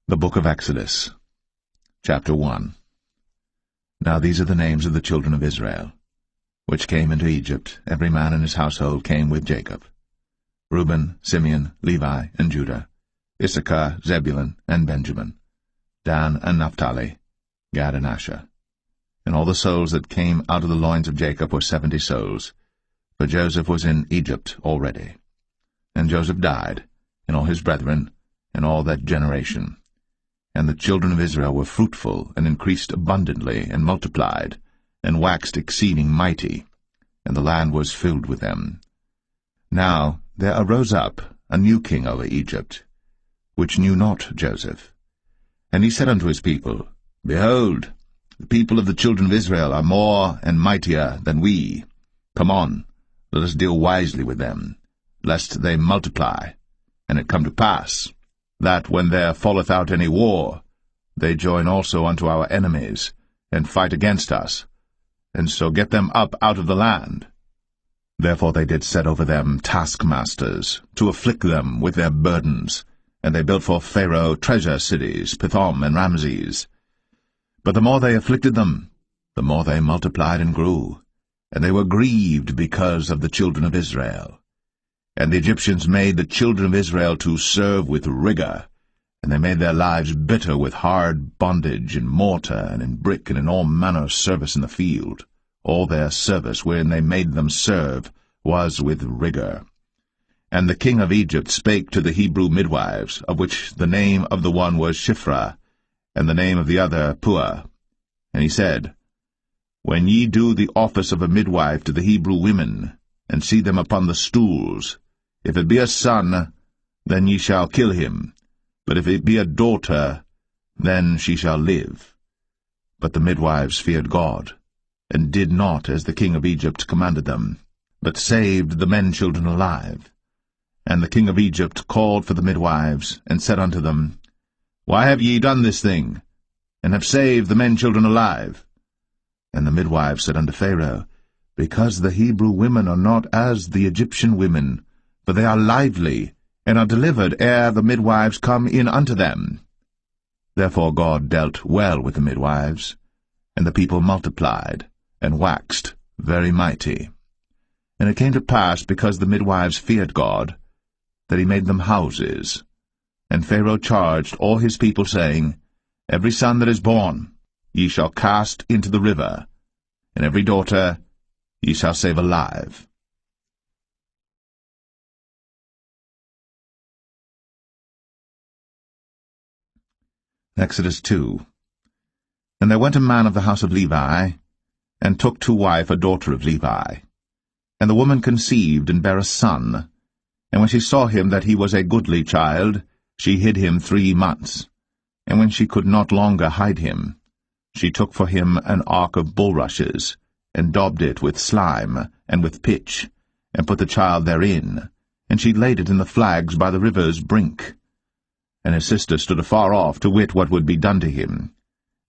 The Book of Exodus, Chapter 1. Now these are the names of the children of Israel, which came into Egypt. Every man in his household came with Jacob: Reuben, Simeon, Levi, and Judah, Issachar, Zebulun, and Benjamin, Dan and Naphtali, Gad and Asher. And all the souls that came out of the loins of Jacob were 70 souls, for Joseph was in Egypt already. And Joseph died, and all his brethren, and all that generation. And the children of Israel were fruitful, and increased abundantly, and multiplied, and waxed exceeding mighty, and the land was filled with them. Now there arose up a new king over Egypt, which knew not Joseph. And he said unto his people, Behold, the people of the children of Israel are more and mightier than we. Come on, let us deal wisely with them, lest they multiply. And it come to pass, that when there falleth out any war, they join also unto our enemies, and fight against us, and so get them up out of the land. Therefore they did set over them taskmasters, to afflict them with their burdens, and they built for Pharaoh treasure cities, Pithom and Ramses. But the more they afflicted them, the more they multiplied and grew, and they were grieved because of the children of Israel. And the Egyptians made the children of Israel to serve with rigor, and they made their lives bitter with hard bondage in mortar and in brick and in all manner of service in the field. All their service wherein they made them serve was with rigor. And the king of Egypt spake to the Hebrew midwives, of which the name of the one was Shiphrah, and the name of the other Puah. And he said, When ye do the office of a midwife to the Hebrew women, and see them upon the stools, if it be a son, then ye shall kill him, but if it be a daughter, then she shall live. But the midwives feared God, and did not as the king of Egypt commanded them, but saved the men-children alive. And the king of Egypt called for the midwives, and said unto them, Why have ye done this thing, and have saved the men-children alive? And the midwives said unto Pharaoh, Because the Hebrew women are not as the Egyptian women, for they are lively, and are delivered ere the midwives come in unto them. Therefore God dealt well with the midwives, and the people multiplied, and waxed very mighty. And it came to pass, because the midwives feared God, that he made them houses. And Pharaoh charged all his people, saying, Every son that is born ye shall cast into the river, and every daughter ye shall save alive. Exodus 2. And there went a man of the house of Levi, and took to wife a daughter of Levi. And the woman conceived, and bare a son. And when she saw him that he was a goodly child, she hid him 3 months. And when she could not longer hide him, she took for him an ark of bulrushes, and daubed it with slime, and with pitch, and put the child therein, and she laid it in the flags by the river's brink. And his sister stood afar off to wit what would be done to him.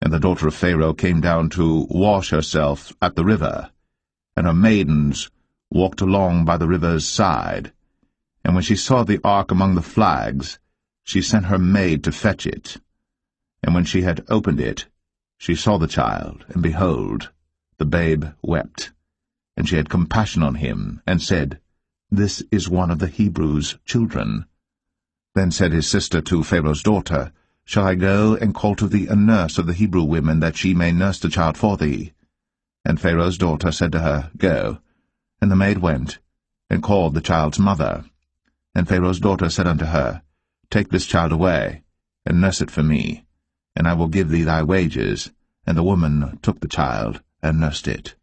And the daughter of Pharaoh came down to wash herself at the river, and her maidens walked along by the river's side. And when she saw the ark among the flags, she sent her maid to fetch it. And when she had opened it, she saw the child, and behold, the babe wept. And she had compassion on him, and said, This is one of the Hebrews' children. Then said his sister to Pharaoh's daughter, Shall I go and call to thee a nurse of the Hebrew women, that she may nurse the child for thee? And Pharaoh's daughter said to her, Go. And the maid went, and called the child's mother. And Pharaoh's daughter said unto her, Take this child away, and nurse it for me, and I will give thee thy wages. And the woman took the child, and nursed it.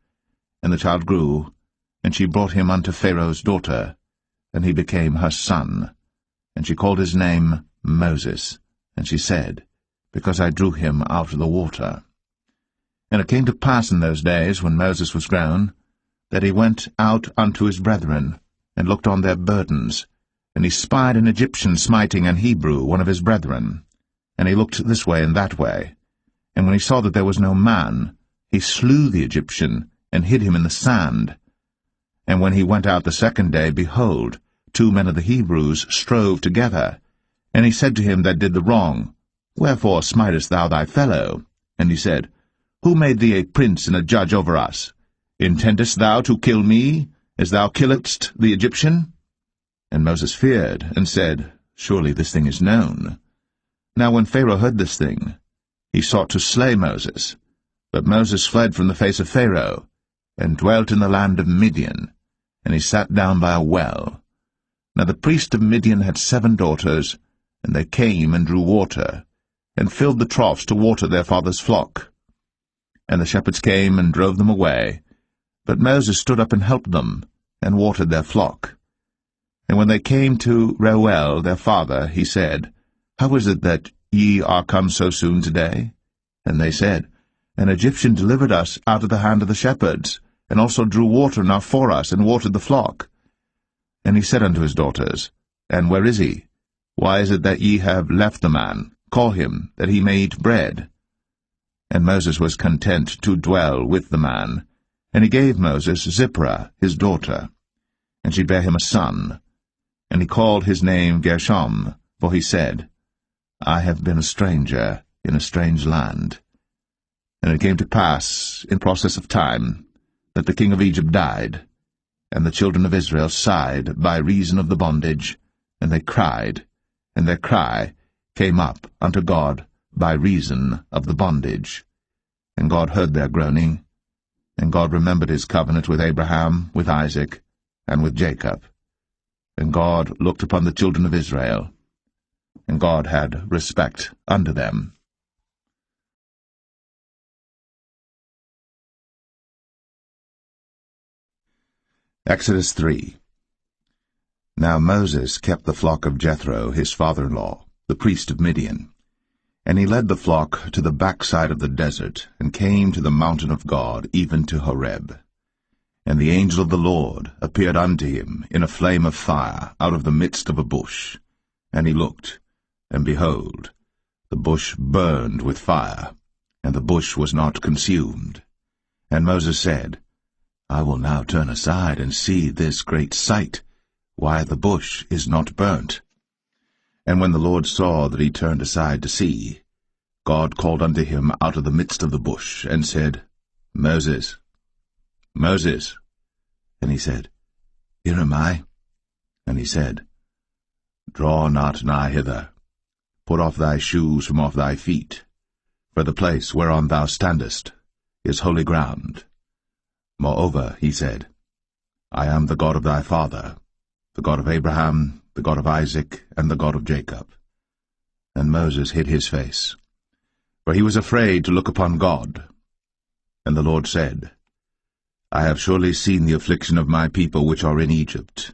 And the child grew, and she brought him unto Pharaoh's daughter, and he became her son. And she called his name Moses, and she said, Because I drew him out of the water. And it came to pass in those days, when Moses was grown, that he went out unto his brethren, and looked on their burdens, and he spied an Egyptian smiting an Hebrew, one of his brethren. And he looked this way and that way, and when he saw that there was no man, he slew the Egyptian, and hid him in the sand. And when he went out the second day, behold, 2 men of the Hebrews strove together. And he said to him that did the wrong, Wherefore smitest thou thy fellow? And he said, Who made thee a prince and a judge over us? Intendest thou to kill me, as thou killedst the Egyptian? And Moses feared, and said, Surely this thing is known. Now when Pharaoh heard this thing, he sought to slay Moses. But Moses fled from the face of Pharaoh, and dwelt in the land of Midian, and he sat down by a well. Now the priest of Midian had 7 daughters, and they came and drew water, and filled the troughs to water their father's flock. And the shepherds came and drove them away, but Moses stood up and helped them, and watered their flock. And when they came to Reuel their father, he said, How is it that ye are come so soon today? And they said, An Egyptian delivered us out of the hand of the shepherds, and also drew water enough for us, and watered the flock. And he said unto his daughters, And where is he? Why is it that ye have left the man? Call him, that he may eat bread. And Moses was content to dwell with the man. And he gave Moses Zipporah his daughter, and she bare him a son. And he called his name Gershom, for he said, I have been a stranger in a strange land. And it came to pass, in process of time, that the king of Egypt died, and the children of Israel sighed by reason of the bondage, and they cried, and their cry came up unto God by reason of the bondage. And God heard their groaning, and God remembered his covenant with Abraham, with Isaac, and with Jacob. And God looked upon the children of Israel, and God had respect unto them. Exodus 3. Now Moses kept the flock of Jethro his father-in-law, the priest of Midian. And he led the flock to the backside of the desert, and came to the mountain of God, even to Horeb. And the angel of the Lord appeared unto him in a flame of fire out of the midst of a bush. And he looked, and behold, the bush burned with fire, and the bush was not consumed. And Moses said, I will now turn aside and see this great sight, why the bush is not burnt. And when the Lord saw that he turned aside to see, God called unto him out of the midst of the bush, and said, Moses, Moses. And he said, Here am I. And he said, Draw not nigh hither. Put off thy shoes from off thy feet, for the place whereon thou standest is holy ground. Moreover, he said, I am the God of thy father, the God of Abraham, the God of Isaac, and the God of Jacob. And Moses hid his face, for he was afraid to look upon God. And the Lord said, I have surely seen the affliction of my people which are in Egypt,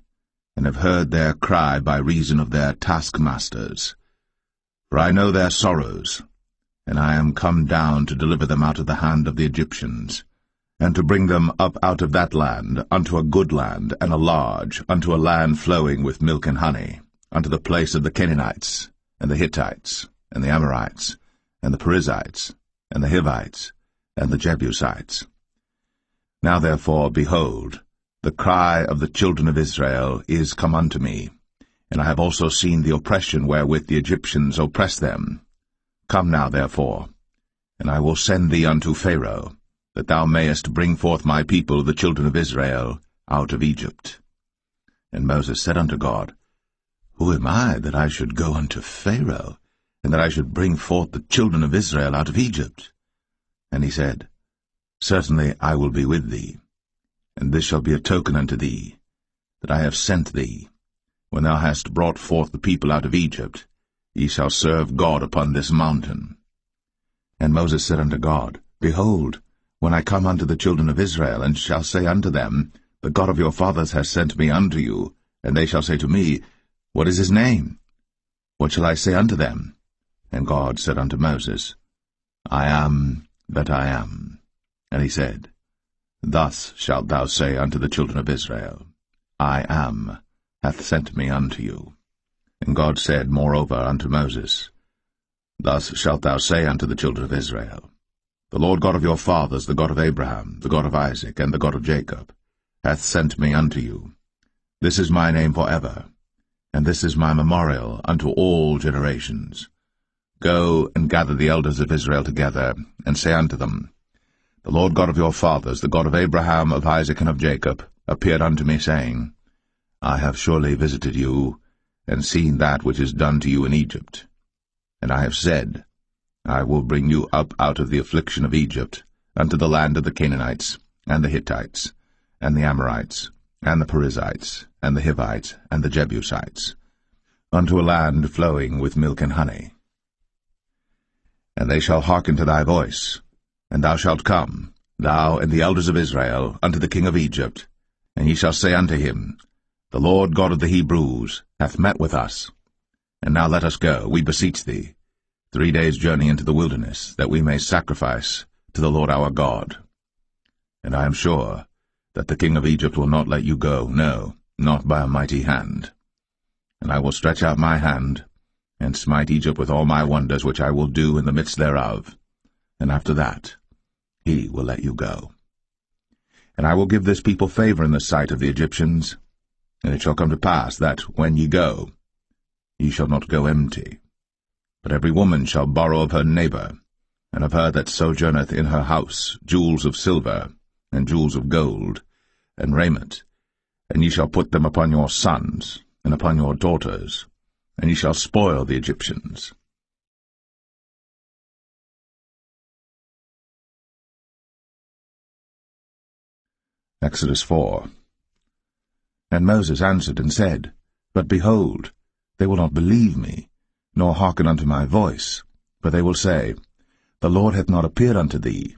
and have heard their cry by reason of their taskmasters. For I know their sorrows, and I am come down to deliver them out of the hand of the Egyptians, and to bring them up out of that land unto a good land, and a large, unto a land flowing with milk and honey, unto the place of the Canaanites, and the Hittites, and the Amorites, and the Perizzites, and the Hivites, and the Jebusites. Now therefore, behold, the cry of the children of Israel is come unto me, and I have also seen the oppression wherewith the Egyptians oppress them. Come now therefore, and I will send thee unto Pharaoh, that thou mayest bring forth my people, the children of Israel, out of Egypt. And Moses said unto God, Who am I, that I should go unto Pharaoh, and that I should bring forth the children of Israel out of Egypt? And he said, Certainly I will be with thee, and this shall be a token unto thee, that I have sent thee. When thou hast brought forth the people out of Egypt, ye shall serve God upon this mountain. And Moses said unto God, Behold, when I come unto the children of Israel, and shall say unto them, The God of your fathers has sent me unto you, and they shall say to me, What is his name? What shall I say unto them? And God said unto Moses, I am that I am. And he said, Thus shalt thou say unto the children of Israel, I am hath sent me unto you. And God said moreover unto Moses, Thus shalt thou say unto the children of Israel, The Lord God of your fathers, the God of Abraham, the God of Isaac, and the God of Jacob, hath sent me unto you. This is my name for ever, and this is my memorial unto all generations. Go and gather the elders of Israel together, and say unto them, The Lord God of your fathers, the God of Abraham, of Isaac, and of Jacob, appeared unto me, saying, I have surely visited you, and seen that which is done to you in Egypt. And I have said, I will bring you up out of the affliction of Egypt, unto the land of the Canaanites, and the Hittites, and the Amorites, and the Perizzites, and the Hivites, and the Jebusites, unto a land flowing with milk and honey. And they shall hearken to thy voice, and thou shalt come, thou and the elders of Israel, unto the king of Egypt, and ye shall say unto him, The Lord God of the Hebrews hath met with us. And now let us go, we beseech thee, 3 days' journey into the wilderness, that we may sacrifice to the Lord our God. And I am sure that the king of Egypt will not let you go, no, not by a mighty hand. And I will stretch out my hand, and smite Egypt with all my wonders which I will do in the midst thereof, and after that he will let you go. And I will give this people favor in the sight of the Egyptians, and it shall come to pass that, when ye go, ye shall not go empty. But every woman shall borrow of her neighbor, and of her that sojourneth in her house, jewels of silver, and jewels of gold, and raiment, and ye shall put them upon your sons, and upon your daughters, and ye shall spoil the Egyptians. Exodus 4. And Moses answered and said, But behold, they will not believe me, nor hearken unto my voice, for they will say, The Lord hath not appeared unto thee.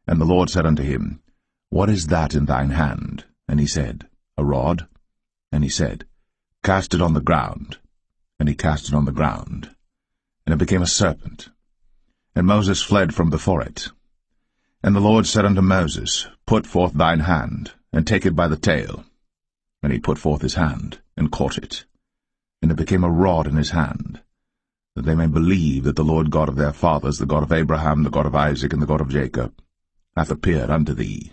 And the Lord said unto him, What is that in thine hand? And he said, A rod. And he said, Cast it on the ground. And he cast it on the ground, and it became a serpent. And Moses fled from before it. And the Lord said unto Moses, Put forth thine hand, and take it by the tail. And he put forth his hand, and caught it. And it became a rod in his hand, that they may believe that the Lord God of their fathers, the God of Abraham, the God of Isaac, and the God of Jacob, hath appeared unto thee.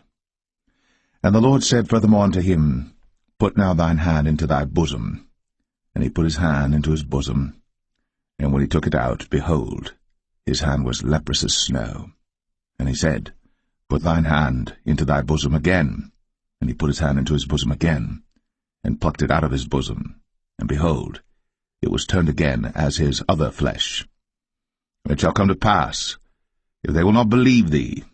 And the Lord said furthermore unto him, Put now thine hand into thy bosom. And he put his hand into his bosom, and when he took it out, behold, his hand was leprous as snow. And he said, Put thine hand into thy bosom again. And he put his hand into his bosom again, and plucked it out of his bosom, and behold, it was turned again as his other flesh. And it shall come to pass, if they will not believe thee,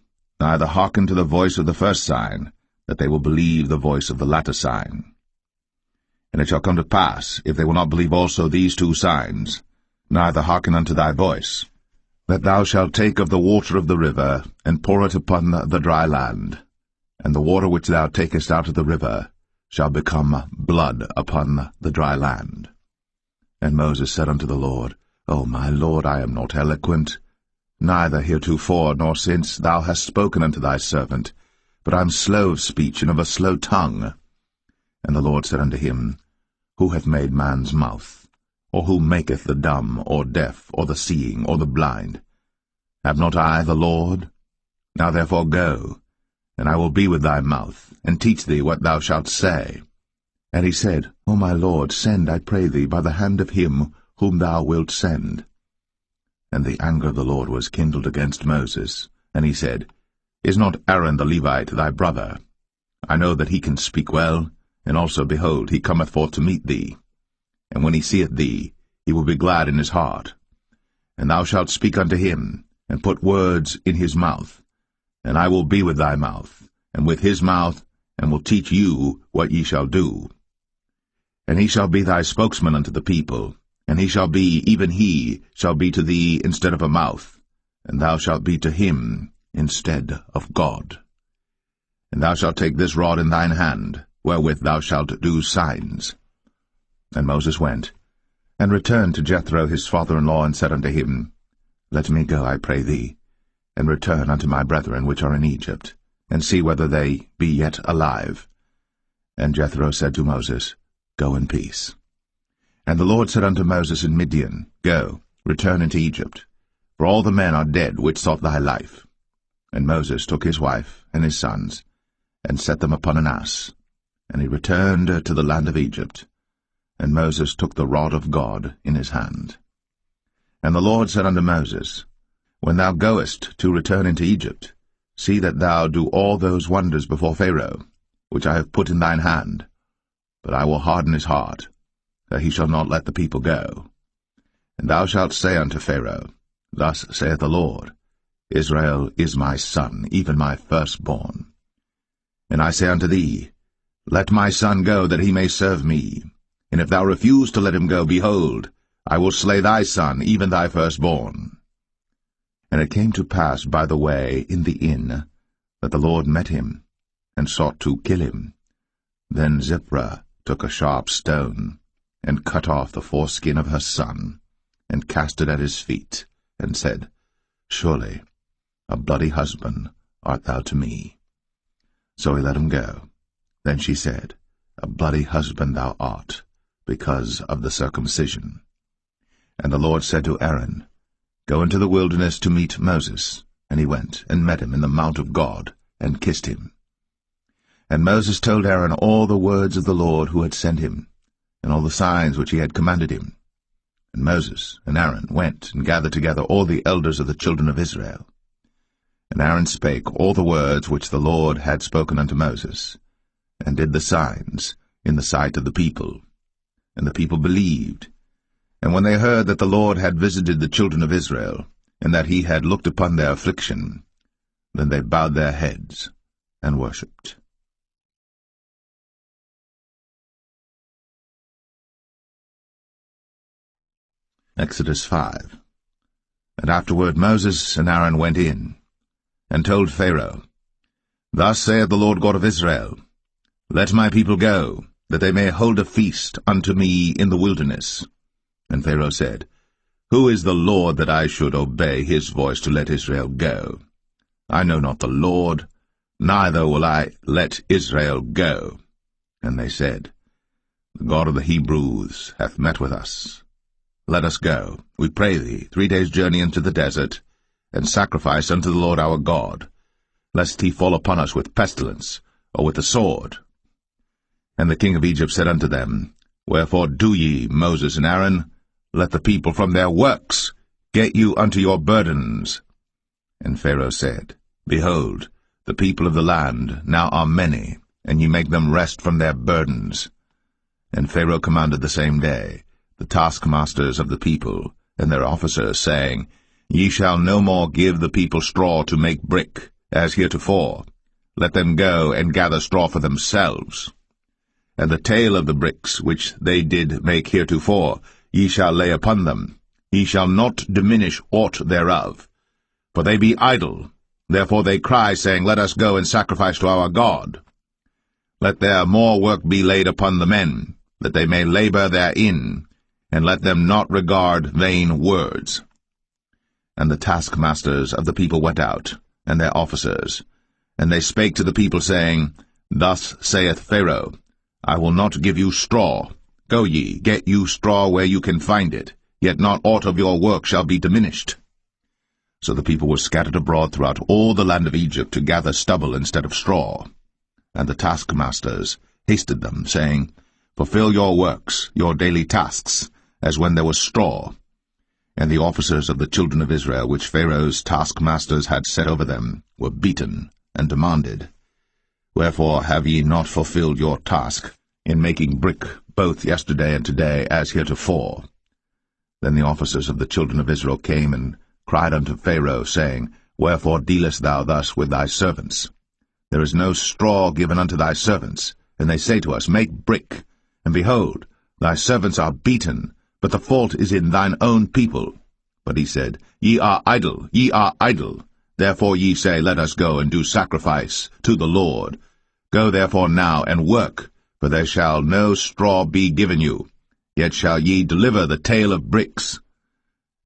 neither hearken to the voice of the first sign, that they will believe the voice of the latter sign. And it shall come to pass, if they will not believe also these 2 signs, neither hearken unto thy voice, that thou shalt take of the water of the river, and pour it upon the dry land, and the water which thou takest out of the river shall become blood upon the dry land. And Moses said unto the Lord, O my Lord, I am not eloquent, neither heretofore nor since thou hast spoken unto thy servant, but I am slow of speech and of a slow tongue. And the Lord said unto him, Who hath made man's mouth? Or who maketh the dumb, or deaf, or the seeing, or the blind? Have not I the Lord? Now therefore go, and I will be with thy mouth, and teach thee what thou shalt say. And he said, O my Lord, send, I pray thee, by the hand of him whom thou wilt send. And the anger of the Lord was kindled against Moses, and he said, Is not Aaron the Levite thy brother? I know that he can speak well, and also, behold, he cometh forth to meet thee. And when he seeth thee, he will be glad in his heart. And thou shalt speak unto him, and put words in his mouth. And I will be with thy mouth, and with his mouth, and will teach you what ye shall do. And he shall be thy spokesman unto the people, and he shall be, even he, shall be to thee instead of a mouth, and thou shalt be to him instead of God. And thou shalt take this rod in thine hand, wherewith thou shalt do signs. And Moses went, and returned to Jethro his father-in-law, and said unto him, Let me go, I pray thee, and return unto my brethren which are in Egypt, and see whether they be yet alive. And Jethro said to Moses, Go in peace. And the Lord said unto Moses in Midian, Go, return into Egypt, for all the men are dead which sought thy life. And Moses took his wife and his sons, and set them upon an ass, and he returned to the land of Egypt. And Moses took the rod of God in his hand. And the Lord said unto Moses, When thou goest to return into Egypt, see that thou do all those wonders before Pharaoh, which I have put in thine hand. But I will harden his heart, that he shall not let the people go. And thou shalt say unto Pharaoh, Thus saith the Lord, Israel is my son, even my firstborn. And I say unto thee, Let my son go, that he may serve me. And if thou refuse to let him go, behold, I will slay thy son, even thy firstborn. And it came to pass by the way in the inn, that the Lord met him, and sought to kill him. Then Zipporah took a sharp stone, and cut off the foreskin of her son, and cast it at his feet, and said, Surely a bloody husband art thou to me. So he let him go. Then she said, A bloody husband thou art, because of the circumcision. And the Lord said to Aaron, Go into the wilderness to meet Moses. And he went, and met him in the mount of God, and kissed him. And Moses told Aaron all the words of the Lord who had sent him, and all the signs which he had commanded him. And Moses and Aaron went and gathered together all the elders of the children of Israel. And Aaron spake all the words which the Lord had spoken unto Moses, and did the signs in the sight of the people. And the people believed. And when they heard that the Lord had visited the children of Israel, and that he had looked upon their affliction, then they bowed their heads and worshipped. Exodus 5. And afterward Moses and Aaron went in, and told Pharaoh, Thus saith the Lord God of Israel, Let my people go, that they may hold a feast unto me in the wilderness. And Pharaoh said, Who is the Lord that I should obey his voice to let Israel go? I know not the Lord, neither will I let Israel go. And they said, The God of the Hebrews hath met with us. Let us go, we pray thee, 3 days' journey into the desert, and sacrifice unto the Lord our God, lest he fall upon us with pestilence, or with the sword. And the king of Egypt said unto them, Wherefore do ye, Moses and Aaron? Let the people from their works get you unto your burdens. And Pharaoh said, Behold, the people of the land now are many, and ye make them rest from their burdens. And Pharaoh commanded the same day the taskmasters of the people and their officers, saying, Ye shall no more give the people straw to make brick, as heretofore. Let them go and gather straw for themselves. And the tale of the bricks which they did make heretofore ye shall lay upon them. Ye shall not diminish aught thereof. For they be idle. Therefore they cry, saying, Let us go and sacrifice to our God. Let their more work be laid upon the men, that they may labor therein, and let them not regard vain words. And the taskmasters of the people went out, and their officers, and they spake to the people, saying, Thus saith Pharaoh, I will not give you straw. Go ye, get you straw where you can find it, yet not aught of your work shall be diminished. So the people were scattered abroad throughout all the land of Egypt to gather stubble instead of straw. And the taskmasters hasted them, saying, Fulfill your works, your daily tasks, as when there was straw. And the officers of the children of Israel, which Pharaoh's taskmasters had set over them, were beaten, and demanded, Wherefore have ye not fulfilled your task in making brick both yesterday and today as heretofore? Then the officers of the children of Israel came and cried unto Pharaoh, saying, Wherefore dealest thou thus with thy servants? There is no straw given unto thy servants. And they say to us, Make brick. And behold, thy servants are beaten, but the fault is in thine own people. But he said, Ye are idle, ye are idle. Therefore ye say, Let us go and do sacrifice to the Lord. Go therefore now and work, for there shall no straw be given you. Yet shall ye deliver the tale of bricks.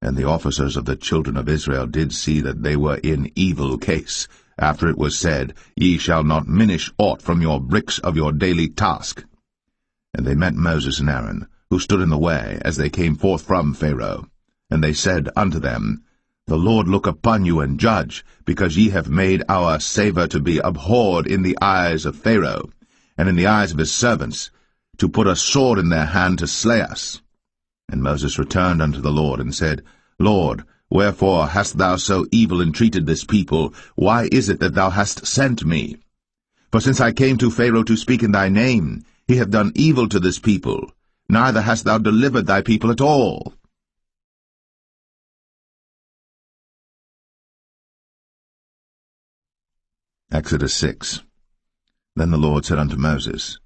And the officers of the children of Israel did see that they were in evil case, after it was said, Ye shall not minish aught from your bricks of your daily task. And they met Moses and Aaron, who stood in the way, as they came forth from Pharaoh. And they said unto them, The Lord look upon you and judge, because ye have made our savour to be abhorred in the eyes of Pharaoh, and in the eyes of his servants, to put a sword in their hand to slay us. And Moses returned unto the Lord, and said, Lord, wherefore hast thou so evil entreated this people? Why is it that thou hast sent me? For since I came to Pharaoh to speak in thy name, he hath done evil to this people, neither hast thou delivered thy people at all. Exodus 6. Then the Lord said unto Moses,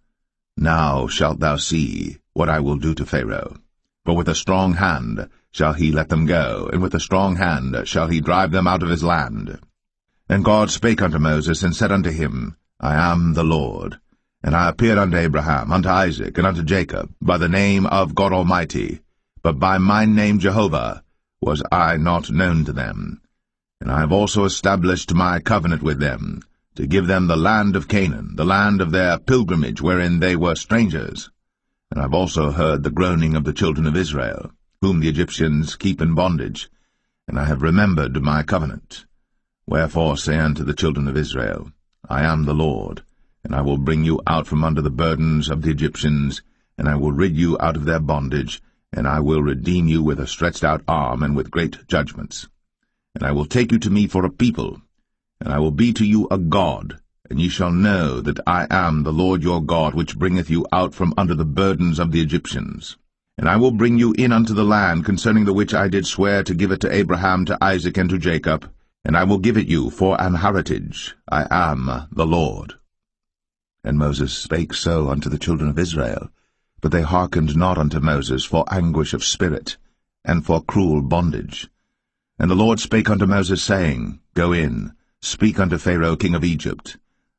Now shalt thou see what I will do to Pharaoh. For with a strong hand shall he let them go, and with a strong hand shall he drive them out of his land. And God spake unto Moses, and said unto him, I am the Lord. And I appeared unto Abraham, unto Isaac, and unto Jacob, by the name of God Almighty, but by my name Jehovah was I not known to them. And I have also established my covenant with them, to give them the land of Canaan, the land of their pilgrimage, wherein they were strangers. And I have also heard the groaning of the children of Israel, whom the Egyptians keep in bondage, and I have remembered my covenant. Wherefore say unto the children of Israel, I am the Lord, and I will bring you out from under the burdens of the Egyptians, and I will rid you out of their bondage, and I will redeem you with a stretched out arm and with great judgments. And I will take you to me for a people, and I will be to you a God, and ye shall know that I am the Lord your God, which bringeth you out from under the burdens of the Egyptians. And I will bring you in unto the land, concerning the which I did swear to give it to Abraham, to Isaac, and to Jacob, and I will give it you for an heritage. I am the Lord. And Moses spake so unto the children of Israel, but they hearkened not unto Moses for anguish of spirit, and for cruel bondage. And the Lord spake unto Moses, saying, Go in, speak unto Pharaoh king of Egypt,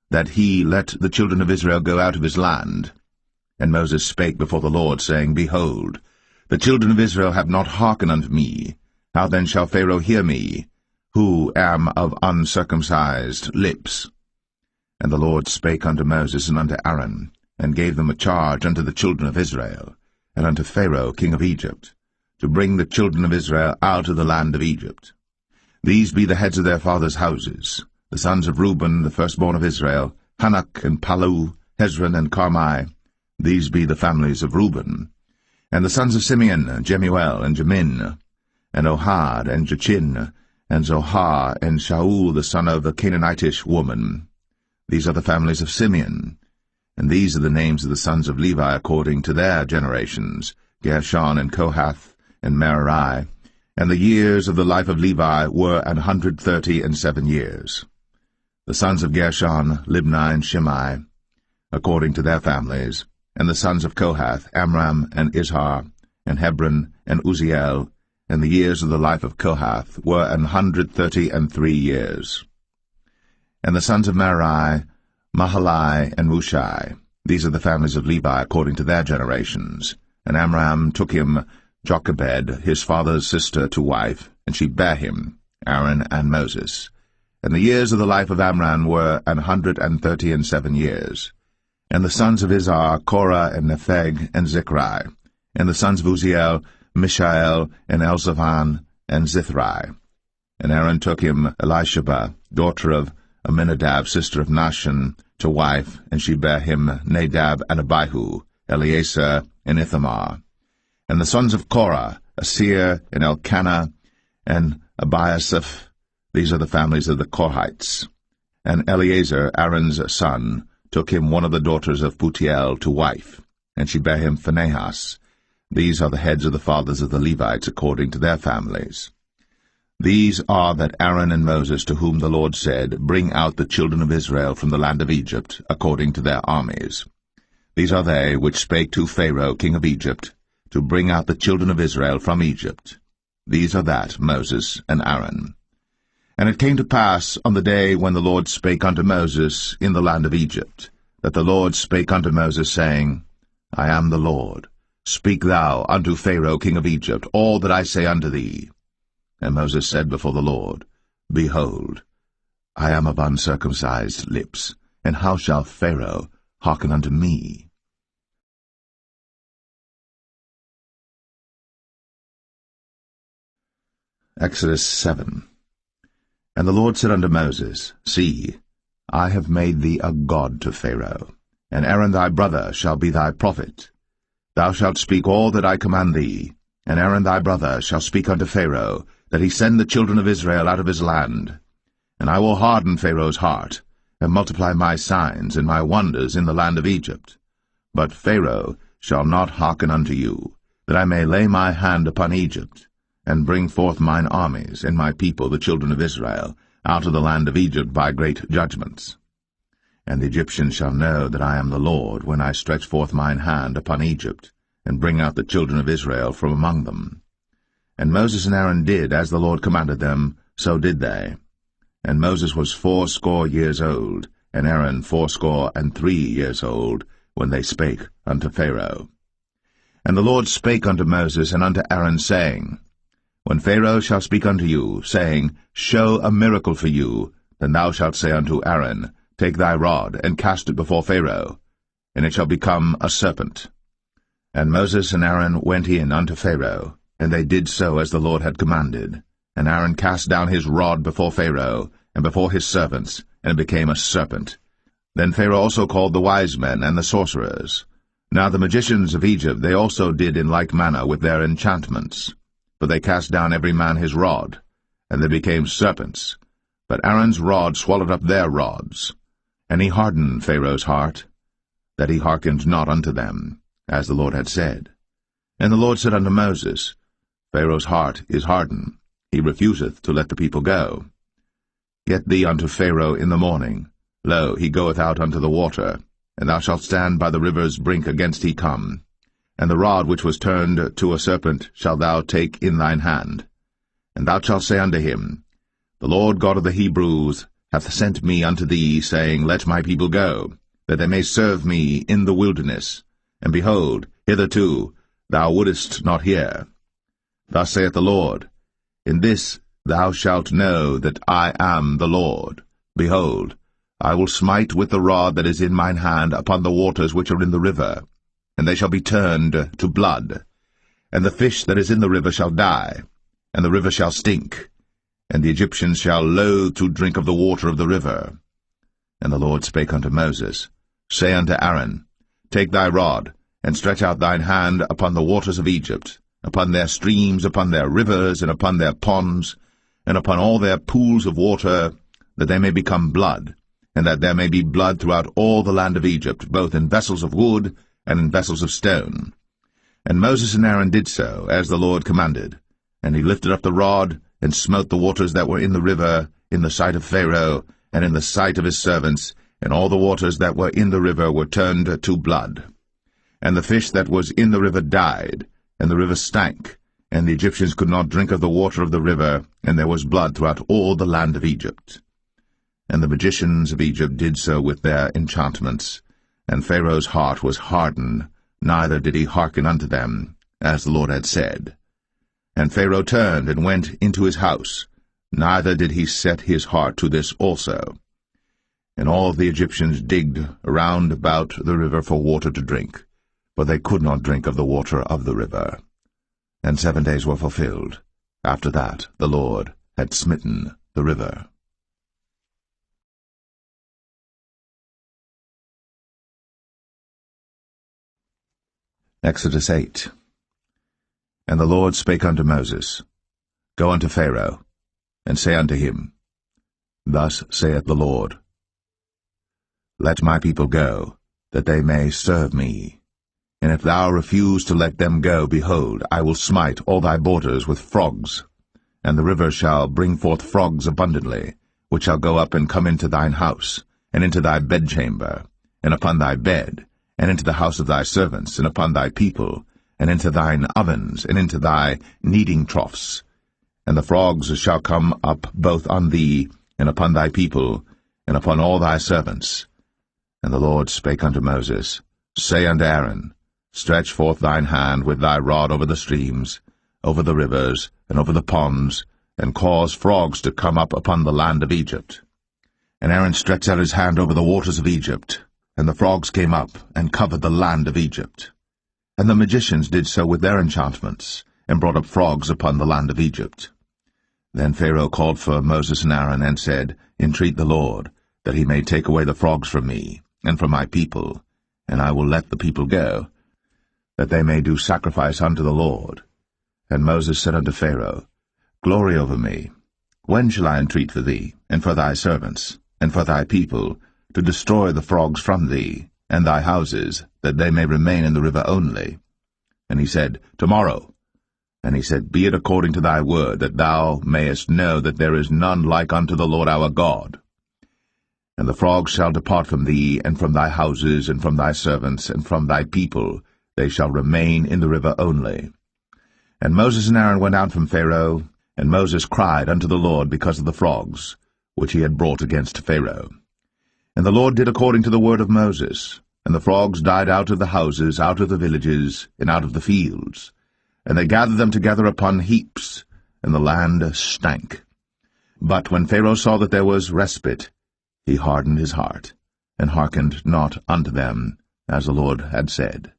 that he let the children of Israel go out of his land. And Moses spake before the Lord, saying, Behold, the children of Israel have not hearkened unto me. How then shall Pharaoh hear me, who am of uncircumcised lips? And the Lord spake unto Moses and unto Aaron, and gave them a charge unto the children of Israel, and unto Pharaoh king of Egypt, to bring the children of Israel out of the land of Egypt. These be the heads of their fathers' houses, the sons of Reuben, the firstborn of Israel, Hanok and Palu, Hezron and Carmi. These be the families of Reuben. And the sons of Simeon, Jemuel and Jamin, and Ohad and Jachin, and Zohar and Shaul the son of a Canaanitish woman. These are the families of Simeon. And these are the names of the sons of Levi according to their generations, Gershon and Kohath and Merari. And the years of the life of Levi were 137 years. The sons of Gershon, Libni and Shimei, according to their families. And the sons of Kohath, Amram and Izhar, and Hebron and Uzziel. And the years of the life of Kohath were 133 years. And the sons of Merari, Mahalai and Mushai. These are the families of Levi according to their generations. And Amram took him Jochebed, his father's sister, to wife, and she bare him, Aaron and Moses. And the years of the life of Amram were 137 years. And the sons of Izhar, Korah and Nepheg and Zichri. And the sons of Uzziel, Mishael and Elzaphan and Zithri. And Aaron took him Elisheba, daughter of Aminadab, sister of Nahshon, to wife, and she bare him Nadab and Abihu, Eleazar and Ithamar. And the sons of Korah, Asir and Elkanah and Abiasaph. These are the families of the Korhites. And Eleazar, Aaron's son, took him one of the daughters of Putiel to wife, and she bare him Phinehas. These are the heads of the fathers of the Levites according to their families. These are that Aaron and Moses, to whom the Lord said, Bring out the children of Israel from the land of Egypt, according to their armies. These are they which spake to Pharaoh king of Egypt, to bring out the children of Israel from Egypt. These are that Moses and Aaron. And it came to pass on the day when the Lord spake unto Moses in the land of Egypt, that the Lord spake unto Moses, saying, I am the Lord. Speak thou unto Pharaoh king of Egypt all that I say unto thee. And Moses said before the Lord, Behold, I am of uncircumcised lips, and how shall Pharaoh hearken unto me? Exodus 7. And the Lord said unto Moses, See, I have made thee a god to Pharaoh, and Aaron thy brother shall be thy prophet. Thou shalt speak all that I command thee, And Aaron thy brother shall speak unto Pharaoh, that he send the children of Israel out of his land. And I will harden Pharaoh's heart, and multiply my signs and my wonders in the land of Egypt. But Pharaoh shall not hearken unto you, that I may lay my hand upon Egypt, and bring forth mine armies and my people the children of Israel out of the land of Egypt by great judgments. And the Egyptians shall know that I am the Lord, when I stretch forth mine hand upon Egypt, and bring out the children of Israel from among them. And Moses and Aaron did as the Lord commanded them, so did they. And Moses was 80 years old, and Aaron 83 years old, when they spake unto Pharaoh. And the Lord spake unto Moses and unto Aaron, saying, When Pharaoh shall speak unto you, saying, Show a miracle for you, then thou shalt say unto Aaron, Take thy rod, and cast it before Pharaoh, and it shall become a serpent. And Moses and Aaron went in unto Pharaoh, and they did so as the Lord had commanded. And Aaron cast down his rod before Pharaoh, and before his servants, and it became a serpent. Then Pharaoh also called the wise men and the sorcerers. Now the magicians of Egypt they also did in like manner with their enchantments. For they cast down every man his rod, and they became serpents. But Aaron's rod swallowed up their rods. And he hardened Pharaoh's heart, that he hearkened not unto them, as the Lord had said. And the Lord said unto Moses, Pharaoh's heart is hardened, he refuseth to let the people go. Get thee unto Pharaoh in the morning. Lo, he goeth out unto the water, and thou shalt stand by the river's brink against he come. And the rod which was turned to a serpent shalt thou take in thine hand. And thou shalt say unto him, The Lord God of the Hebrews hath sent me unto thee, saying, Let my people go, that they may serve me in the wilderness. And behold, hitherto thou wouldest not hear. Thus saith the Lord, In this thou shalt know that I am the Lord. Behold, I will smite with the rod that is in mine hand upon the waters which are in the river, and they shall be turned to blood. And the fish that is in the river shall die, and the river shall stink, and the Egyptians shall loathe to drink of the water of the river. And the Lord spake unto Moses, Say unto Aaron, Take thy rod, and stretch out thine hand upon the waters of Egypt, upon their streams, upon their rivers, and upon their ponds, and upon all their pools of water, that they may become blood, and that there may be blood throughout all the land of Egypt, both in vessels of wood and in vessels of stone. And Moses and Aaron did so, as the Lord commanded. And he lifted up the rod, and smote the waters that were in the river, in the sight of Pharaoh, and in the sight of his servants, and all the waters that were in the river were turned to blood. And the fish that was in the river died, and the river stank, and the Egyptians could not drink of the water of the river, and there was blood throughout all the land of Egypt. And the magicians of Egypt did so with their enchantments, and Pharaoh's heart was hardened, neither did he hearken unto them, as the Lord had said. And Pharaoh turned and went into his house, neither did he set his heart to this also. And all the Egyptians digged around about the river for water to drink, for they could not drink of the water of the river. And 7 days were fulfilled. After that the Lord had smitten the river. Exodus 8. And the Lord spake unto Moses, Go unto Pharaoh, and say unto him, Thus saith the Lord, Let my people go, that they may serve me. And if thou refuse to let them go, behold, I will smite all thy borders with frogs, and the river shall bring forth frogs abundantly, which shall go up and come into thine house, and into thy bedchamber, and upon thy bed, and into the house of thy servants, and upon thy people, and into thine ovens, and into thy kneading troughs. And the frogs shall come up both on thee, and upon thy people, and upon all thy servants. And the Lord spake unto Moses, Say unto Aaron, Stretch forth thine hand with thy rod over the streams, over the rivers, and over the ponds, and cause frogs to come up upon the land of Egypt. And Aaron stretched out his hand over the waters of Egypt, and the frogs came up, and covered the land of Egypt. And the magicians did so with their enchantments, and brought up frogs upon the land of Egypt. Then Pharaoh called for Moses and Aaron, and said, Entreat the Lord, that he may take away the frogs from me, and from my people, and I will let the people go, that they may do sacrifice unto the Lord. And Moses said unto Pharaoh, Glory over me. When shall I entreat for thee, and for thy servants, and for thy people, to destroy the frogs from thee, and thy houses, that they may remain in the river only? And he said, Tomorrow. And he said, Be it according to thy word, that thou mayest know that there is none like unto the Lord our God. And the frogs shall depart from thee, and from thy houses, and from thy servants, and from thy people. They shall remain in the river only. And Moses and Aaron went out from Pharaoh, and Moses cried unto the Lord because of the frogs, which he had brought against Pharaoh. And the Lord did according to the word of Moses, and the frogs died out of the houses, out of the villages, and out of the fields. And they gathered them together upon heaps, and the land stank. But when Pharaoh saw that there was respite, he hardened his heart, and hearkened not unto them, as the Lord had said.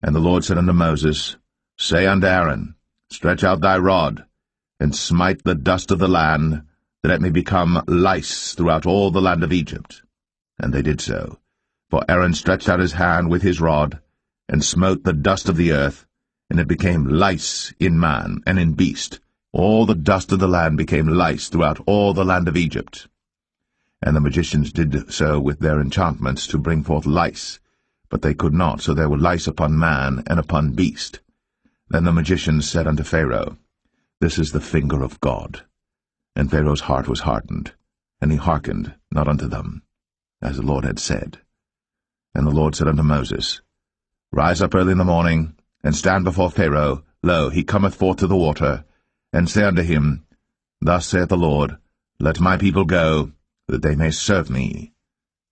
And the Lord said unto Moses, Say unto Aaron, Stretch out thy rod, and smite the dust of the land, that it may become lice throughout all the land of Egypt. And they did so. For Aaron stretched out his hand with his rod, and smote the dust of the earth, and it became lice in man and in beast. All the dust of the land became lice throughout all the land of Egypt. And the magicians did so with their enchantments to bring forth lice, but they could not, so there were lice upon man and upon beast. Then the magicians said unto Pharaoh, This is the finger of God. And Pharaoh's heart was hardened, and he hearkened not unto them, as the Lord had said. And the Lord said unto Moses, Rise up early in the morning, and stand before Pharaoh. Lo, he cometh forth to the water. And say unto him, Thus saith the Lord, Let my people go, that they may serve me.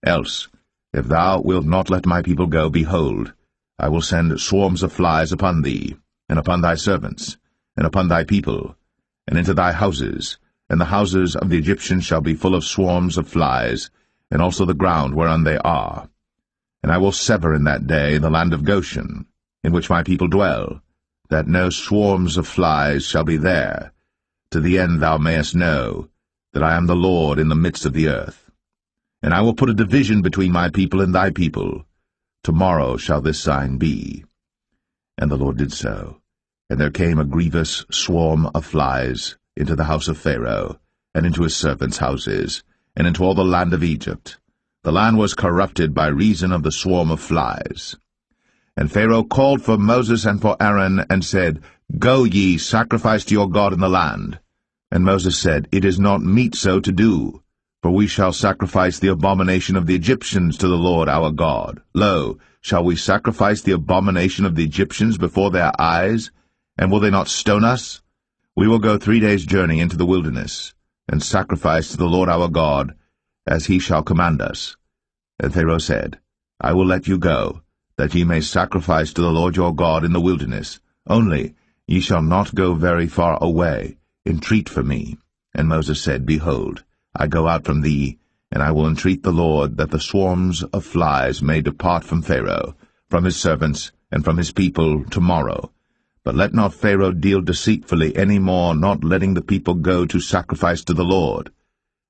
Else, if thou wilt not let my people go, behold, I will send swarms of flies upon thee, and upon thy servants, and upon thy people, and into thy houses, and the houses of the Egyptians shall be full of swarms of flies, and also the ground whereon they are. And I will sever in that day the land of Goshen, in which my people dwell, that no swarms of flies shall be there, to the end thou mayest know that I am the Lord in the midst of the earth. And I will put a division between my people and thy people. Tomorrow shall this sign be. And the Lord did so. And there came a grievous swarm of flies into the house of Pharaoh, and into his servants' houses, and into all the land of Egypt. The land was corrupted by reason of the swarm of flies. And Pharaoh called for Moses and for Aaron, and said, Go ye, sacrifice to your God in the land. And Moses said, It is not meet so to do, for we shall sacrifice the abomination of the Egyptians to the Lord our God. Lo, shall we sacrifice the abomination of the Egyptians before their eyes? And will they not stone us? We will go 3 days' journey into the wilderness, and sacrifice to the Lord our God, as he shall command us. And Pharaoh said, I will let you go, that ye may sacrifice to the Lord your God in the wilderness. Only ye shall not go very far away. Entreat for me. And Moses said, Behold, I go out from thee, and I will entreat the Lord that the swarms of flies may depart from Pharaoh, from his servants, and from his people tomorrow. But let not Pharaoh deal deceitfully any more, not letting the people go to sacrifice to the Lord.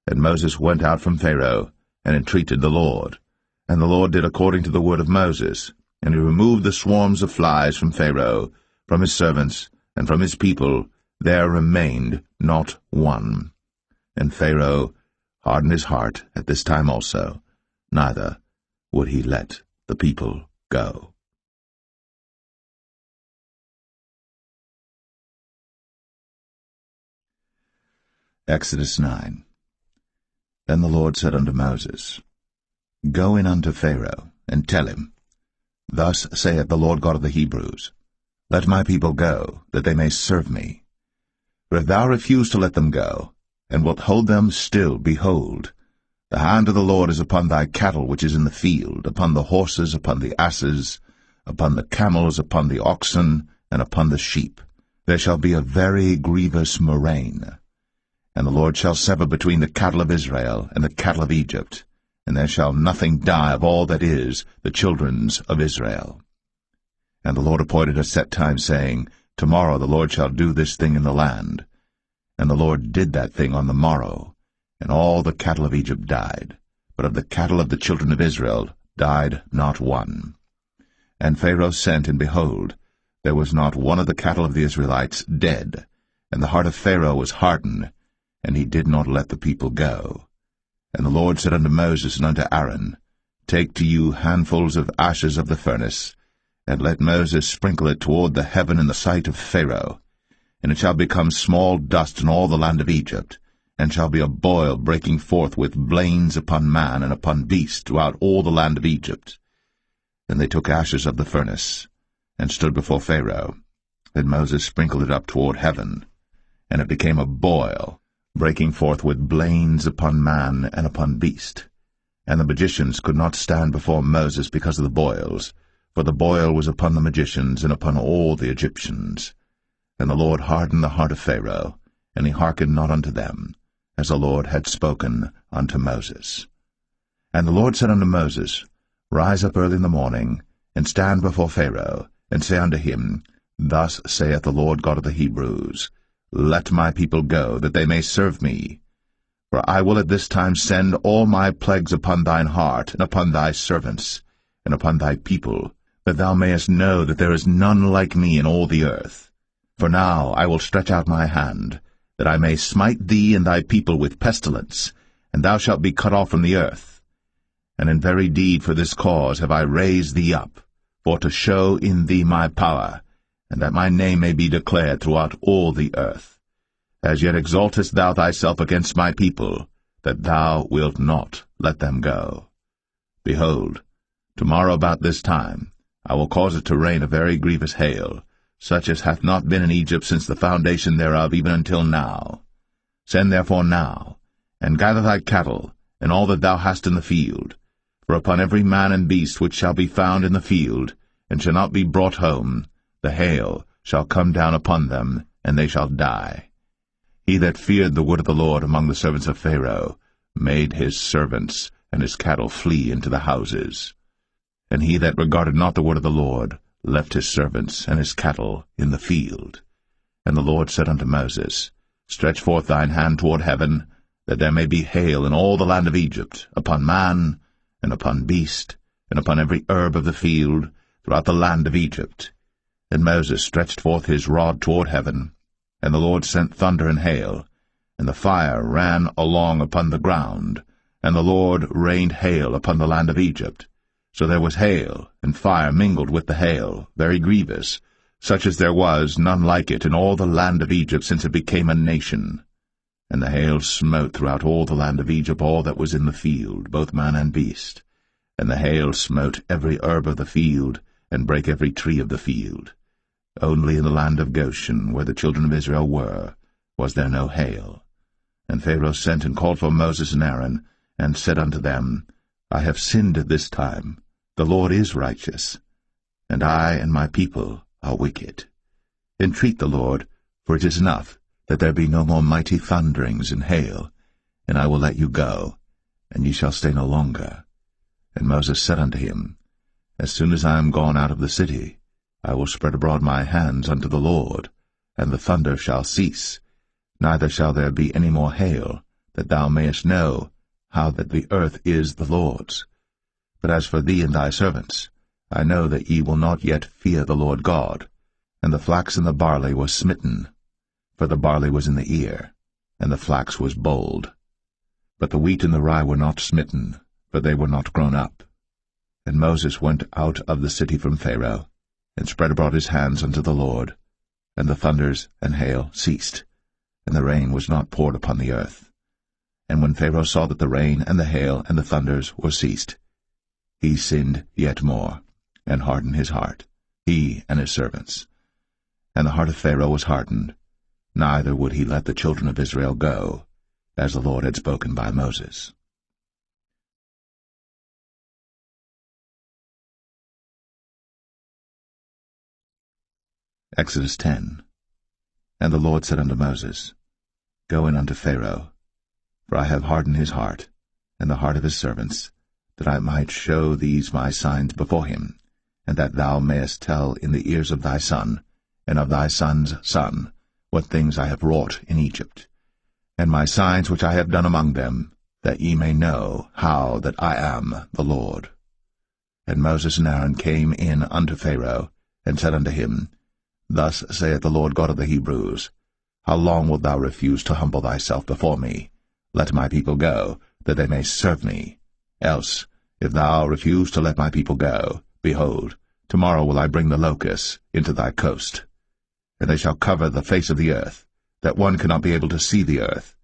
And Moses went out from Pharaoh, and entreated the Lord. And the Lord did according to the word of Moses, and he removed the swarms of flies from Pharaoh, from his servants, and from his people. There remained not one. And Pharaoh hardened his heart at this time also, neither would he let the people go. Exodus 9. Then the Lord said unto Moses, Go in unto Pharaoh, and tell him, Thus saith the Lord God of the Hebrews, Let my people go, that they may serve me. For if thou refuse to let them go, and wilt hold them still, behold, the hand of the Lord is upon thy cattle which is in the field, upon the horses, upon the asses, upon the camels, upon the oxen, and upon the sheep. There shall be a very grievous murrain. And the Lord shall sever between the cattle of Israel and the cattle of Egypt, and there shall nothing die of all that is the children's of Israel. And the Lord appointed a set time, saying, Tomorrow the Lord shall do this thing in the land. And the Lord did that thing on the morrow, and all the cattle of Egypt died, but of the cattle of the children of Israel died not one. And Pharaoh sent, and behold, there was not one of the cattle of the Israelites dead, and the heart of Pharaoh was hardened, and he did not let the people go. And the Lord said unto Moses and unto Aaron, Take to you handfuls of ashes of the furnace, and let Moses sprinkle it toward the heaven in the sight of Pharaoh. And it shall become small dust in all the land of Egypt, and shall be a boil breaking forth with blains upon man and upon beast throughout all the land of Egypt. And they took ashes of the furnace, and stood before Pharaoh. Then Moses sprinkled it up toward heaven, and it became a boil, breaking forth with blains upon man and upon beast. And the magicians could not stand before Moses because of the boils, for the boil was upon the magicians and upon all the Egyptians. And the Lord hardened the heart of Pharaoh, and he hearkened not unto them, as the Lord had spoken unto Moses. And the Lord said unto Moses, Rise up early in the morning, and stand before Pharaoh, and say unto him, Thus saith the Lord God of the Hebrews, Let my people go, that they may serve me. For I will at this time send all my plagues upon thine heart, and upon thy servants, and upon thy people, that thou mayest know that there is none like me in all the earth. For now I will stretch out my hand, that I may smite thee and thy people with pestilence, and thou shalt be cut off from the earth. And in very deed for this cause have I raised thee up, for to show in thee my power, and that my name may be declared throughout all the earth. As yet exaltest thou thyself against my people, that thou wilt not let them go. Behold, tomorrow about this time I will cause it to rain a very grievous hail, such as hath not been in Egypt since the foundation thereof even until now. Send therefore now, and gather thy cattle, and all that thou hast in the field. For upon every man and beast which shall be found in the field, and shall not be brought home, the hail shall come down upon them, and they shall die. He that feared the word of the Lord among the servants of Pharaoh made his servants and his cattle flee into the houses. And he that regarded not the word of the Lord left his servants and his cattle in the field. And the Lord said unto Moses, Stretch forth thine hand toward heaven, that there may be hail in all the land of Egypt, upon man, and upon beast, and upon every herb of the field, throughout the land of Egypt. And Moses stretched forth his rod toward heaven, and the Lord sent thunder and hail, and the fire ran along upon the ground, and the Lord rained hail upon the land of Egypt. So there was hail, and fire mingled with the hail, very grievous, such as there was none like it in all the land of Egypt since it became a nation. And the hail smote throughout all the land of Egypt all that was in the field, both man and beast. And the hail smote every herb of the field, and brake every tree of the field. Only in the land of Goshen, where the children of Israel were, was there no hail. And Pharaoh sent and called for Moses and Aaron, and said unto them, I have sinned this time. The Lord is righteous, and I and my people are wicked. Entreat the Lord, for it is enough that there be no more mighty thunderings and hail, and I will let you go, and ye shall stay no longer. And Moses said unto him, As soon as I am gone out of the city, I will spread abroad my hands unto the Lord, and the thunder shall cease, neither shall there be any more hail, that thou mayest know how that the earth is the Lord's. But as for thee and thy servants, I know that ye will not yet fear the Lord God. And the flax and the barley was smitten, for the barley was in the ear, and the flax was bold. But the wheat and the rye were not smitten, for they were not grown up. And Moses went out of the city from Pharaoh, and spread abroad his hands unto the Lord, and the thunders and hail ceased, and the rain was not poured upon the earth. And when Pharaoh saw that the rain and the hail and the thunders were ceased, he sinned yet more, and hardened his heart, he and his servants. And the heart of Pharaoh was hardened, neither would he let the children of Israel go, as the Lord had spoken by Moses. Exodus 10. And the Lord said unto Moses, Go in unto Pharaoh, for I have hardened his heart, and the heart of his servants, that I might show these my signs before him, and that thou mayest tell in the ears of thy son, and of thy son's son, what things I have wrought in Egypt, and my signs which I have done among them, that ye may know how that I am the Lord. And Moses and Aaron came in unto Pharaoh, and said unto him, Thus saith the Lord God of the Hebrews, How long wilt thou refuse to humble thyself before me? Let my people go, that they may serve me. Else, if thou refuse to let my people go, behold, tomorrow will I bring the locusts into thy coast. And they shall cover the face of the earth, that one cannot be able to see the earth.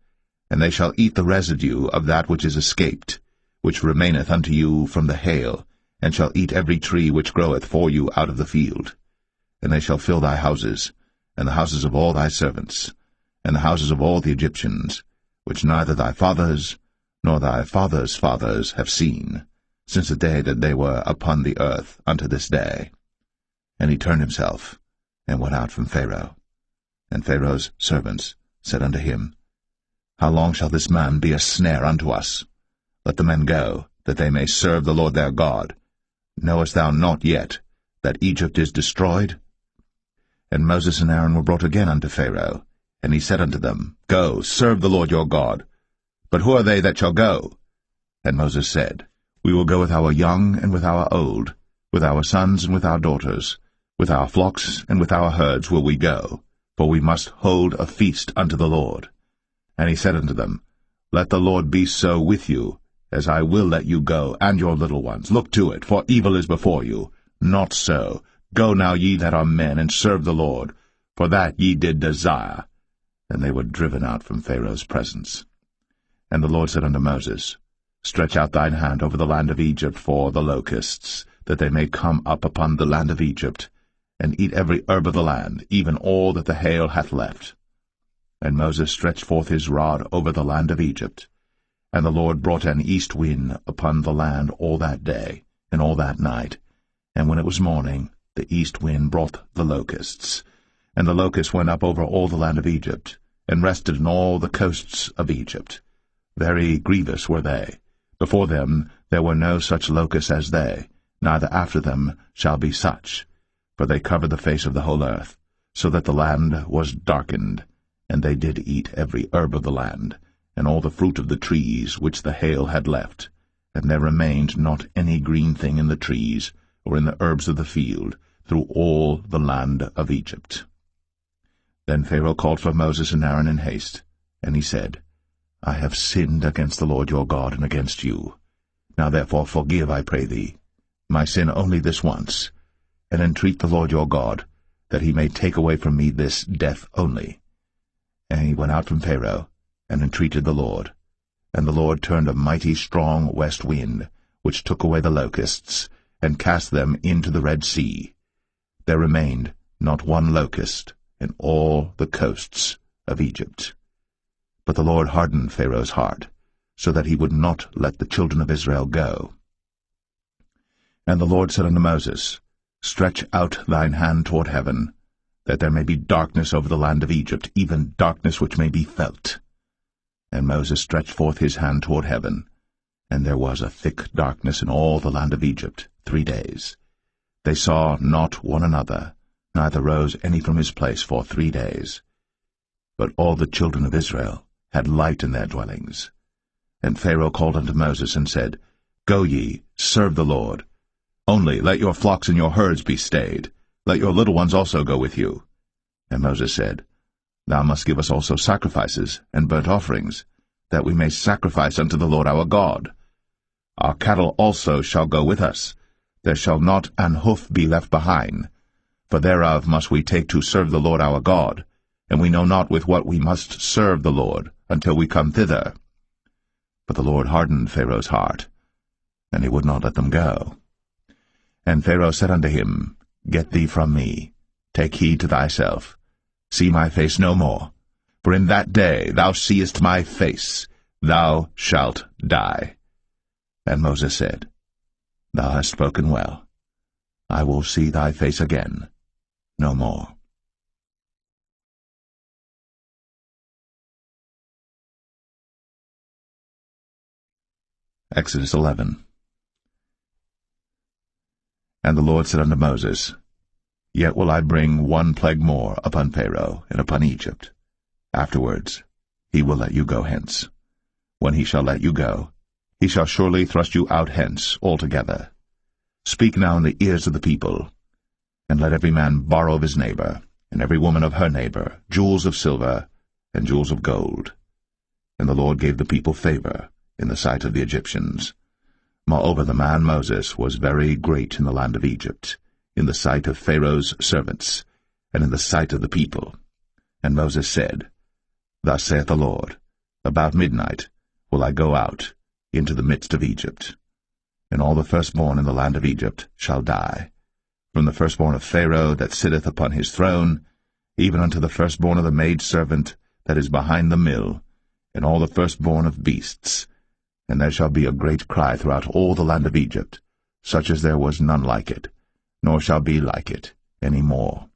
And they shall eat the residue of that which is escaped, which remaineth unto you from the hail, and shall eat every tree which groweth for you out of the field. And they shall fill thy houses, and the houses of all thy servants, and the houses of all the Egyptians, which neither thy fathers nor thy fathers' fathers have seen, since the day that they were upon the earth unto this day. And he turned himself, and went out from Pharaoh. And Pharaoh's servants said unto him, How long shall this man be a snare unto us? Let the men go, that they may serve the Lord their God. Knowest thou not yet that Egypt is destroyed? And Moses and Aaron were brought again unto Pharaoh, and he said unto them, Go, serve the Lord your God. But who are they that shall go? And Moses said, We will go with our young and with our old, with our sons and with our daughters, with our flocks and with our herds will we go, for we must hold a feast unto the Lord. And he said unto them, Let the Lord be so with you, as I will let you go, and your little ones. Look to it, for evil is before you. Not so. Go now, ye that are men, and serve the Lord, for that ye did desire. And they were driven out from Pharaoh's presence. And the Lord said unto Moses, Stretch out thine hand over the land of Egypt for the locusts, that they may come up upon the land of Egypt, and eat every herb of the land, even all that the hail hath left. And Moses stretched forth his rod over the land of Egypt. And the Lord brought an east wind upon the land all that day, and all that night. And when it was morning, the east wind brought the locusts. And the locusts went up over all the land of Egypt, and rested in all the coasts of Egypt. Very grievous were they. Before them there were no such locusts as they, neither after them shall be such. For they covered the face of the whole earth, so that the land was darkened. And they did eat every herb of the land, and all the fruit of the trees which the hail had left. And there remained not any green thing in the trees, or in the herbs of the field, through all the land of Egypt. Then Pharaoh called for Moses and Aaron in haste, and he said, I have sinned against the Lord your God and against you. Now therefore forgive, I pray thee, my sin only this once, and entreat the Lord your God, that he may take away from me this death only. And he went out from Pharaoh, and entreated the Lord. And the Lord turned a mighty strong west wind, which took away the locusts, and cast them into the Red Sea. There remained not one locust in all the coasts of Egypt. But the Lord hardened Pharaoh's heart, so that he would not let the children of Israel go. And the Lord said unto Moses, Stretch out thine hand toward heaven, that there may be darkness over the land of Egypt, even darkness which may be felt. And Moses stretched forth his hand toward heaven, and there was a thick darkness in all the land of Egypt 3 days. They saw not one another, neither rose any from his place for 3 days. But all the children of Israel had light in their dwellings. And Pharaoh called unto Moses, and said, Go ye, serve the Lord. Only let your flocks and your herds be stayed. Let your little ones also go with you. And Moses said, Thou must give us also sacrifices and burnt offerings, that we may sacrifice unto the Lord our God. Our cattle also shall go with us. There shall not an hoof be left behind, for thereof must we take to serve the Lord our God, and we know not with what we must serve the Lord until we come thither. But the Lord hardened Pharaoh's heart, and he would not let them go. And Pharaoh said unto him, Get thee from me, take heed to thyself, see my face no more, for in that day thou seest my face, thou shalt die. And Moses said, Thou hast spoken well. I will see thy face again no more. Exodus 11. And the Lord said unto Moses, Yet will I bring one plague more upon Pharaoh and upon Egypt. Afterwards he will let you go hence. When he shall let you go, he shall surely thrust you out hence altogether. Speak now in the ears of the people, and let every man borrow of his neighbor, and every woman of her neighbor, jewels of silver and jewels of gold. And the Lord gave the people favor in the sight of the Egyptians. Moreover, the man Moses was very great in the land of Egypt, in the sight of Pharaoh's servants, and in the sight of the people. And Moses said, Thus saith the Lord, About midnight will I go out into the midst of Egypt, and all the firstborn in the land of Egypt shall die, from the firstborn of Pharaoh that sitteth upon his throne, even unto the firstborn of the maidservant that is behind the mill, and all the firstborn of beasts. And there shall be a great cry throughout all the land of Egypt, such as there was none like it, nor shall be like it any more.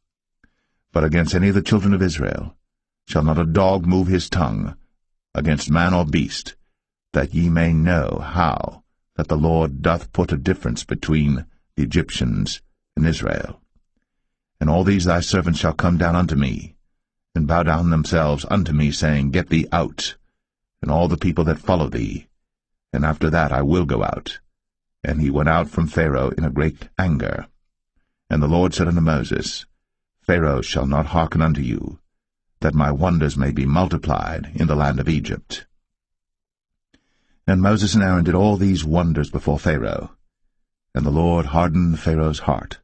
But against any of the children of Israel shall not a dog move his tongue, against man or beast, that ye may know how that the Lord doth put a difference between the Egyptians and Israel. And all these thy servants shall come down unto me, and bow down themselves unto me, saying, Get thee out, and all the people that follow thee, and after that I will go out. And he went out from Pharaoh in a great anger. And the Lord said unto Moses, Pharaoh shall not hearken unto you, that my wonders may be multiplied in the land of Egypt. And Moses and Aaron did all these wonders before Pharaoh. And the Lord hardened Pharaoh's heart,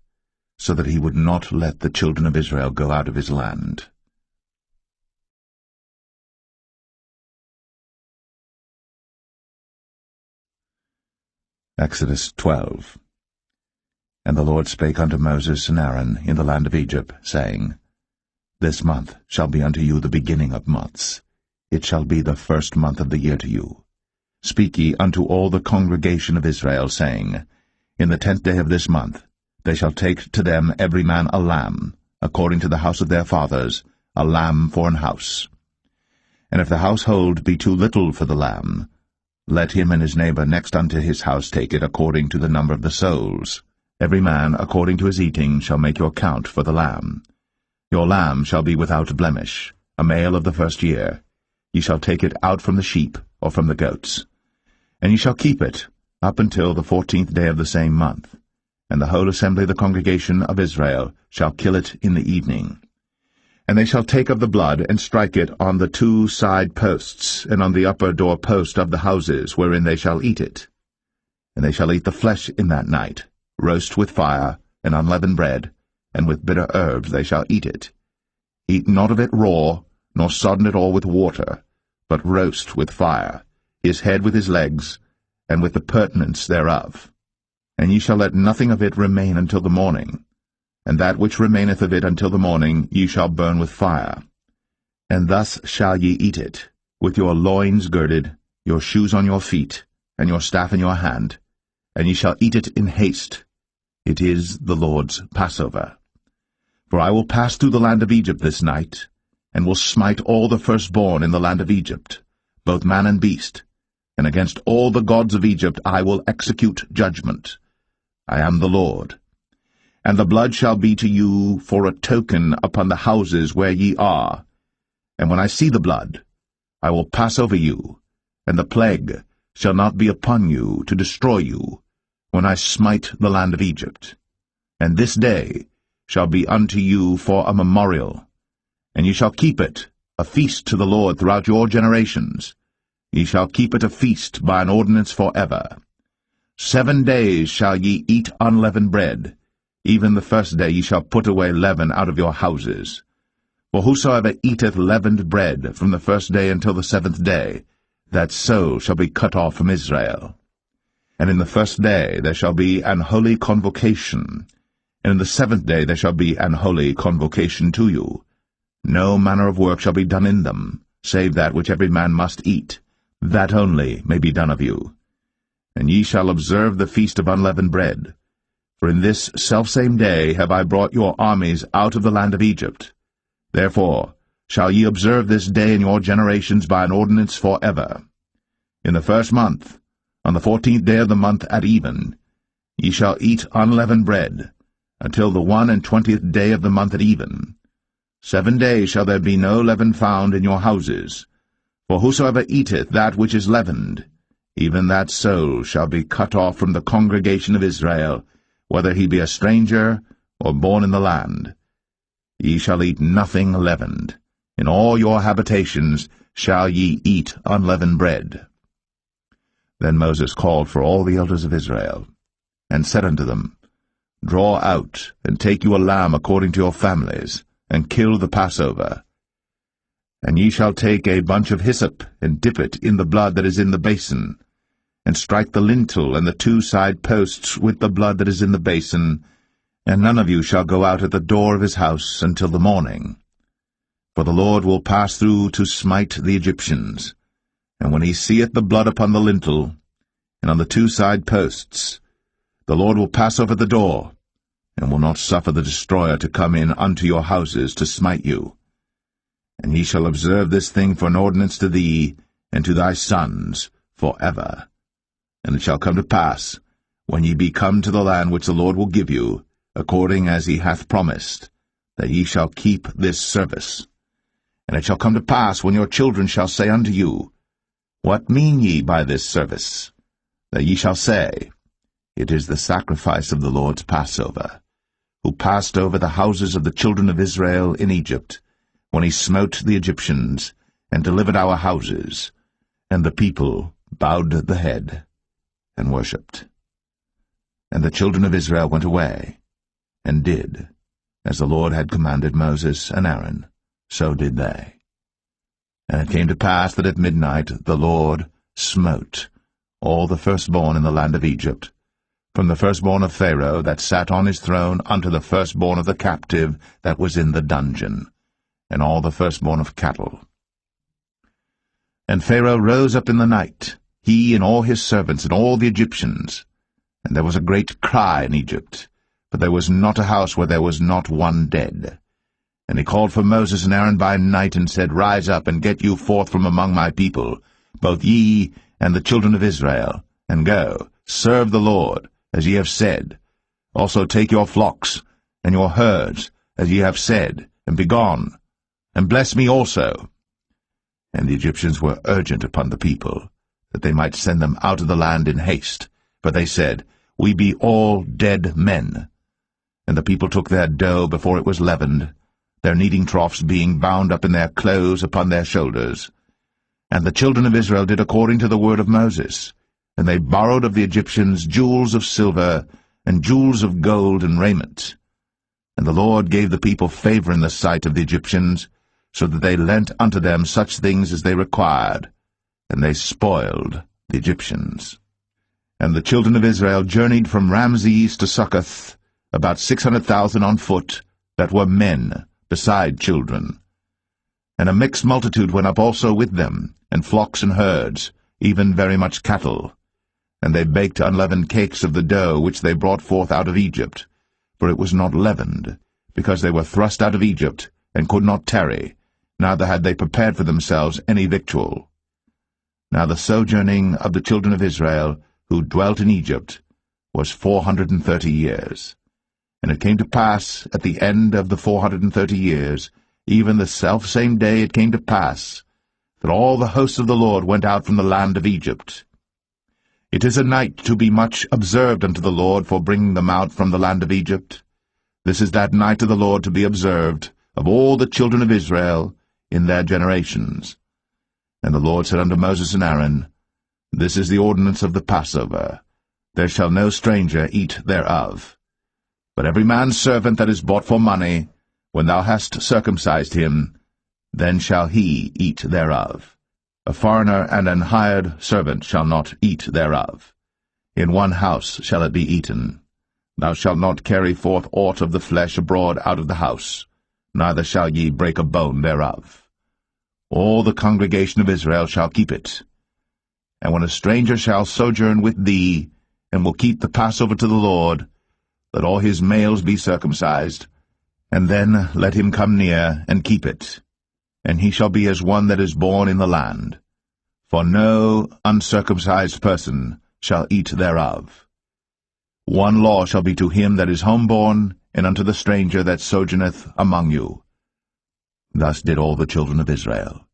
so that he would not let the children of Israel go out of his land. Exodus 12. And the Lord spake unto Moses and Aaron in the land of Egypt, saying, This month shall be unto you the beginning of months. It shall be the first month of the year to you. Speak ye unto all the congregation of Israel, saying, In the 10th day of this month they shall take to them every man a lamb, according to the house of their fathers, a lamb for an house. And if the household be too little for the lamb, let him and his neighbor next unto his house take it according to the number of the souls. Every man according to his eating shall make your count for the lamb. Your lamb shall be without blemish, a male of the first year. Ye shall take it out from the sheep or from the goats. And ye shall keep it up until the 14th day of the same month. And the whole assembly of the congregation of Israel shall kill it in the evening. And they shall take of the blood, and strike it on the 2 side posts, and on the upper door post of the houses wherein they shall eat it. And they shall eat the flesh in that night, roast with fire, and unleavened bread, and with bitter herbs they shall eat it. Eat not of it raw, nor sodden it all with water, but roast with fire, his head with his legs, and with the purtenance thereof. And ye shall let nothing of it remain until the morning. And that which remaineth of it until the morning ye shall burn with fire. And thus shall ye eat it, with your loins girded, your shoes on your feet, and your staff in your hand, and ye shall eat it in haste. It is the Lord's Passover. For I will pass through the land of Egypt this night, and will smite all the firstborn in the land of Egypt, both man and beast, and against all the gods of Egypt I will execute judgment. I am the Lord. And the blood shall be to you for a token upon the houses where ye are. And when I see the blood, I will pass over you, and the plague shall not be upon you to destroy you, when I smite the land of Egypt. And this day shall be unto you for a memorial, and ye shall keep it a feast to the Lord throughout your generations. Ye shall keep it a feast by an ordinance forever. 7 days shall ye eat unleavened bread. Even the first day ye shall put away leaven out of your houses. For whosoever eateth leavened bread from the first day until the 7th day, that soul shall be cut off from Israel. And in the first day there shall be an holy convocation, and in the 7th day there shall be an holy convocation to you. No manner of work shall be done in them, save that which every man must eat, that only may be done of you. And ye shall observe the feast of unleavened bread. For in this selfsame day have I brought your armies out of the land of Egypt. Therefore shall ye observe this day in your generations by an ordinance forever. In the 1st month, on the 14th day of the month at even, ye shall eat unleavened bread, until the 21st day of the month at even. 7 days shall there be no leaven found in your houses. For whosoever eateth that which is leavened, even that soul shall be cut off from the congregation of Israel, whether he be a stranger or born in the land. Ye shall eat nothing leavened. In all your habitations shall ye eat unleavened bread. Then Moses called for all the elders of Israel, and said unto them, Draw out, and take you a lamb according to your families, and kill the Passover. And ye shall take a bunch of hyssop, and dip it in the blood that is in the basin, and strike the lintel and the 2 side posts with the blood that is in the basin, and none of you shall go out at the door of his house until the morning. For the Lord will pass through to smite the Egyptians. And when he seeth the blood upon the lintel, and on the 2 side posts, the Lord will pass over the door, and will not suffer the destroyer to come in unto your houses to smite you. And ye shall observe this thing for an ordinance to thee, and to thy sons, for ever. And it shall come to pass, when ye be come to the land which the Lord will give you, according as he hath promised, that ye shall keep this service. And it shall come to pass, when your children shall say unto you, What mean ye by this service? That ye shall say, It is the sacrifice of the Lord's Passover, who passed over the houses of the children of Israel in Egypt, when he smote the Egyptians, and delivered our houses. And the people bowed the head, and worshipped. And the children of Israel went away, and did, as the Lord had commanded Moses and Aaron, so did they. And it came to pass that at midnight the Lord smote all the firstborn in the land of Egypt, from the firstborn of Pharaoh that sat on his throne unto the firstborn of the captive that was in the dungeon, and all the firstborn of cattle. And Pharaoh rose up in the night, he and all his servants and all the Egyptians, and there was a great cry in Egypt, for there was not a house where there was not one dead. And he called for Moses and Aaron by night, and said, Rise up, and get you forth from among my people, both ye and the children of Israel, and go, serve the Lord, as ye have said. Also take your flocks and your herds, as ye have said, and be gone, and bless me also. And the Egyptians were urgent upon the people, that they might send them out of the land in haste, for they said, We be all dead men. And the people took their dough before it was leavened, their kneading troughs being bound up in their clothes upon their shoulders. And the children of Israel did according to the word of Moses, and they borrowed of the Egyptians jewels of silver, and jewels of gold and raiment. And the Lord gave the people favor in the sight of the Egyptians, so that they lent unto them such things as they required, and they spoiled the Egyptians. And the children of Israel journeyed from Ramses to Succoth, about 600,000 on foot, that were men, beside children. And a mixed multitude went up also with them, and flocks and herds, even very much cattle. And they baked unleavened cakes of the dough which they brought forth out of Egypt, for it was not leavened, because they were thrust out of Egypt, and could not tarry, neither had they prepared for themselves any victual. Now the sojourning of the children of Israel, who dwelt in Egypt, was 430 years. And it came to pass, at the end of the 430 years, even the selfsame day it came to pass, that all the hosts of the Lord went out from the land of Egypt. It is a night to be much observed unto the Lord for bringing them out from the land of Egypt. This is that night of the Lord to be observed of all the children of Israel in their generations. And the Lord said unto Moses and Aaron, This is the ordinance of the Passover. There shall no stranger eat thereof. But every man's servant that is bought for money, when thou hast circumcised him, then shall he eat thereof. A foreigner and an hired servant shall not eat thereof. In one house shall it be eaten. Thou shalt not carry forth aught of the flesh abroad out of the house, neither shall ye break a bone thereof. All the congregation of Israel shall keep it. And when a stranger shall sojourn with thee, and will keep the Passover to the Lord, let all his males be circumcised, and then let him come near and keep it. And he shall be as one that is born in the land. For no uncircumcised person shall eat thereof. One law shall be to him that is homeborn, and unto the stranger that sojourneth among you. Thus did all the children of Israel.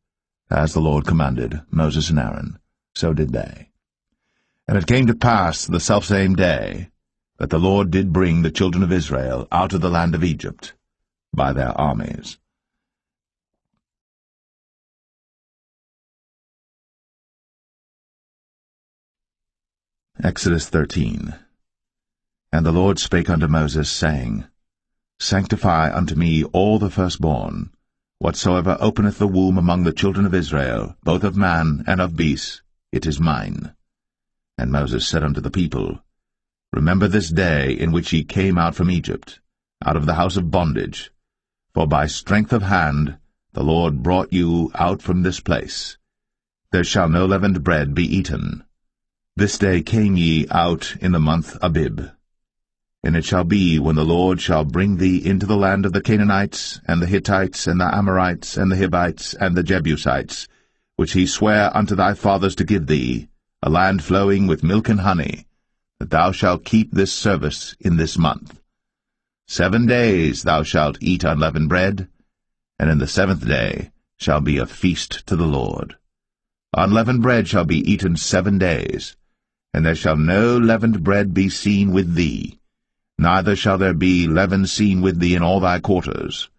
As the Lord commanded Moses and Aaron, so did they. And it came to pass the selfsame day, that the Lord did bring the children of Israel out of the land of Egypt, by their armies. Exodus 13. And the Lord spake unto Moses, saying, Sanctify unto me all the firstborn, whatsoever openeth the womb among the children of Israel, both of man and of beast, it is mine. And Moses said unto the people, Remember this day in which ye came out from Egypt, out of the house of bondage, for by strength of hand the Lord brought you out from this place. There shall no leavened bread be eaten. This day came ye out in the month Abib. And it shall be, when the Lord shall bring thee into the land of the Canaanites, and the Hittites, and the Amorites, and the Hivites, and the Jebusites, which he sware unto thy fathers to give thee, a land flowing with milk and honey, that thou shalt keep this service in this month. 7 days thou shalt eat unleavened bread, and in the 7th day shall be a feast to the Lord. Unleavened bread shall be eaten 7 days, and there shall no leavened bread be seen with thee, neither shall there be leaven seen with thee in all thy quarters.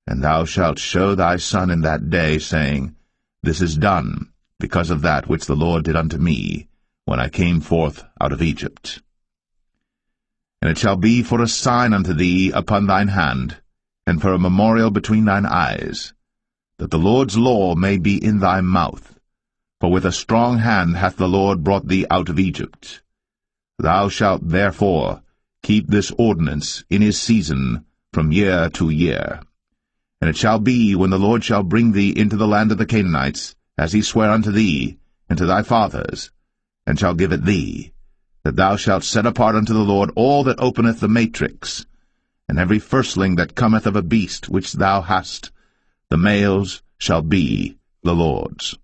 And thou shalt show thy son in that day, saying, This is done, because of that which the Lord did unto me, when I came forth out of Egypt. And it shall be for a sign unto thee upon thine hand, and for a memorial between thine eyes, that the Lord's law may be in thy mouth. For with a strong hand hath the Lord brought thee out of Egypt. Thou shalt therefore keep this ordinance in his season from year to year. And it shall be, when the Lord shall bring thee into the land of the Canaanites, as he sware unto thee and to thy fathers, and shall give it thee, that thou shalt set apart unto the Lord all that openeth the matrix, and every firstling that cometh of a beast which thou hast, the males shall be the Lord's.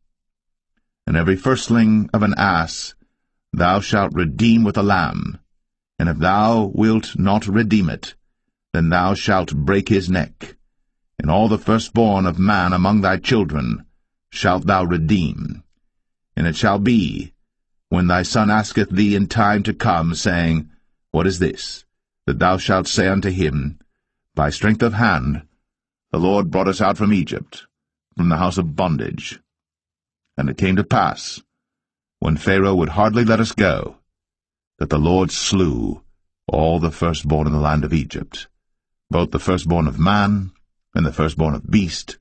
And every firstling of an ass thou shalt redeem with a lamb, and if thou wilt not redeem it, then thou shalt break his neck. And all the firstborn of man among thy children shalt thou redeem. And it shall be, when thy son asketh thee in time to come, saying, What is this? That thou shalt say unto him, By strength of hand the Lord brought us out from Egypt, from the house of bondage. And it came to pass, when Pharaoh would hardly let us go, that the Lord slew all the firstborn in the land of Egypt, both the firstborn of man and the firstborn of beast.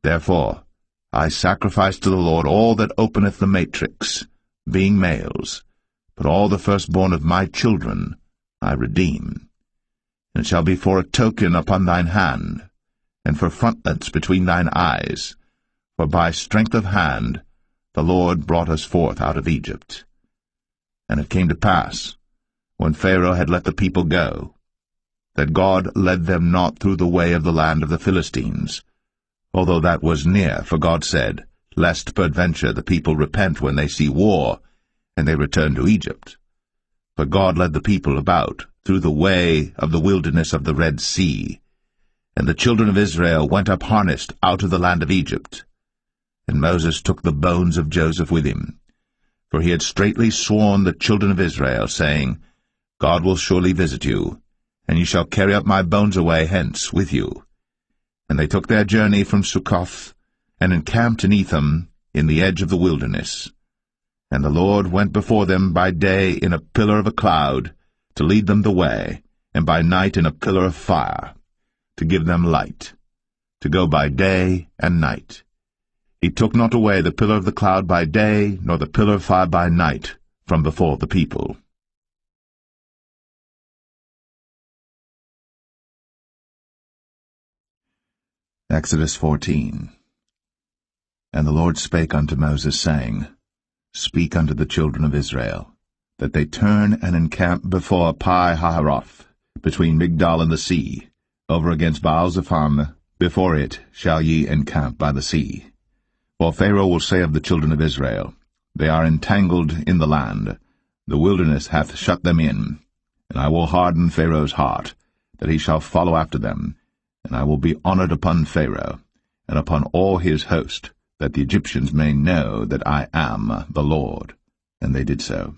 Therefore I sacrifice to the Lord all that openeth the matrix, being males, but all the firstborn of my children I redeem. And it shall be for a token upon thine hand, and for frontlets between thine eyes, for by strength of hand the Lord brought us forth out of Egypt. And it came to pass, when Pharaoh had let the people go, that God led them not through the way of the land of the Philistines, although that was near, for God said, Lest peradventure the people repent when they see war, and they return to Egypt. For God led the people about through the way of the wilderness of the Red Sea, and the children of Israel went up harnessed out of the land of Egypt. And Moses took the bones of Joseph with him, for he had straitly sworn the children of Israel, saying, God will surely visit you, and ye shall carry up my bones away hence with you. And they took their journey from Succoth, and encamped in Etham, in the edge of the wilderness. And the Lord went before them by day in a pillar of a cloud, to lead them the way, and by night in a pillar of fire, to give them light, to go by day and night. He took not away the pillar of the cloud by day, nor the pillar of fire by night, from before the people. Exodus 14. And the Lord spake unto Moses, saying, Speak unto the children of Israel, that they turn and encamp before Pi-hahiroth, between Migdol and the sea, over against Baal-zephon. Before it shall ye encamp by the sea. For Pharaoh will say of the children of Israel, They are entangled in the land, the wilderness hath shut them in, and I will harden Pharaoh's heart, that he shall follow after them, and I will be honored upon Pharaoh, and upon all his host, that the Egyptians may know that I am the Lord. And they did so.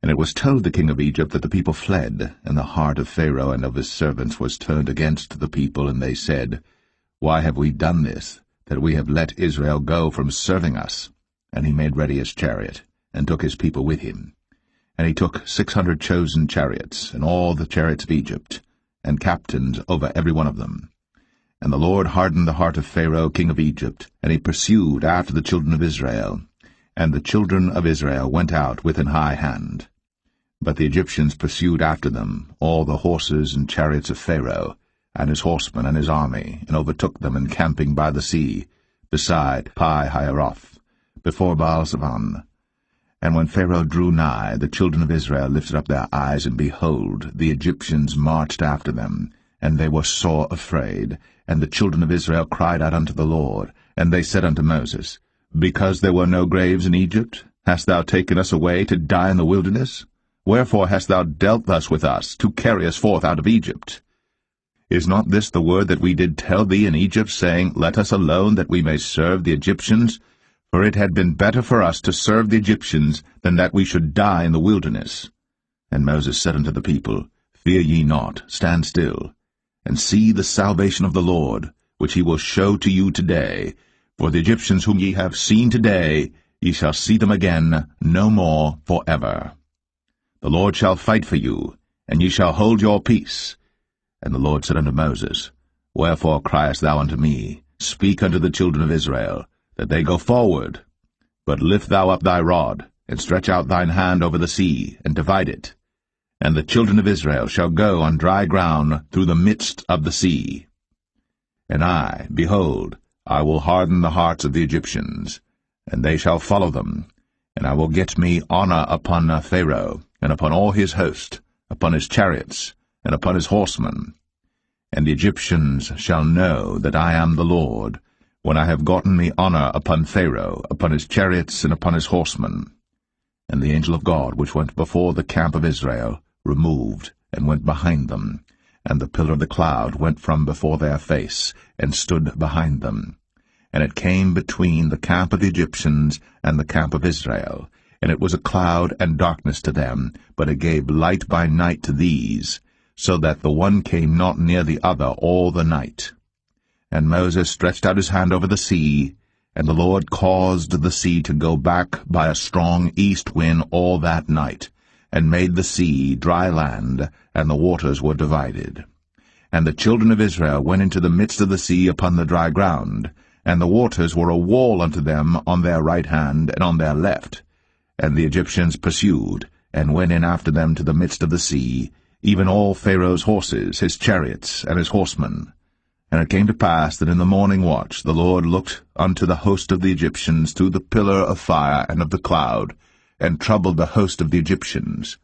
And it was told the king of Egypt that the people fled, and the heart of Pharaoh and of his servants was turned against the people, and they said, Why have we done this, that we have let Israel go from serving us? And he made ready his chariot, and took his people with him. And he took 600 chosen chariots, and all the chariots of Egypt, and captains over every one of them. And the Lord hardened the heart of Pharaoh king of Egypt, and he pursued after the children of Israel. And the children of Israel went out with an high hand. But the Egyptians pursued after them, all the horses and chariots of Pharaoh, and his horsemen and his army, and overtook them encamping by the sea, beside Pi-hahiroth, before Baal-Zephon. And when Pharaoh drew nigh, the children of Israel lifted up their eyes, and behold, the Egyptians marched after them, and they were sore afraid. And the children of Israel cried out unto the Lord, and they said unto Moses, Because there were no graves in Egypt, hast thou taken us away to die in the wilderness? Wherefore hast thou dealt thus with us, to carry us forth out of Egypt? Is not this the word that we did tell thee in Egypt, saying, Let us alone, that we may serve the Egyptians? For it had been better for us to serve the Egyptians, than that we should die in the wilderness. And Moses said unto the people, Fear ye not, stand still, and see the salvation of the Lord, which he will show to you today. For the Egyptians whom ye have seen today, ye shall see them again no more forever. The Lord shall fight for you, and ye shall hold your peace. And the Lord said unto Moses, Wherefore criest thou unto me? Speak unto the children of Israel, that they go forward. But lift thou up thy rod, and stretch out thine hand over the sea, and divide it. And the children of Israel shall go on dry ground through the midst of the sea. And I, behold, I will harden the hearts of the Egyptians, and they shall follow them. And I will get me honor upon Pharaoh, and upon all his host, upon his chariots, and upon his horsemen. And the Egyptians shall know that I am the Lord, when I have gotten me honor upon Pharaoh, upon his chariots, and upon his horsemen. And the angel of God, which went before the camp of Israel, removed, and went behind them. And the pillar of the cloud went from before their face, and stood behind them. And it came between the camp of the Egyptians and the camp of Israel. And it was a cloud and darkness to them, but it gave light by night to these, so that the one came not near the other all the night. And Moses stretched out his hand over the sea, and the Lord caused the sea to go back by a strong east wind all that night, and made the sea dry land, and the waters were divided. And the children of Israel went into the midst of the sea upon the dry ground, and the waters were a wall unto them on their right hand and on their left. And the Egyptians pursued, and went in after them to the midst of the sea, even all Pharaoh's horses, his chariots, and his horsemen. And it came to pass that in the morning watch the Lord looked unto the host of the Egyptians through the pillar of fire and of the cloud, and troubled the host of the Egyptians,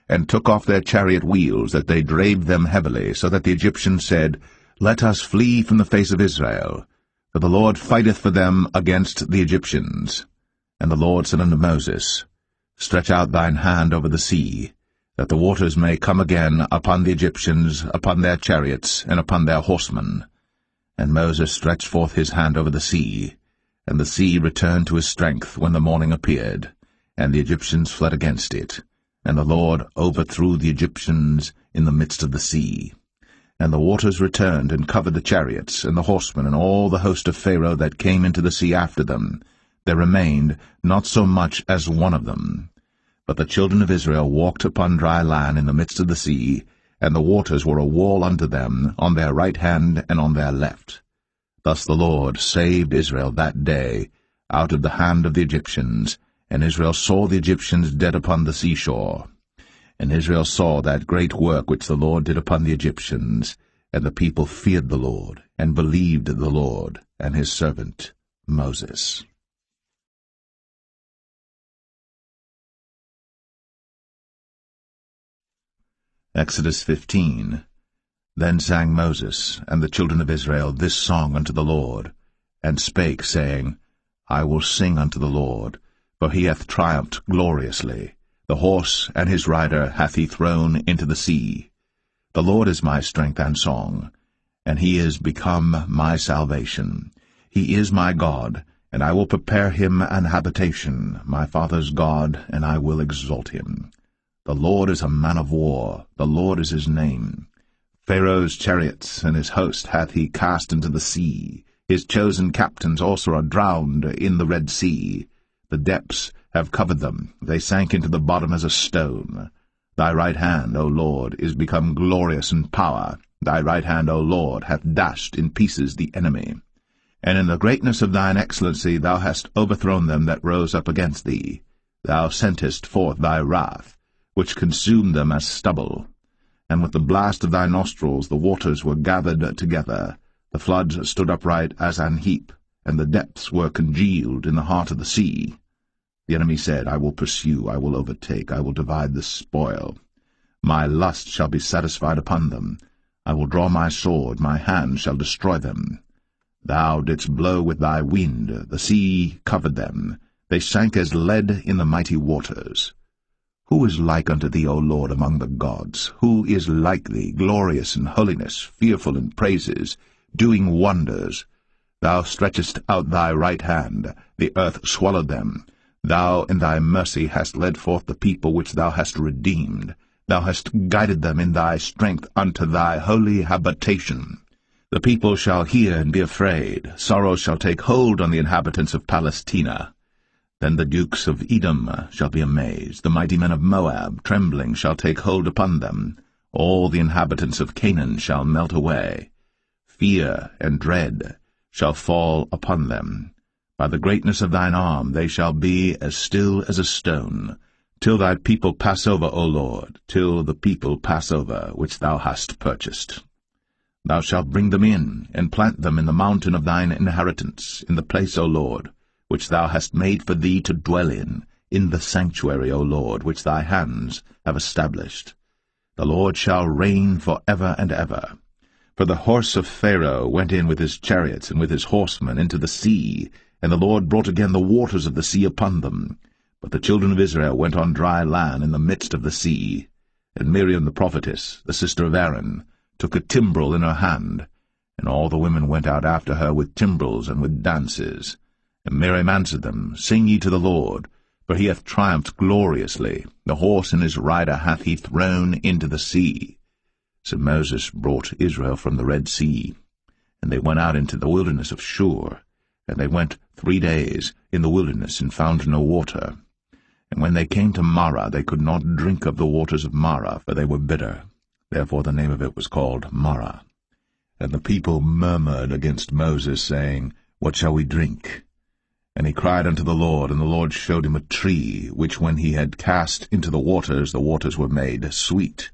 and took off their chariot wheels, that they drave them heavily, so that the Egyptians said, Let us flee from the face of Israel, for the Lord fighteth for them against the Egyptians. And the Lord said unto Moses, Stretch out thine hand over the sea, that the waters may come again upon the Egyptians, upon their chariots, and upon their horsemen. And Moses stretched forth his hand over the sea, and the sea returned to his strength when the morning appeared, and the Egyptians fled against it. And the Lord overthrew the Egyptians in the midst of the sea. And the waters returned and covered the chariots, and the horsemen, and all the host of Pharaoh that came into the sea after them. There remained not so much as one of them. But the children of Israel walked upon dry land in the midst of the sea, and the waters were a wall unto them on their right hand and on their left. Thus the Lord saved Israel that day out of the hand of the Egyptians, and Israel saw the Egyptians dead upon the seashore. And Israel saw that great work which the Lord did upon the Egyptians, and the people feared the Lord, and believed the Lord and his servant Moses. Exodus 15. Then sang Moses and the children of Israel this song unto the Lord, and spake, saying, I will sing unto the Lord, for he hath triumphed gloriously. The horse and his rider hath he thrown into the sea. The Lord is my strength and song, and he is become my salvation. He is my God, and I will prepare him an habitation, my father's God, and I will exalt him. The Lord is a man of war, the Lord is his name. Pharaoh's chariots and his host hath he cast into the sea. His chosen captains also are drowned in the Red Sea. The depths have covered them, they sank into the bottom as a stone. Thy right hand, O Lord, is become glorious in power. Thy right hand, O Lord, hath dashed in pieces the enemy. And in the greatness of thine excellency thou hast overthrown them that rose up against thee. Thou sentest forth thy wrath, which consumed them as stubble. And with the blast of thy nostrils the waters were gathered together. The floods stood upright as an heap, and the depths were congealed in the heart of the sea. The enemy said, I will pursue, I will overtake, I will divide the spoil. My lust shall be satisfied upon them. I will draw my sword, my hand shall destroy them. Thou didst blow with thy wind, the sea covered them. They sank as lead in the mighty waters. Who is like unto thee, O Lord, among the gods? Who is like thee, glorious in holiness, fearful in praises, doing wonders? Thou stretchest out thy right hand, the earth swallowed them. Thou in thy mercy hast led forth the people which thou hast redeemed. Thou hast guided them in thy strength unto thy holy habitation. The people shall hear and be afraid. Sorrow shall take hold on the inhabitants of Palestina. Then the dukes of Edom shall be amazed. The mighty men of Moab, trembling, shall take hold upon them. All the inhabitants of Canaan shall melt away. Fear and dread shall fall upon them. By the greatness of thine arm they shall be as still as a stone, till thy people pass over, O Lord, till the people pass over, which thou hast purchased. Thou shalt bring them in, and plant them in the mountain of thine inheritance, in the place, O Lord, which thou hast made for thee to dwell in the sanctuary, O Lord, which thy hands have established. The Lord shall reign for ever and ever. For the horse of Pharaoh went in with his chariots and with his horsemen into the sea, and the Lord brought again the waters of the sea upon them. But the children of Israel went on dry land in the midst of the sea. And Miriam the prophetess, the sister of Aaron, took a timbrel in her hand, and all the women went out after her with timbrels and with dances. And Miriam answered them, Sing ye to the Lord, for he hath triumphed gloriously. The horse and his rider hath he thrown into the sea. So Moses brought Israel from the Red Sea, and they went out into the wilderness of Shur. And they went 3 days in the wilderness, and found no water. And when they came to Marah, they could not drink of the waters of Marah, for they were bitter. Therefore the name of it was called Marah. And the people murmured against Moses, saying, What shall we drink? And he cried unto the Lord, and the Lord showed him a tree, which when he had cast into the waters were made sweet.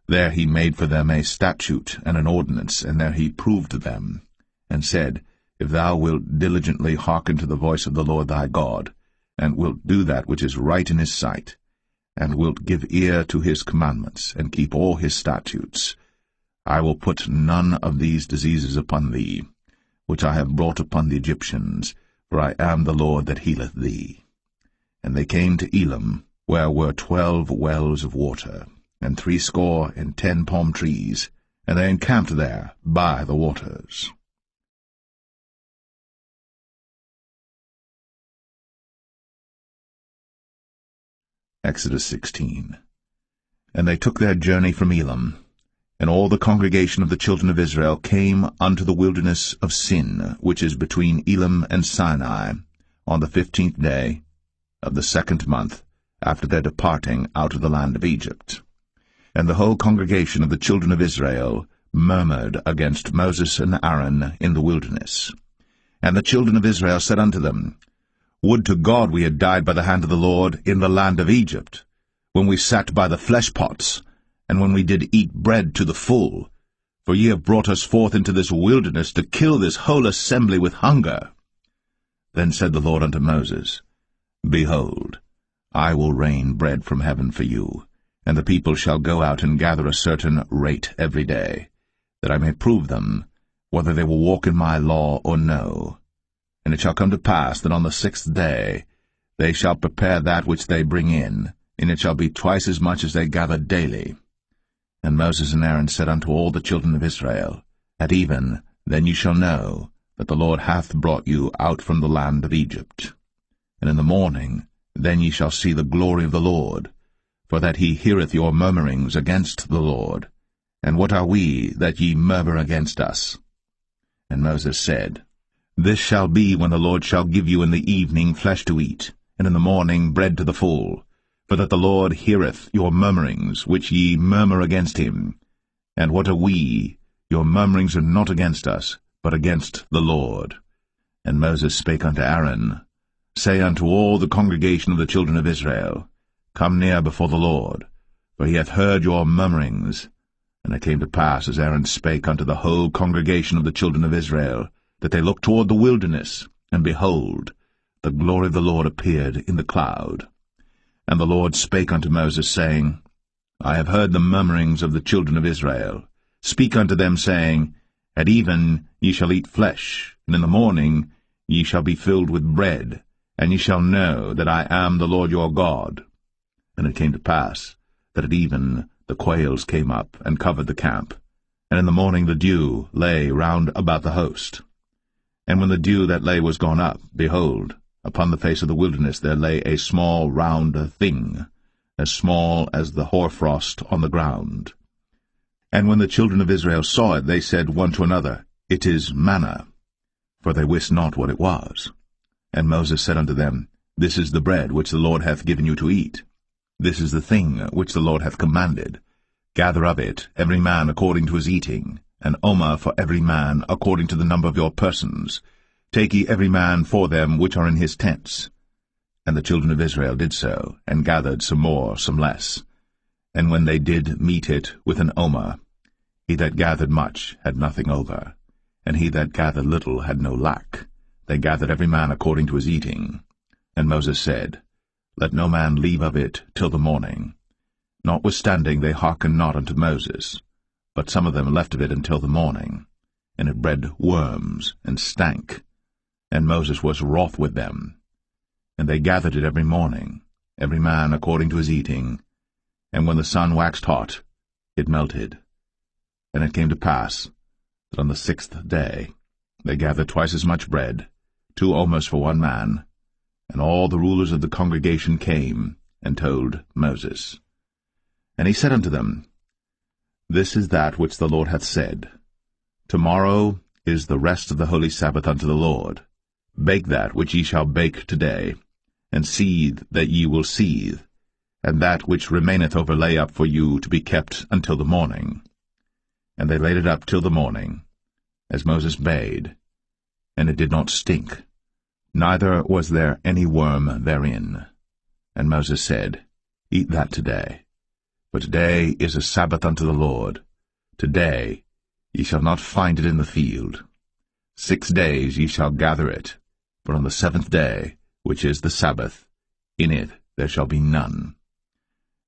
There he made for them a statute and an ordinance, and there he proved them, and said, If thou wilt diligently hearken to the voice of the Lord thy God, and wilt do that which is right in his sight, and wilt give ear to his commandments, and keep all his statutes, I will put none of these diseases upon thee, which I have brought upon the Egyptians, for I am the Lord that healeth thee. And they came to Elim, where were 12 wells of water, and 60 palm trees, and they encamped there by the waters. Exodus 16. And they took their journey from Elim, and all the congregation of the children of Israel came unto the wilderness of Sin, which is between Elim and Sinai, on the 15th day of the 2nd month, after their departing out of the land of Egypt. And the whole congregation of the children of Israel murmured against Moses and Aaron in the wilderness. And the children of Israel said unto them, Would to God we had died by the hand of the Lord in the land of Egypt, when we sat by the flesh pots, and when we did eat bread to the full. For ye have brought us forth into this wilderness to kill this whole assembly with hunger. Then said the Lord unto Moses, Behold, I will rain bread from heaven for you, and the people shall go out and gather a certain rate every day, that I may prove them, whether they will walk in my law or no. And it shall come to pass that on the 6th day they shall prepare that which they bring in, and it shall be twice as much as they gather daily. And Moses and Aaron said unto all the children of Israel, At even then you shall know that the Lord hath brought you out from the land of Egypt. And in the morning then ye shall see the glory of the Lord, for that he heareth your murmurings against the Lord. And what are we, that ye murmur against us? And Moses said, This shall be when the Lord shall give you in the evening flesh to eat, and in the morning bread to the full, for that the Lord heareth your murmurings, which ye murmur against him. And what are we? Your murmurings are not against us, but against the Lord. And Moses spake unto Aaron, Say unto all the congregation of the children of Israel, Come near before the Lord, for he hath heard your murmurings. And it came to pass, as Aaron spake unto the whole congregation of the children of Israel, that they looked toward the wilderness, and behold, the glory of the Lord appeared in the cloud. And the Lord spake unto Moses, saying, I have heard the murmurings of the children of Israel. Speak unto them, saying, At even ye shall eat flesh, and in the morning ye shall be filled with bread, and ye shall know that I am the Lord your God. And it came to pass, that at even the quails came up, and covered the camp, and in the morning the dew lay round about the host. And when the dew that lay was gone up, behold, upon the face of the wilderness there lay a small round thing, as small as the hoarfrost on the ground. And when the children of Israel saw it, they said one to another, It is manna, for they wist not what it was. And Moses said unto them, This is the bread which the Lord hath given you to eat. This is the thing which the Lord hath commanded. Gather of it every man according to his eating, an omer for every man according to the number of your persons. Take ye every man for them which are in his tents. And the children of Israel did so, and gathered some more, some less. And when they did meet it with an omer, he that gathered much had nothing over, and he that gathered little had no lack. They gathered every man according to his eating. And Moses said, Let no man leave of it till the morning. Notwithstanding they hearkened not unto Moses, but some of them left of it until the morning. And it bred worms, and stank. And Moses was wroth with them. And they gathered it every morning, every man according to his eating. And when the sun waxed hot, it melted. And it came to pass that on the 6th day they gathered twice as much bread, 2 omers for one man. And all the rulers of the congregation came, and told Moses. And he said unto them, This is that which the Lord hath said. Tomorrow is the rest of the holy Sabbath unto the Lord. Bake that which ye shall bake today, and seethe that ye will seethe, and that which remaineth over lay up for you to be kept until the morning. And they laid it up till the morning, as Moses bade, and it did not stink, neither was there any worm therein. And Moses said, Eat that today, for today is a Sabbath unto the Lord. Today ye shall not find it in the field. 6 days ye shall gather it, but on the 7th day, which is the Sabbath, in it there shall be none.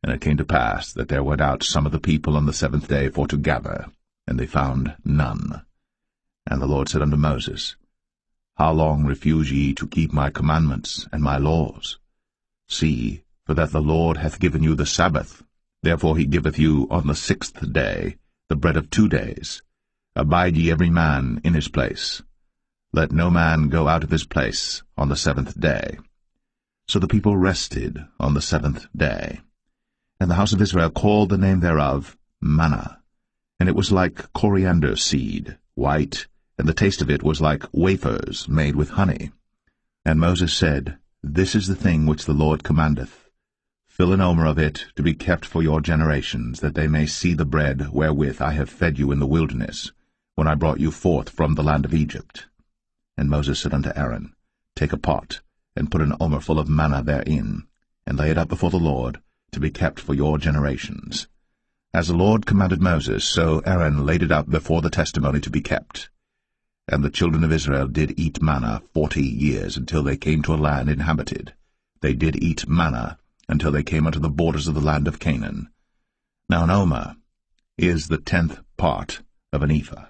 And it came to pass that there went out some of the people on the 7th day for to gather, and they found none. And the Lord said unto Moses, How long refuse ye to keep my commandments and my laws? See, for that the Lord hath given you the Sabbath. Therefore he giveth you on the 6th day the bread of 2 days. Abide ye every man in his place. Let no man go out of his place on the 7th day. So the people rested on the 7th day. And the house of Israel called the name thereof manna. And it was like coriander seed, white, and the taste of it was like wafers made with honey. And Moses said, This is the thing which the Lord commandeth. Fill an omer of it to be kept for your generations, that they may see the bread wherewith I have fed you in the wilderness, when I brought you forth from the land of Egypt. And Moses said unto Aaron, Take a pot, and put an omer full of manna therein, and lay it up before the Lord, to be kept for your generations. As the Lord commanded Moses, so Aaron laid it up before the testimony to be kept. And the children of Israel did eat manna 40 years, until they came to a land inhabited. They did eat manna until they came unto the borders of the land of Canaan. Now an omer is the 10th part of an ephah.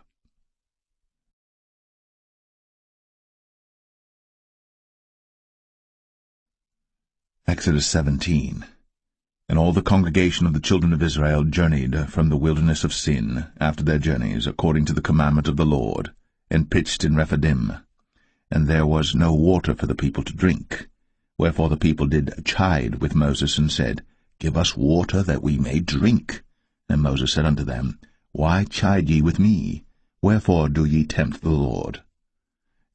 Exodus 17. And all the congregation of the children of Israel journeyed from the wilderness of Sin after their journeys, according to the commandment of the Lord, and pitched in Rephidim. And there was no water for the people to drink. Wherefore the people did chide with Moses, and said, Give us water that we may drink. And Moses said unto them, Why chide ye with me? Wherefore do ye tempt the Lord?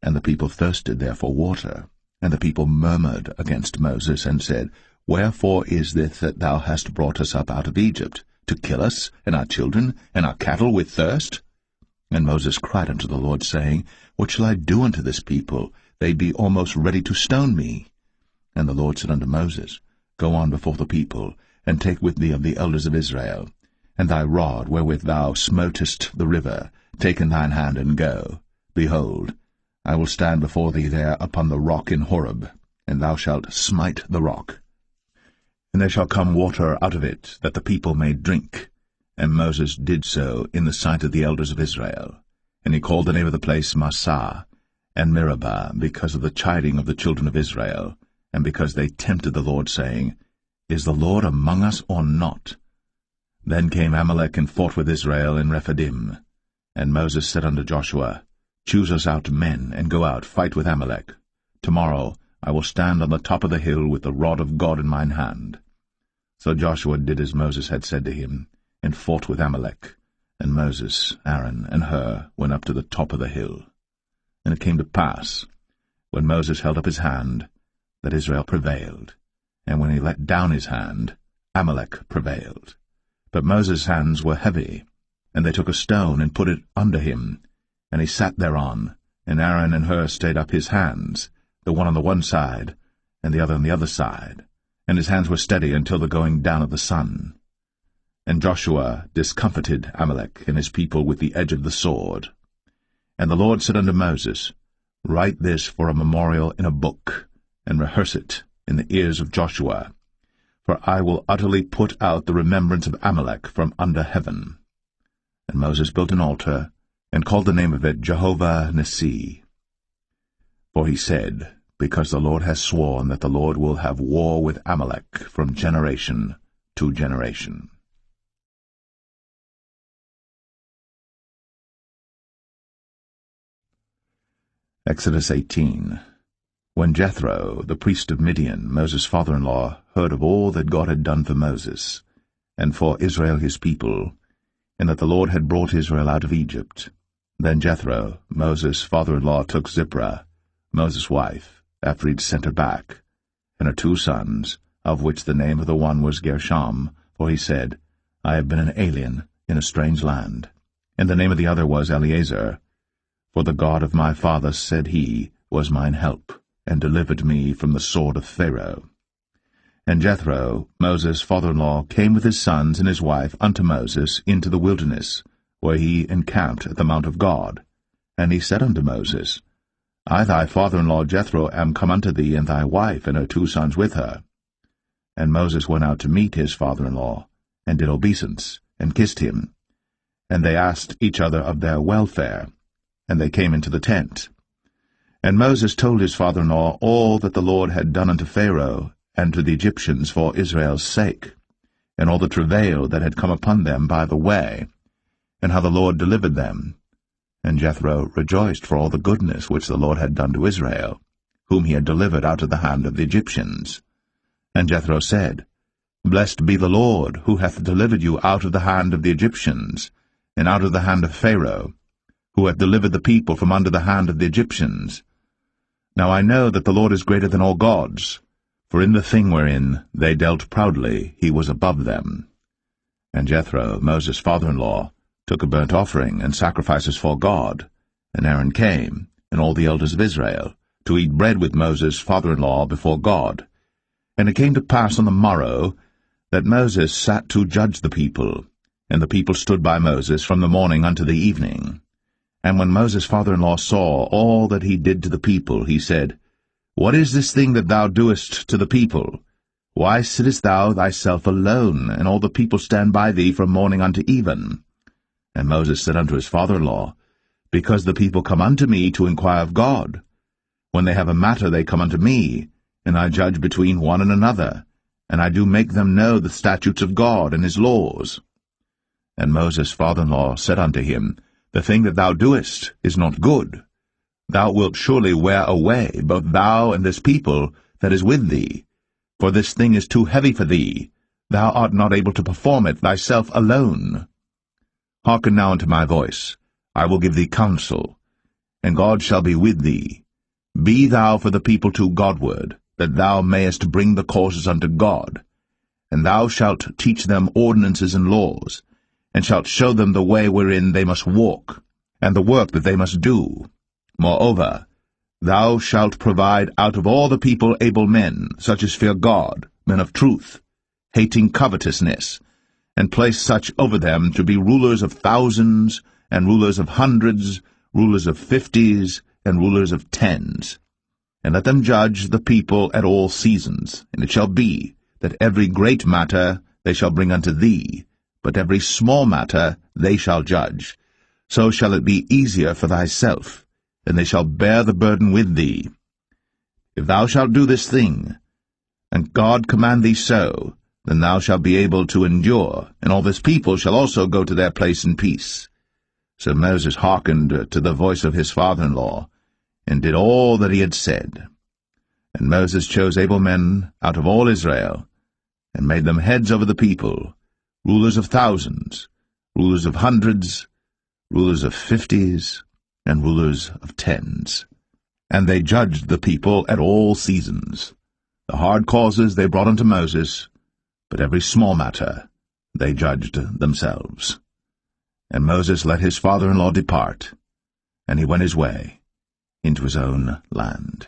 And the people thirsted there for water. And the people murmured against Moses, and said, Wherefore is this that thou hast brought us up out of Egypt, to kill us, and our children, and our cattle with thirst? And Moses cried unto the Lord, saying, What shall I do unto this people? They be almost ready to stone me. And the Lord said unto Moses, Go on before the people, and take with thee of the elders of Israel, and thy rod wherewith thou smotest the river, take in thine hand, and go. Behold, I will stand before thee there upon the rock in Horeb, and thou shalt smite the rock. And there shall come water out of it, that the people may drink. And Moses did so in the sight of the elders of Israel. And he called the name of the place Massah, and Meribah, because of the chiding of the children of Israel, and because they tempted the Lord, saying, Is the Lord among us or not? Then came Amalek and fought with Israel in Rephidim. And Moses said unto Joshua, Choose us out men, and go out, fight with Amalek. Tomorrow I will stand on the top of the hill with the rod of God in mine hand. So Joshua did as Moses had said to him, and fought with Amalek. And Moses, Aaron, and Hur went up to the top of the hill. And it came to pass, when Moses held up his hand, that Israel prevailed. And when he let down his hand, Amalek prevailed. But Moses' hands were heavy, and they took a stone and put it under him, and he sat thereon, and Aaron and Hur stayed up his hands, the one on the one side, and the other on the other side, and his hands were steady until the going down of the sun. And Joshua discomfited Amalek and his people with the edge of the sword. And the Lord said unto Moses, Write this for a memorial in a book, and rehearse it in the ears of Joshua, for I will utterly put out the remembrance of Amalek from under heaven. And Moses built an altar, and called the name of it Jehovah Nissi. For he said, Because the Lord has sworn that the Lord will have war with Amalek from generation to generation. Exodus 18. When Jethro, the priest of Midian, Moses' father-in-law, heard of all that God had done for Moses, and for Israel his people, and that the Lord had brought Israel out of Egypt, then Jethro, Moses' father-in-law, took Zipporah, Moses' wife, after he'd sent her back, and her 2 sons, of which the name of the one was Gershom, for he said, I have been an alien in a strange land. And the name of the other was Eleazar, for the God of my father, said he, was mine help, and delivered me from the sword of Pharaoh. And Jethro, Moses' father-in-law, came with his sons and his wife unto Moses into the wilderness, where he encamped at the mount of God. And he said unto Moses, I thy father-in-law Jethro am come unto thee, and thy wife and her 2 sons with her. And Moses went out to meet his father-in-law, and did obeisance, and kissed him. And they asked each other of their welfare, and they came into the tent. And Moses told his father-in-law all that the Lord had done unto Pharaoh and to the Egyptians for Israel's sake, and all the travail that had come upon them by the way, and how the Lord delivered them. And Jethro rejoiced for all the goodness which the Lord had done to Israel, whom he had delivered out of the hand of the Egyptians. And Jethro said, Blessed be the Lord, who hath delivered you out of the hand of the Egyptians, and out of the hand of Pharaoh, who hath delivered the people from under the hand of the Egyptians. Now I know that the Lord is greater than all gods, for in the thing wherein they dealt proudly he was above them. And Jethro, Moses' father-in-law, took a burnt offering and sacrifices for God, and Aaron came, and all the elders of Israel, to eat bread with Moses' father-in-law before God. And it came to pass on the morrow that Moses sat to judge the people, and the people stood by Moses from the morning unto the evening. And when Moses' father-in-law saw all that he did to the people, he said, What is this thing that thou doest to the people? Why sittest thou thyself alone, and all the people stand by thee from morning unto even? And Moses said unto his father-in-law, Because the people come unto me to inquire of God. When they have a matter they come unto me, and I judge between one and another, and I do make them know the statutes of God and his laws. And Moses' father-in-law said unto him, The thing that thou doest is not good. Thou wilt surely wear away both thou and this people that is with thee, for this thing is too heavy for thee, Thou art not able to perform it thyself alone. Hearken now unto my voice. I will give thee counsel, and God shall be with thee. Be thou for the people to Godward, that thou mayest bring the causes unto God. And thou shalt teach them ordinances and laws, and shalt show them the way wherein they must walk, and the work that they must do. Moreover, thou shalt provide out of all the people able men, such as fear God, men of truth, hating covetousness, and place such over them to be rulers of thousands, and rulers of hundreds, rulers of 50s, and rulers of 10s. And let them judge the people at all seasons. And it shall be, that every great matter they shall bring unto thee, but every small matter they shall judge. So shall it be easier for thyself, and they shall bear the burden with thee. If thou shalt do this thing, and God command thee so, then thou shalt be able to endure, and all this people shall also go to their place in peace. So Moses hearkened to the voice of his father-in-law, and did all that he had said. And Moses chose able men out of all Israel, and made them heads over the people, rulers of thousands, rulers of hundreds, rulers of 50s, and rulers of 10s. And they judged the people at all seasons. The hard causes they brought unto Moses, but every small matter they judged themselves. And Moses let his father-in-law depart, and he went his way into his own land.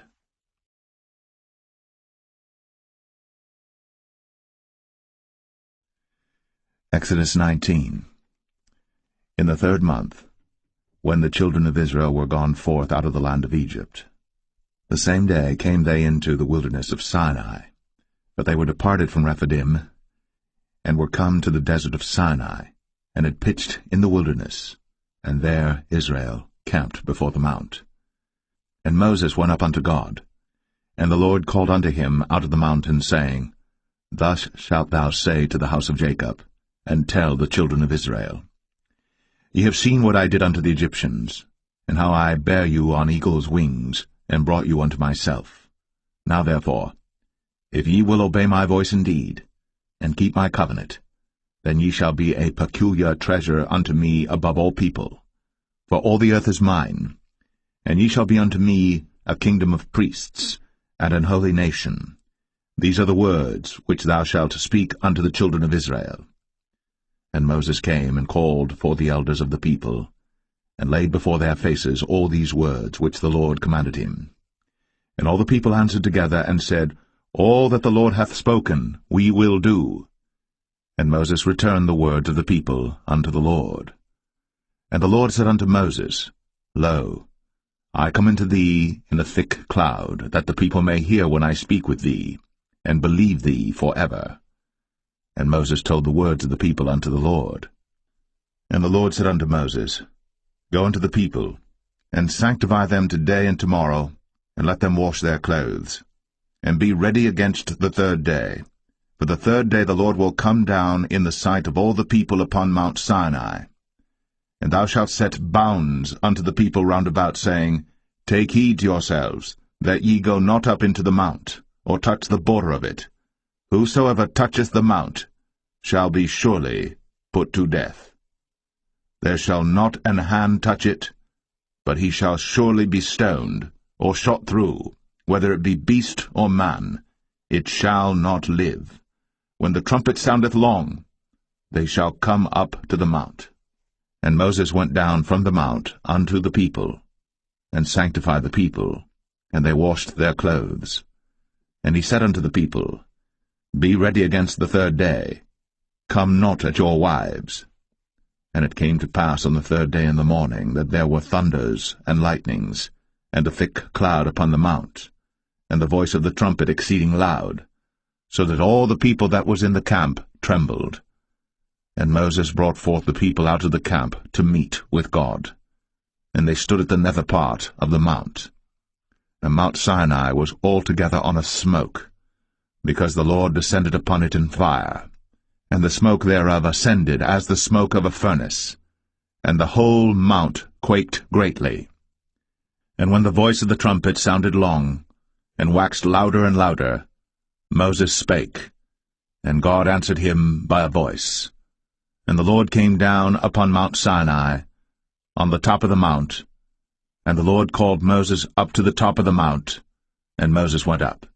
Exodus 19. In the 3rd month, when the children of Israel were gone forth out of the land of Egypt, the same day came they into the wilderness of Sinai. But they were departed from Rephidim, and were come to the desert of Sinai, and had pitched in the wilderness, and there Israel camped before the mount. And Moses went up unto God, and the Lord called unto him out of the mountain, saying, Thus shalt thou say to the house of Jacob, and tell the children of Israel, Ye have seen what I did unto the Egyptians, and how I bare you on eagle's wings, and brought you unto myself. Now therefore, if ye will obey my voice indeed, and keep my covenant, then ye shall be a peculiar treasure unto me above all people. For all the earth is mine, and ye shall be unto me a kingdom of priests, and an holy nation. These are the words which thou shalt speak unto the children of Israel. And Moses came and called for the elders of the people, and laid before their faces all these words which the Lord commanded him. And all the people answered together, and said, All that the Lord hath spoken we will do. And Moses returned the words of the people unto the Lord. And the Lord said unto Moses, Lo, I come unto thee in a thick cloud, that the people may hear when I speak with thee, and believe thee for ever. And Moses told the words of the people unto the Lord. And the Lord said unto Moses, Go unto the people, and sanctify them today and tomorrow, and let them wash their clothes, and be ready against the 3rd day. For the 3rd day the Lord will come down in the sight of all the people upon Mount Sinai. And thou shalt set bounds unto the people round about, saying, Take heed to yourselves, that ye go not up into the mount, or touch the border of it. Whosoever toucheth the mount shall be surely put to death. There shall not an hand touch it, but he shall surely be stoned, or shot through, whether it be beast or man. It shall not live. When the trumpet soundeth long, they shall come up to the mount. And Moses went down from the mount unto the people, and sanctified the people, and they washed their clothes. And he said unto the people, Be ready against the 3rd day. Come not at your wives. And it came to pass on the 3rd day in the morning, that there were thunders and lightnings, and a thick cloud upon the mount, and the voice of the trumpet exceeding loud, so that all the people that was in the camp trembled. And Moses brought forth the people out of the camp to meet with God. And they stood at the nether part of the mount. And Mount Sinai was altogether on a smoke, because the Lord descended upon it in fire, and the smoke thereof ascended as the smoke of a furnace, and the whole mount quaked greatly. And when the voice of the trumpet sounded long, and waxed louder and louder, Moses spake, And God answered him by a voice. And the Lord came down upon Mount Sinai, on the top of the mount. And the Lord called Moses up to the top of the mount, and Moses went up.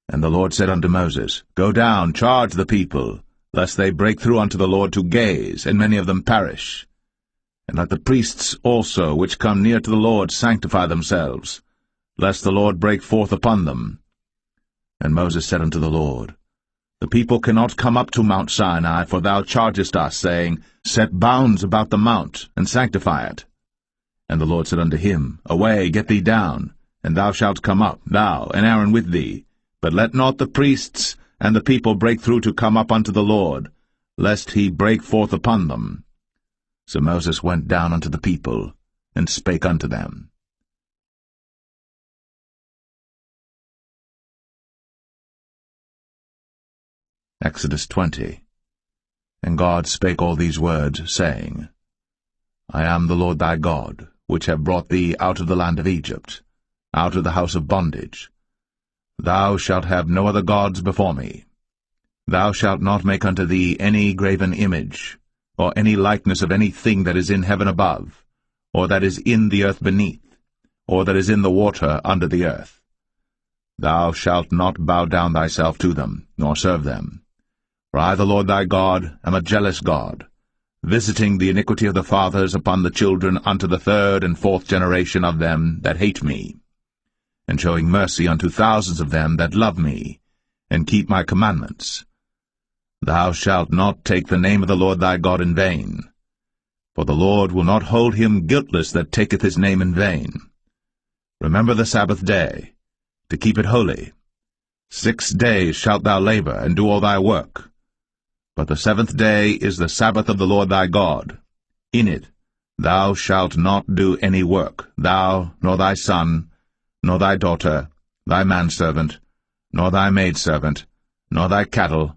And the Lord said unto Moses, Go down, charge the people, lest they break through unto the Lord to gaze, and many of them perish. And let the priests also, which come near to the Lord, sanctify themselves, lest the Lord break forth upon them. And Moses said unto the Lord, The people cannot come up to Mount Sinai, for thou chargest us, saying, Set bounds about the mount, and sanctify it. And the Lord said unto him, Away, get thee down, and thou shalt come up, thou and Aaron with thee. But let not the priests and the people break through to come up unto the Lord, lest he break forth upon them. So Moses went down unto the people, and spake unto them. Exodus 20. And God spake all these words, saying, I am the Lord thy God, which have brought thee out of the land of Egypt, out of the house of bondage. Thou shalt have no other gods before me. Thou shalt not make unto thee any graven image, or any likeness of any thing that is in heaven above, or that is in the earth beneath, or that is in the water under the earth. Thou shalt not bow down thyself to them, nor serve them. For I, the Lord thy God, am a jealous God, visiting the iniquity of the fathers upon the children unto the third and fourth generation of them that hate me, and showing mercy unto thousands of them that love me, and keep my commandments. Thou shalt not take the name of the Lord thy God in vain, for the Lord will not hold him guiltless that taketh his name in vain. Remember the Sabbath day, to keep it holy. 6 days shalt thou labor, and do all thy work. But the seventh day is the Sabbath of the Lord thy God. In it thou shalt not do any work, thou, nor thy son, nor thy daughter, thy manservant, nor thy maidservant, nor thy cattle,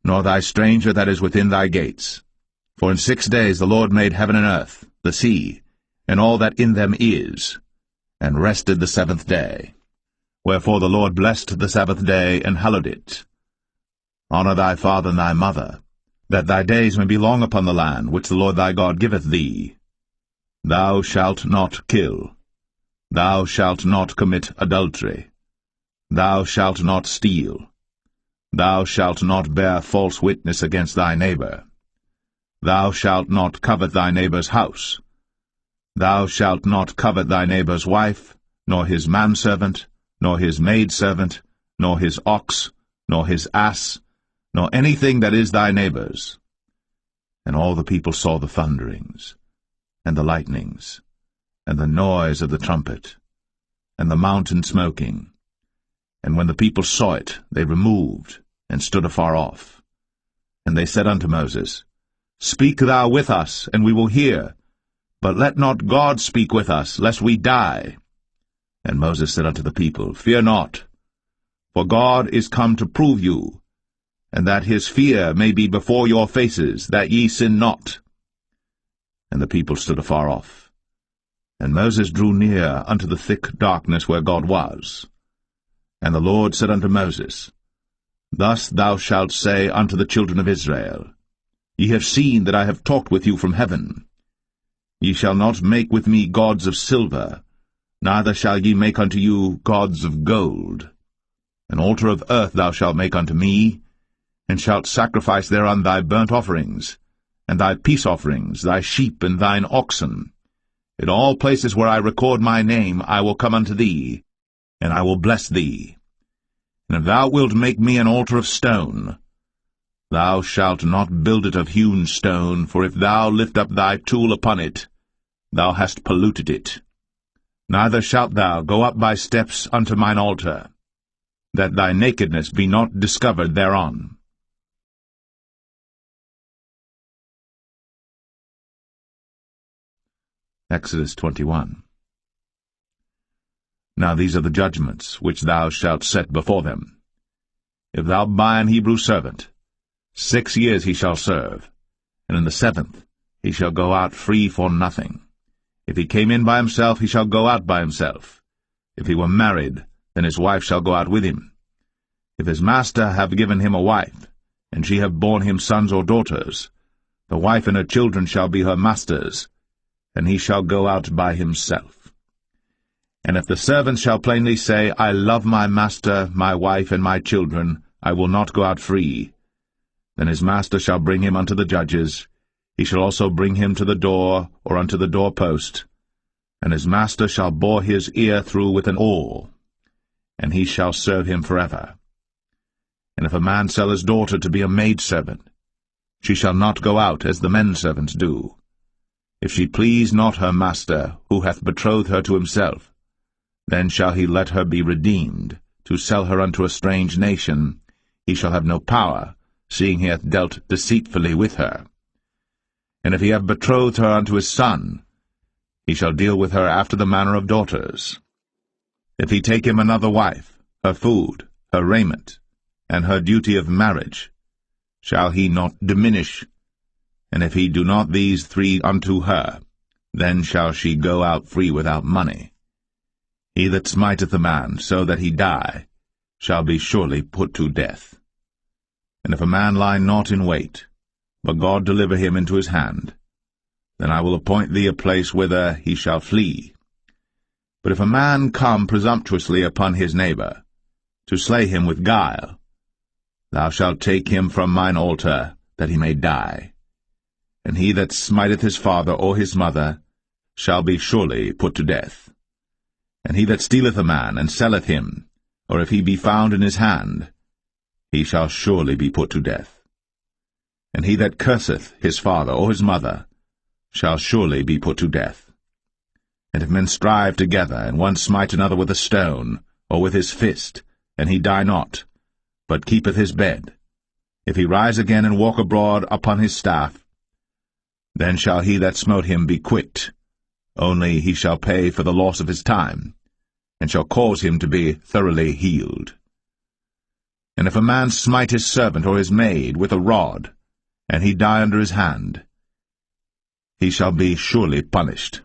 nor thy stranger that is within thy gates. For in 6 days the Lord made heaven and earth, the sea, and all that in them is, and rested the seventh day. Wherefore the Lord blessed the Sabbath day, and hallowed it. Honor thy father and thy mother, that thy days may be long upon the land which the Lord thy God giveth thee. Thou shalt not kill. Thou shalt not commit adultery. Thou shalt not steal. Thou shalt not bear false witness against thy neighbor. Thou shalt not covet thy neighbor's house. Thou shalt not covet thy neighbor's wife, nor his manservant, nor his maidservant, nor his ox, nor his ass, nor anything that is thy neighbor's. And all the people saw the thunderings, and the lightnings, and the noise of the trumpet, and the mountain smoking. And when the people saw it, they removed, and stood afar off. And they said unto Moses, Speak thou with us, and we will hear, but let not God speak with us, lest we die. And Moses said unto the people, Fear not, for God is come to prove you, and that his fear may be before your faces, that ye sin not. And the people stood afar off. And Moses drew near unto the thick darkness where God was. And the Lord said unto Moses, Thus thou shalt say unto the children of Israel, Ye have seen that I have talked with you from heaven. Ye shall not make with me gods of silver, neither shall ye make unto you gods of gold. An altar of earth thou shalt make unto me, and shalt sacrifice thereon thy burnt offerings, and thy peace offerings, thy sheep and thine oxen. In all places where I record my name I will come unto thee, and I will bless thee. And if thou wilt make me an altar of stone, thou shalt not build it of hewn stone, for if thou lift up thy tool upon it, thou hast polluted it. Neither shalt thou go up by steps unto mine altar, that thy nakedness be not discovered thereon. Exodus 21. Now these are the judgments which thou shalt set before them. If thou buy an Hebrew servant, 6 years he shall serve, and in the 7th he shall go out free for nothing. If he came in by himself, he shall go out by himself. If he were married, then his wife shall go out with him. If his master have given him a wife, and she have borne him sons or daughters, the wife and her children shall be her master's, and he shall go out by himself. And if the servant shall plainly say, I love my master, my wife, and my children, I will not go out free, then his master shall bring him unto the judges. He shall also bring him to the door, or unto the doorpost, and his master shall bore his ear through with an awl, and he shall serve him forever. And if a man sell his daughter to be a maidservant, she shall not go out as the men servants do. If she please not her master, who hath betrothed her to himself, then shall he let her be redeemed. To sell her unto a strange nation, he shall have no power, seeing he hath dealt deceitfully with her. And if he have betrothed her unto his son, he shall deal with her after the manner of daughters. If he take him another wife, her food, her raiment, and her duty of marriage, shall he not diminish? And if he do not these three unto her, then shall she go out free without money. He that smiteth a man so that he die shall be surely put to death. And if a man lie not in wait, but God deliver him into his hand, then I will appoint thee a place whither he shall flee. But if a man come presumptuously upon his neighbor, to slay him with guile, thou shalt take him from mine altar, that he may die. And he that smiteth his father or his mother shall be surely put to death. And he that stealeth a man, and selleth him, or if he be found in his hand, he shall surely be put to death. And he that curseth his father or his mother shall surely be put to death. And if men strive together, and one smite another with a stone, or with his fist, and he die not, but keepeth his bed, if he rise again and walk abroad upon his staff, then shall he that smote him be quit, only he shall pay for the loss of his time, and shall cause him to be thoroughly healed. And if a man smite his servant or his maid with a rod, and he die under his hand, he shall be surely punished.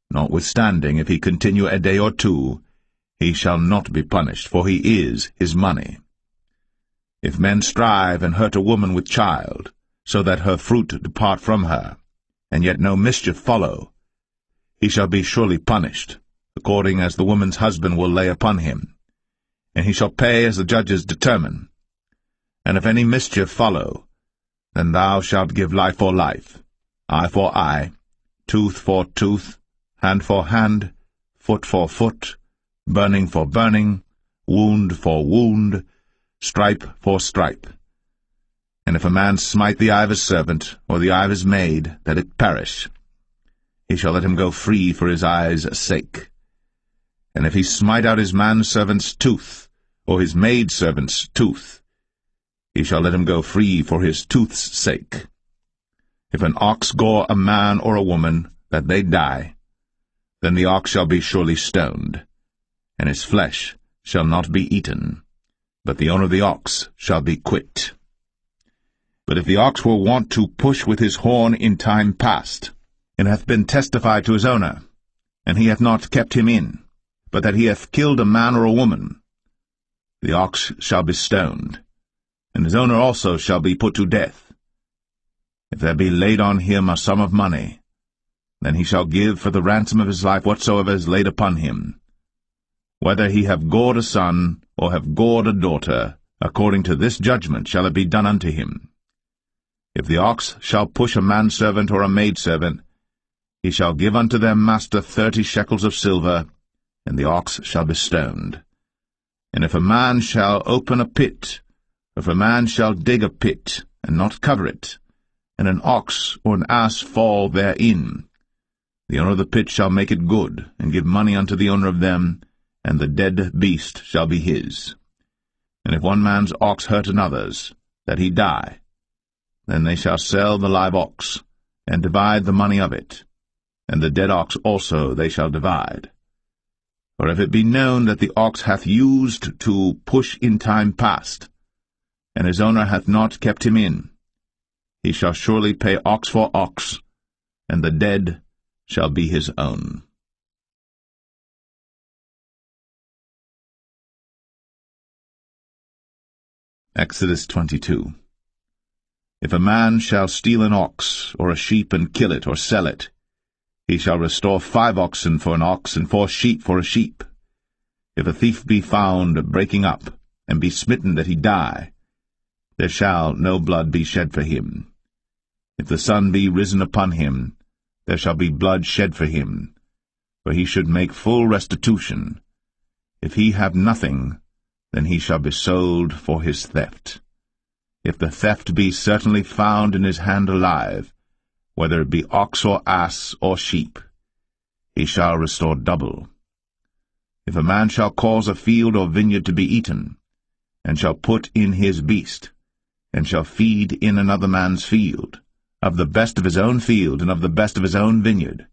Notwithstanding, if he continue a day or two, he shall not be punished, for he is his money. If men strive and hurt a woman with child, so that her fruit depart from her, and yet no mischief follow, he shall be surely punished, according as the woman's husband will lay upon him, and he shall pay as the judges determine. And if any mischief follow, then thou shalt give life for life, eye for eye, tooth for tooth, hand for hand, foot for foot, burning for burning, wound for wound, stripe for stripe. And if a man smite the eye of his servant, or the eye of his maid, that it perish, he shall let him go free for his eye's sake. And if he smite out his manservant's tooth, or his maidservant's tooth, he shall let him go free for his tooth's sake. If an ox gore a man or a woman, that they die, then the ox shall be surely stoned, and his flesh shall not be eaten, but the owner of the ox shall be quit. But if the ox were wont to push with his horn in time past, and hath been testified to his owner, and he hath not kept him in, but that he hath killed a man or a woman, the ox shall be stoned, and his owner also shall be put to death. If there be laid on him a sum of money, then he shall give for the ransom of his life whatsoever is laid upon him, whether he have gored a son, or have gored a daughter, according to this judgment shall it be done unto him. If the ox shall push a manservant or a maidservant, he shall give unto their master 30 shekels of silver, and the ox shall be stoned. And if a man shall open a pit, or if a man shall dig a pit, and not cover it, and an ox or an ass fall therein, the owner of the pit shall make it good, and give money unto the owner of them, and the dead beast shall be his. And if one man's ox hurt another's, that he die, then they shall sell the live ox, and divide the money of it, and the dead ox also they shall divide. For if it be known that the ox hath used to push in time past, and his owner hath not kept him in, he shall surely pay ox for ox, and the dead shall be his own. Exodus 22. If a man shall steal an ox or a sheep and kill it or sell it, he shall restore 5 oxen for an ox and 4 sheep for a sheep. If a thief be found breaking up, and be smitten that he die, there shall no blood be shed for him. If the sun be risen upon him, there shall be blood shed for him, for he should make full restitution. If he have nothing, then he shall be sold for his theft. If the theft be certainly found in his hand alive, whether it be ox or ass or sheep, he shall restore double. If a man shall cause a field or vineyard to be eaten, and shall put in his beast, and shall feed in another man's field, of the best of his own field and of the best of his own vineyard,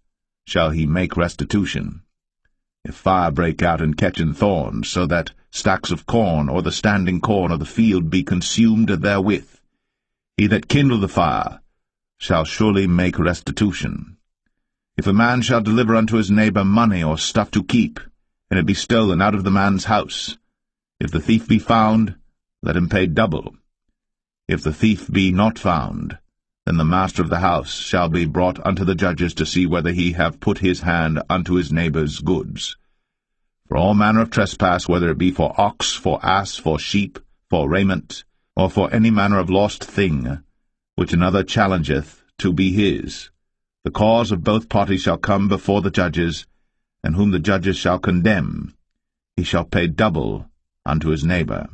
shall he make restitution. If fire break out and catch in thorns, so that stacks of corn or the standing corn of the field be consumed therewith, he that kindled the fire shall surely make restitution. If a man shall deliver unto his neighbor money or stuff to keep, and it be stolen out of the man's house, if the thief be found, let him pay double. If the thief be not found, then the master of the house shall be brought unto the judges to see whether he have put his hand unto his neighbor's goods. For all manner of trespass, whether it be for ox, for ass, for sheep, for raiment, or for any manner of lost thing, which another challengeth to be his, the cause of both parties shall come before the judges, and whom the judges shall condemn, he shall pay double unto his neighbor.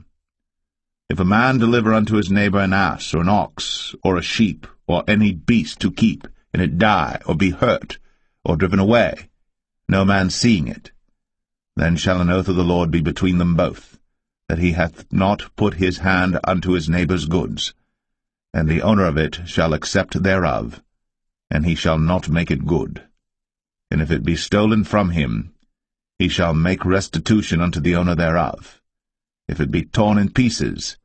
If a man deliver unto his neighbor an ass, or an ox, or a sheep, or any beast to keep, and it die, or be hurt, or driven away, no man seeing it, then shall an oath of the Lord be between them both, that he hath not put his hand unto his neighbor's goods, and the owner of it shall accept thereof, and he shall not make it good. And if it be stolen from him, he shall make restitution unto the owner thereof. If it be torn in pieces,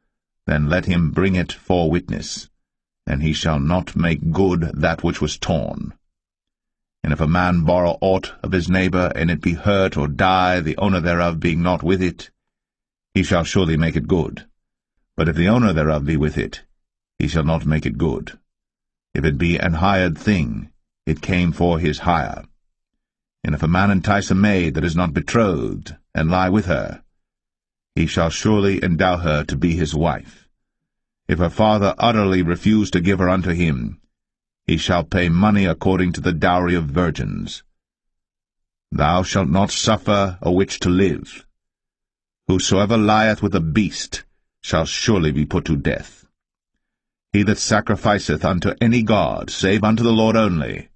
then let him bring it for witness, and he shall not make good that which was torn. And if a man borrow aught of his neighbor, and it be hurt or die, the owner thereof being not with it, he shall surely make it good. But if the owner thereof be with it, he shall not make it good. If it be an hired thing, it came for his hire. And if a man entice a maid that is not betrothed, and lie with her, he shall surely endow her to be his wife. If her father utterly refuse to give her unto him, he shall pay money according to the dowry of virgins. Thou shalt not suffer a witch to live. Whosoever lieth with a beast shall surely be put to death. He that sacrificeth unto any god, save unto the Lord only,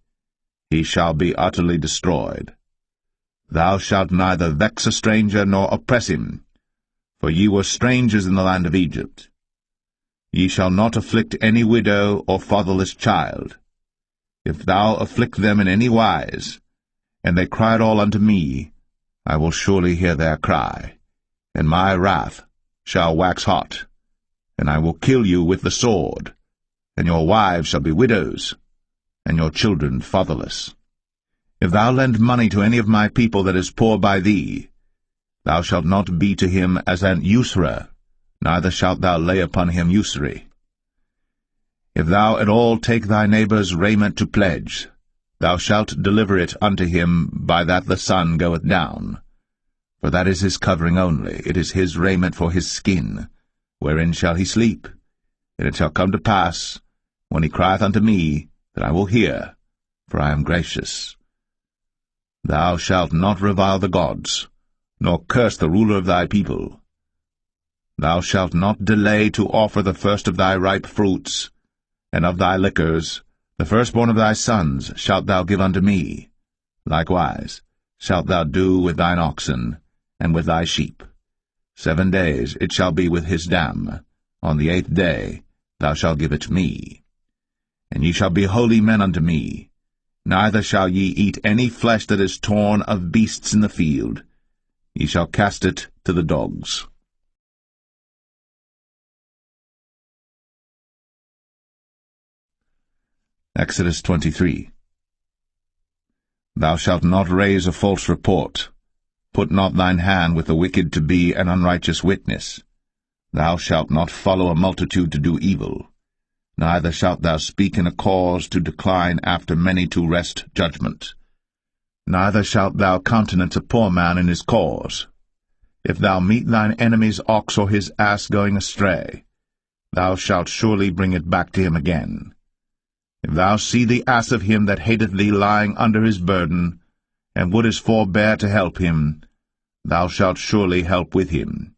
he shall be utterly destroyed. Thou shalt neither vex a stranger nor oppress him, for ye were strangers in the land of Egypt. Ye shall not afflict any widow or fatherless child. If thou afflict them in any wise, and they cry at all unto me, I will surely hear their cry, and my wrath shall wax hot, and I will kill you with the sword, and your wives shall be widows, and your children fatherless. If thou lend money to any of my people that is poor by thee, thou shalt not be to him as an usurer, neither shalt thou lay upon him usury. If thou at all take thy neighbor's raiment to pledge, thou shalt deliver it unto him by that the sun goeth down. For that is his covering only, it is his raiment for his skin, wherein shall he sleep. And it shall come to pass, when he crieth unto me, that I will hear, for I am gracious. Thou shalt not revile the gods, nor curse the ruler of thy people. Thou shalt not delay to offer the first of thy ripe fruits, and of thy liquors, the firstborn of thy sons shalt thou give unto me. Likewise shalt thou do with thine oxen, and with thy sheep. 7 days it shall be with his dam. On the 8th day thou shalt give it me. And ye shall be holy men unto me. Neither shall ye eat any flesh that is torn of beasts in the field. Ye shall cast it to the dogs. Exodus 23. Thou shalt not raise a false report. Put not thine hand with the wicked to be an unrighteous witness. Thou shalt not follow a multitude to do evil, neither shalt thou speak in a cause to decline after many to wrest judgment. Neither shalt thou countenance a poor man in his cause. If thou meet thine enemy's ox or his ass going astray, thou shalt surely bring it back to him again. If thou see the ass of him that hateth thee lying under his burden, and wouldest forbear to help him, thou shalt surely help with him.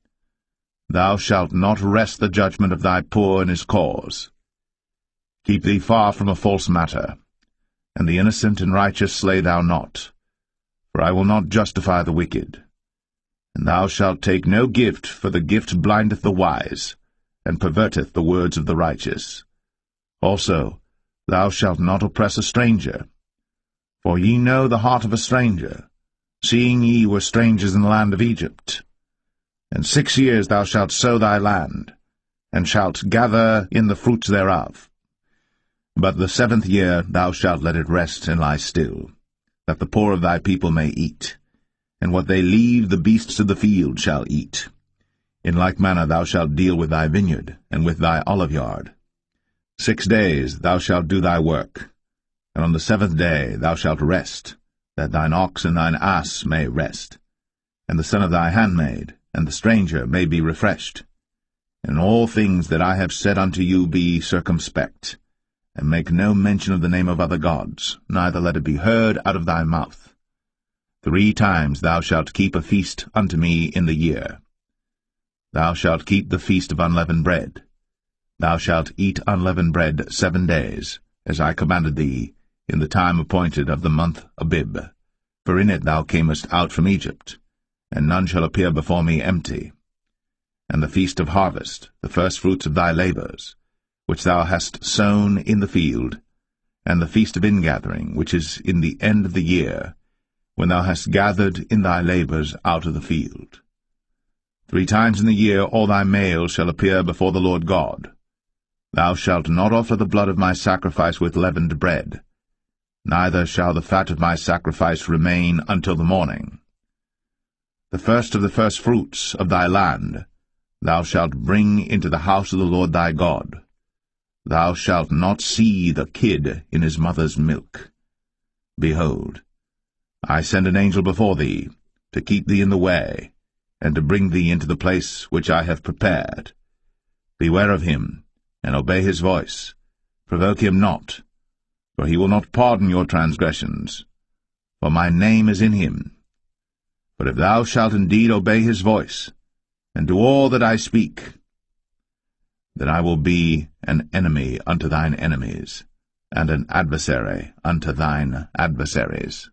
Thou shalt not wrest the judgment of thy poor in his cause. Keep thee far from a false matter, and the innocent and righteous slay thou not, for I will not justify the wicked. And thou shalt take no gift, for the gift blindeth the wise, and perverteth the words of the righteous. Also, thou shalt not oppress a stranger. For ye know the heart of a stranger, seeing ye were strangers in the land of Egypt. And 6 years thou shalt sow thy land, and shalt gather in the fruits thereof. But the 7th year thou shalt let it rest and lie still, that the poor of thy people may eat, and what they leave the beasts of the field shall eat. In like manner thou shalt deal with thy vineyard, and with thy oliveyard. 6 days thou shalt do thy work, and on the 7th day thou shalt rest, that thine ox and thine ass may rest, and the son of thy handmaid, and the stranger may be refreshed. In all things that I have said unto you be circumspect, and make no mention of the name of other gods, neither let it be heard out of thy mouth. 3 times thou shalt keep a feast unto me in the year. Thou shalt keep the feast of unleavened bread. Thou shalt eat unleavened bread 7 days, as I commanded thee, in the time appointed of the month Abib. For in it thou camest out from Egypt, and none shall appear before me empty. And the feast of harvest, the firstfruits of thy labours, which thou hast sown in the field, and the feast of ingathering, which is in the end of the year, when thou hast gathered in thy labours out of the field. 3 times in the year all thy males shall appear before the Lord God. Thou shalt not offer the blood of my sacrifice with leavened bread, neither shall the fat of my sacrifice remain until the morning. The first of the firstfruits of thy land thou shalt bring into the house of the Lord thy God. Thou shalt not see the kid in his mother's milk. Behold, I send an angel before thee, to keep thee in the way, and to bring thee into the place which I have prepared. Beware of him, and obey his voice. Provoke him not, for he will not pardon your transgressions, for my name is in him. But if thou shalt indeed obey his voice, and do all that I speak, then I will be an enemy unto thine enemies, and an adversary unto thine adversaries.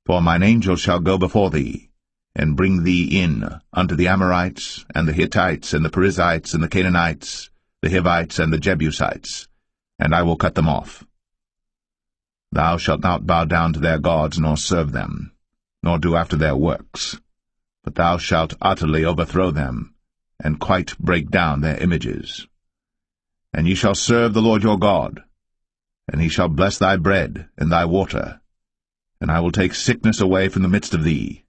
For mine angel shall go before thee, and bring thee in unto the Amorites, and the Hittites, and the Perizzites, and the Canaanites, the Hivites, and the Jebusites, and I will cut them off. Thou shalt not bow down to their gods, nor serve them, nor do after their works, but thou shalt utterly overthrow them, and quite break down their images. And ye shall serve the Lord your God, and he shall bless thy bread and thy water, and I will take sickness away from the midst of thee.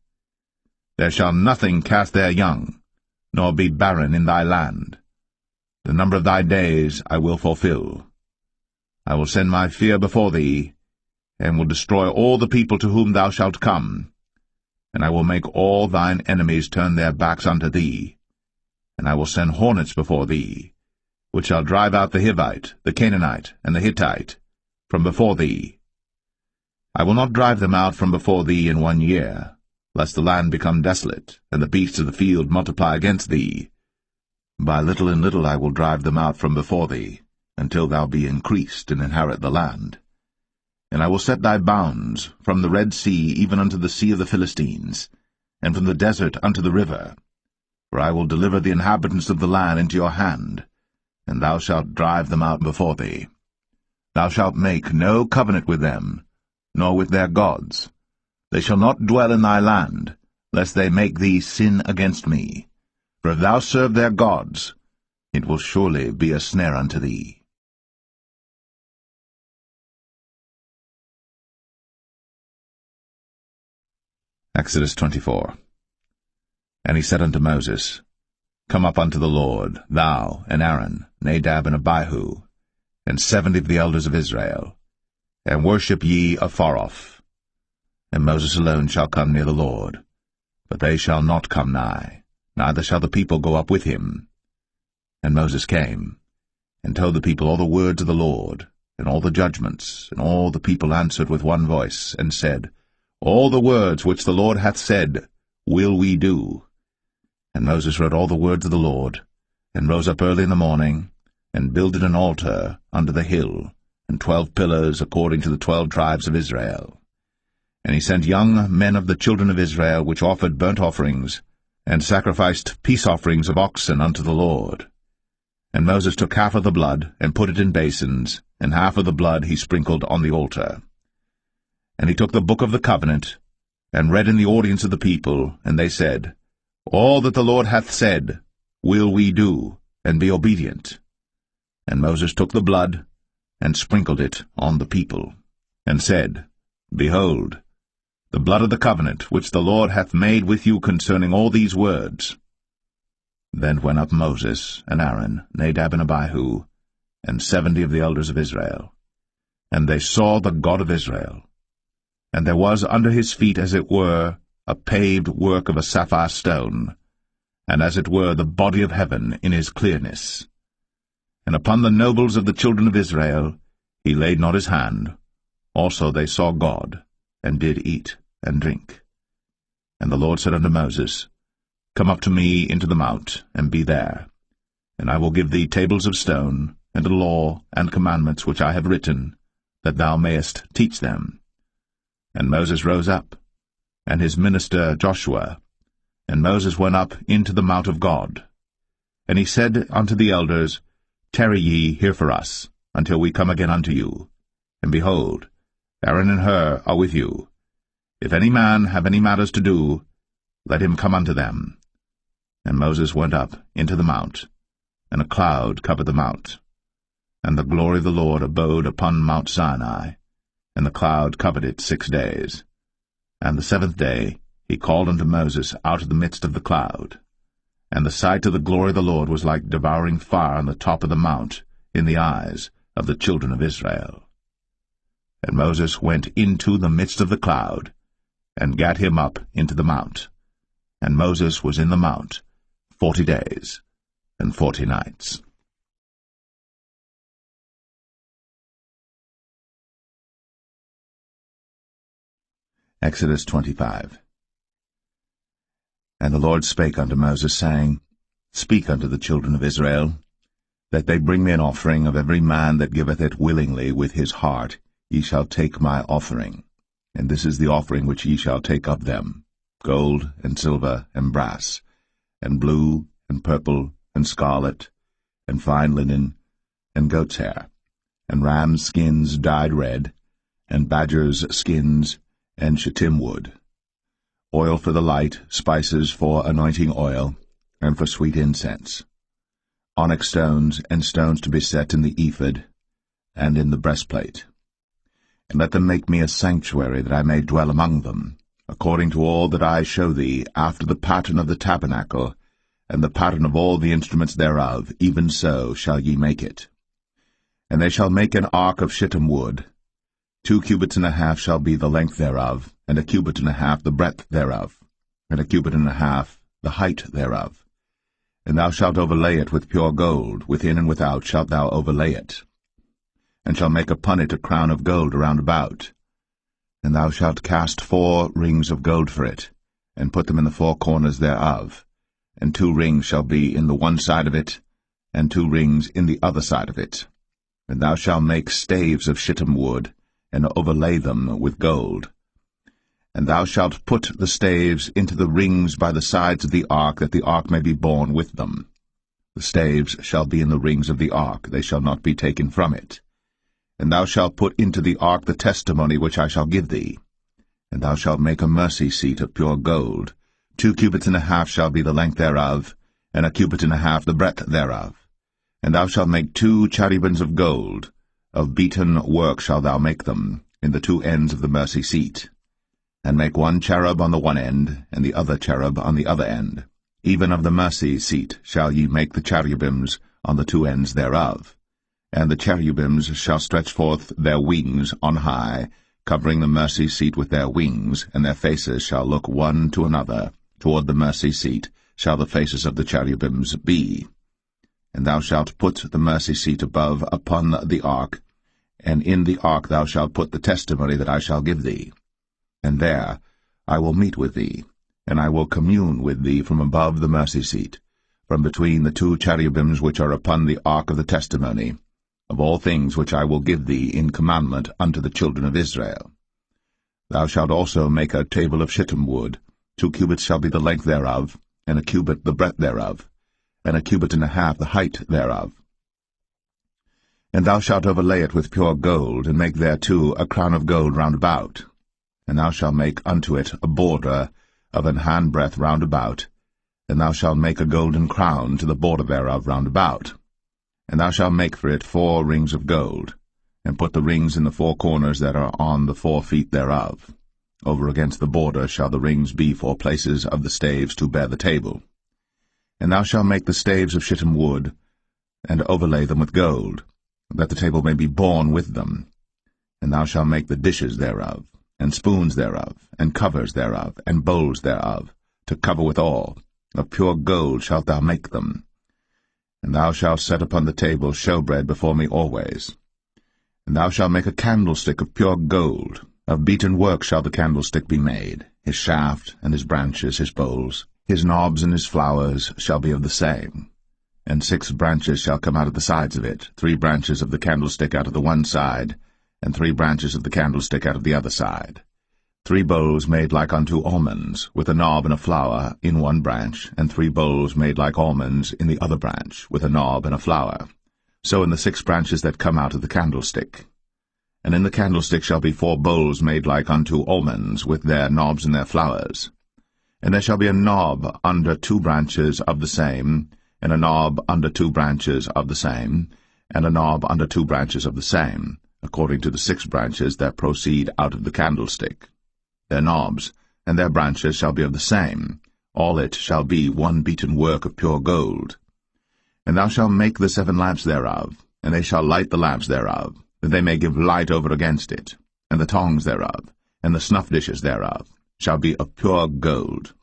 There shall nothing cast their young, nor be barren in thy land. The number of thy days I will fulfill. I will send my fear before thee, and will destroy all the people to whom thou shalt come, and I will make all thine enemies turn their backs unto thee, and I will send hornets before thee, which shall drive out the Hivite, the Canaanite, and the Hittite from before thee. I will not drive them out from before thee in 1 year, lest the land become desolate, and the beasts of the field multiply against thee. By little and little I will drive them out from before thee, until thou be increased and inherit the land. And I will set thy bounds from the Red Sea even unto the sea of the Philistines, and from the desert unto the river. For I will deliver the inhabitants of the land into your hand, and thou shalt drive them out before thee. Thou shalt make no covenant with them, nor with their gods. They shall not dwell in thy land, lest they make thee sin against me. For if thou serve their gods, it will surely be a snare unto thee. Exodus 24. And he said unto Moses, Come up unto the Lord, thou and Aaron, Nadab and Abihu, and 70 of the elders of Israel, and worship ye afar off. And Moses alone shall come near the Lord, but they shall not come nigh, neither shall the people go up with him. And Moses came, and told the people all the words of the Lord, and all the judgments, and all the people answered with one voice, and said, All the words which the Lord hath said will we do. And Moses wrote all the words of the Lord, and rose up early in the morning, and builded an altar under the hill, and 12 pillars according to the 12 tribes of Israel. And he sent young men of the children of Israel, which offered burnt offerings, and sacrificed peace offerings of oxen unto the Lord. And Moses took half of the blood, and put it in basins, and half of the blood he sprinkled on the altar. And he took the book of the covenant, and read in the audience of the people, and they said, All that the Lord hath said will we do, and be obedient. And Moses took the blood, and sprinkled it on the people, and said, Behold, the blood of the covenant which the Lord hath made with you concerning all these words. Then went up Moses, and Aaron, Nadab and Abihu, and 70 of the elders of Israel. And they saw the God of Israel. And there was under his feet, as it were, a paved work of a sapphire stone, and as it were the body of heaven in his clearness. And upon the nobles of the children of Israel he laid not his hand. Also they saw God, and did eat and drink. And the Lord said unto Moses, Come up to me into the mount, and be there. And I will give thee tables of stone, and a law and commandments which I have written, that thou mayest teach them. And Moses rose up, and his minister Joshua, and Moses went up into the mount of God. And he said unto the elders, Tarry ye here for us, until we come again unto you. And behold, Aaron and Hur are with you. If any man have any matters to do, let him come unto them. And Moses went up into the mount, and a cloud covered the mount. And the glory of the Lord abode upon Mount Sinai, and the cloud covered it 6 days. And the 7th day he called unto Moses out of the midst of the cloud. And the sight of the glory of the Lord was like devouring fire on the top of the mount in the eyes of the children of Israel. And Moses went into the midst of the cloud, and gat him up into the mount. And Moses was in the mount 40 days and 40 nights. Exodus 25. And the Lord spake unto Moses, saying, Speak unto the children of Israel, that they bring me an offering of every man that giveth it willingly with his heart. Ye shall take my offering. And this is the offering which ye shall take of them, gold, and silver, and brass, and blue, and purple, and scarlet, and fine linen, and goat's hair, and rams' skins dyed red, and badgers' skins, and shittim wood, oil for the light, spices for anointing oil, and for sweet incense, onyx stones, and stones to be set in the ephod, and in the breastplate. And let them make me a sanctuary, that I may dwell among them, according to all that I show thee, after the pattern of the tabernacle, and the pattern of all the instruments thereof, even so shall ye make it. And they shall make an ark of shittim wood. 2 cubits and a half shall be the length thereof, and 1 cubit and a half the breadth thereof, and 1 cubit and a half the height thereof. And thou shalt overlay it with pure gold, within and without shalt thou overlay it, and shalt make upon it a crown of gold round about. And thou shalt cast 4 rings of gold for it, and put them in the 4 corners thereof, and 2 rings shall be in the one side of it, and 2 rings in the other side of it. And thou shalt make staves of shittim wood, and overlay them with gold. And thou shalt put the staves into the rings by the sides of the ark, that the ark may be borne with them. The staves shall be in the rings of the ark, they shall not be taken from it. And thou shalt put into the ark the testimony which I shall give thee. And thou shalt make a mercy seat of pure gold. 2 cubits and a half shall be the length thereof, and 1 cubit and a half the breadth thereof. And thou shalt make 2 cherubims of gold. Of beaten work shalt thou make them, in the 2 ends of the mercy seat. And make 1 cherub on the one end, and the other cherub on the other end. Even of the mercy seat shall ye make the cherubims on the two ends thereof. And the cherubims shall stretch forth their wings on high, covering the mercy seat with their wings, and their faces shall look one to another. Toward the mercy seat shall the faces of the cherubims be. And thou shalt put the mercy seat above upon the ark, and in the ark thou shalt put the testimony that I shall give thee. And there I will meet with thee, and I will commune with thee from above the mercy seat, from between the two cherubims which are upon the ark of the testimony, of all things which I will give thee in commandment unto the children of Israel. Thou shalt also make a table of shittim wood. 2 cubits shall be the length thereof, and a cubit the breadth thereof, and a cubit and a half the height thereof. And thou shalt overlay it with pure gold, and make thereto a crown of gold round about. And thou shalt make unto it a border of an handbreadth round about, and thou shalt make a golden crown to the border thereof round about. And thou shalt make for it 4 rings of gold, and put the rings in the 4 corners that are on the 4 feet thereof. Over against the border shall the rings be for places of the staves to bear the table. And thou shalt make the staves of shittim wood, and overlay them with gold, that the table may be borne with them. And thou shalt make the dishes thereof, and spoons thereof, and covers thereof, and bowls thereof, to cover withal. Of pure gold shalt thou make them. And thou shalt set upon the table showbread before me always. And thou shalt make a candlestick of pure gold. Of beaten work shall the candlestick be made. His shaft, and his branches, his bowls, his knobs and his flowers shall be of the same. And 6 branches shall come out of the sides of it, 3 branches of the candlestick out of the one side, and 3 branches of the candlestick out of the other side. 3 bowls made like unto almonds, with a knob and a flower in one branch, and 3 bowls made like almonds in the other branch, with a knob and a flower. So in the 6 branches that come out of the candlestick. And in the candlestick shall be 4 bowls made like unto almonds, with their knobs and their flowers. And there shall be a knob under 2 branches of the same, and a knob under 2 branches of the same, and a knob under 2 branches of the same, according to the 6 branches that proceed out of the candlestick. Their knobs and their branches shall be of the same. All it shall be one beaten work of pure gold. And thou shalt make the 7 lamps thereof, and they shall light the lamps thereof, that they may give light over against it. And the tongs thereof, and the snuff dishes thereof, shall be of pure gold.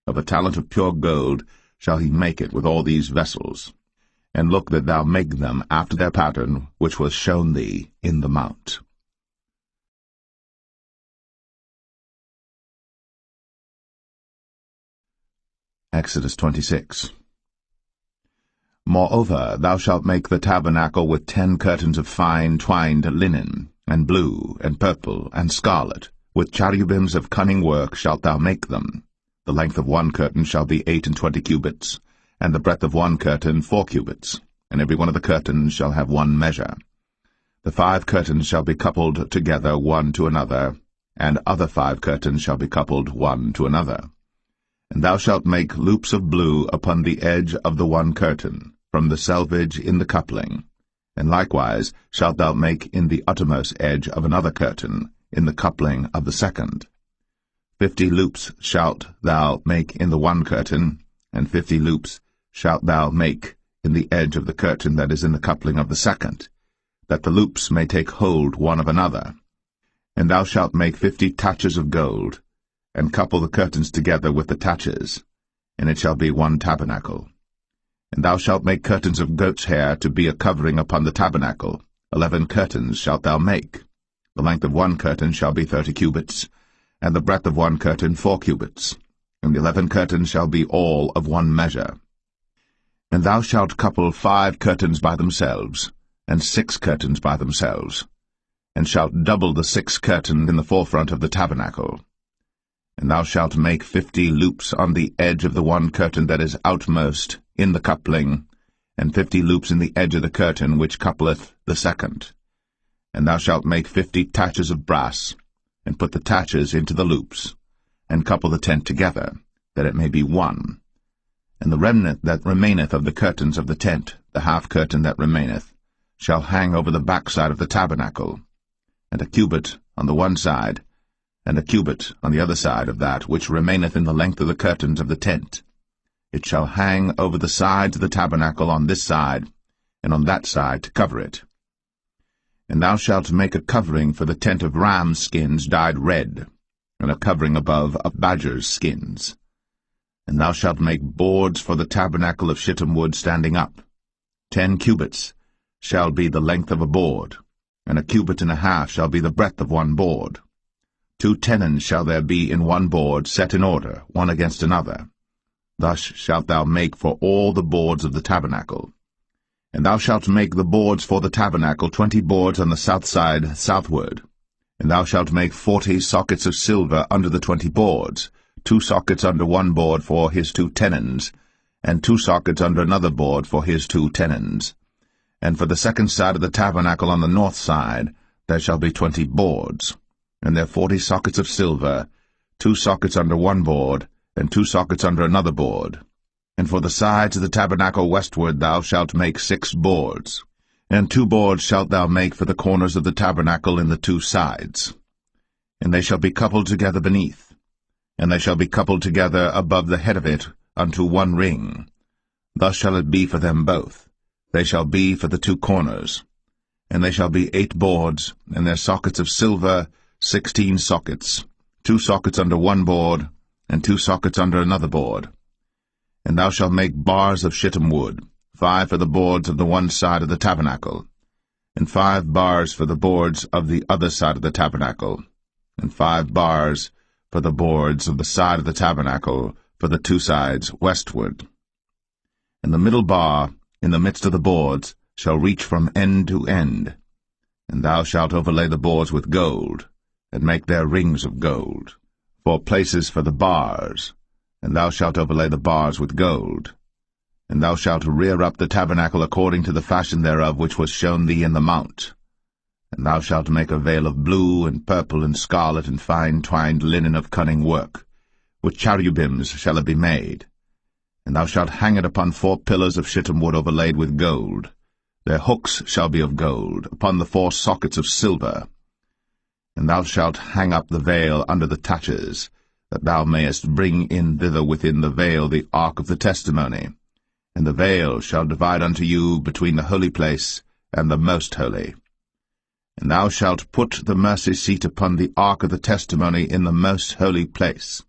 Of a talent of pure gold shall he make it with all these vessels. And look that thou make them after their pattern which was shown thee in the mount. Exodus 26. Moreover, thou shalt make the tabernacle with 10 curtains of fine twined linen, and blue, and purple, and scarlet. With cherubims of cunning work shalt thou make them. The length of one curtain shall be 28 cubits, and the breadth of one curtain 4 cubits, and every one of the curtains shall have one measure. The 5 curtains shall be coupled together one to another, and other 5 curtains shall be coupled one to another. And thou shalt make loops of blue upon the edge of the one curtain, from the selvage in the coupling. And likewise shalt thou make in the uttermost edge of another curtain, in the coupling of the second. 50 loops shalt thou make in the one curtain, and 50 loops shalt thou make in the edge of the curtain that is in the coupling of the second, that the loops may take hold one of another. And thou shalt make 50 taches of gold, and couple the curtains together with the taches, and it shall be one tabernacle. And thou shalt make curtains of goat's hair to be a covering upon the tabernacle. 11 curtains shalt thou make. The length of one curtain shall be 30 cubits, and the breadth of one curtain 4 cubits, and the 11 curtains shall be all of one measure. And thou shalt couple 5 curtains by themselves, and 6 curtains by themselves, and shalt double the 6 curtain in the forefront of the tabernacle. And thou shalt make 50 loops on the edge of the one curtain that is outmost in the coupling, and 50 loops in the edge of the curtain which coupleth the second. And thou shalt make 50 taches of brass, and put the taches into the loops, and couple the tent together, that it may be one. And the remnant that remaineth of the curtains of the tent, the half curtain that remaineth, shall hang over the backside of the tabernacle, and a cubit on the one side, and a cubit on the other side of that which remaineth in the length of the curtains of the tent. It shall hang over the sides of the tabernacle on this side, and on that side to cover it. And thou shalt make a covering for the tent of rams' skins dyed red, and a covering above of badgers' skins. And thou shalt make boards for the tabernacle of shittim wood standing up. 10 cubits shall be the length of a board, and 1.5 cubits shall be the breadth of one board. 2 tenons shall there be in one board, set in order, one against another. Thus shalt thou make for all the boards of the tabernacle. And thou shalt make the boards for the tabernacle 20 boards on the south side southward. And thou shalt make 40 sockets of silver under the 20 boards, 2 sockets under one board for his 2 tenons, and 2 sockets under another board for his 2 tenons. And for the second side of the tabernacle on the north side there shall be 20 boards, and there 40 sockets of silver, 2 sockets under one board, and 2 sockets under another board. And for the sides of the tabernacle westward thou shalt make 6 boards, and 2 boards shalt thou make for the corners of the tabernacle in the 2 sides. And they shall be coupled together beneath, and they shall be coupled together above the head of it unto one ring. Thus shall it be for them both. They shall be for the 2 corners. And they shall be 8 boards, and their sockets of silver 16 sockets, 2 sockets under one board, and 2 sockets under another board. And thou shalt make bars of shittim wood, 5 for the boards of the one side of the tabernacle, and 5 bars for the boards of the other side of the tabernacle, and 5 bars for the boards of the side of the tabernacle for the 2 sides westward. And the middle bar in the midst of the boards shall reach from end to end. And thou shalt overlay the boards with gold, and make their rings of gold, for places for the bars, and thou shalt overlay the bars with gold. And thou shalt rear up the tabernacle according to the fashion thereof which was shown thee in the mount. And thou shalt make a veil of blue and purple and scarlet and fine twined linen of cunning work. With cherubims shall it be made. And thou shalt hang it upon 4 pillars of shittim wood overlaid with gold. Their hooks shall be of gold, upon the 4 sockets of silver. And thou shalt hang up the veil under the taches, that thou mayest bring in thither within the veil the ark of the testimony. And the veil shall divide unto you between the holy place and the most holy. And thou shalt put the mercy seat upon the ark of the testimony in the most holy place.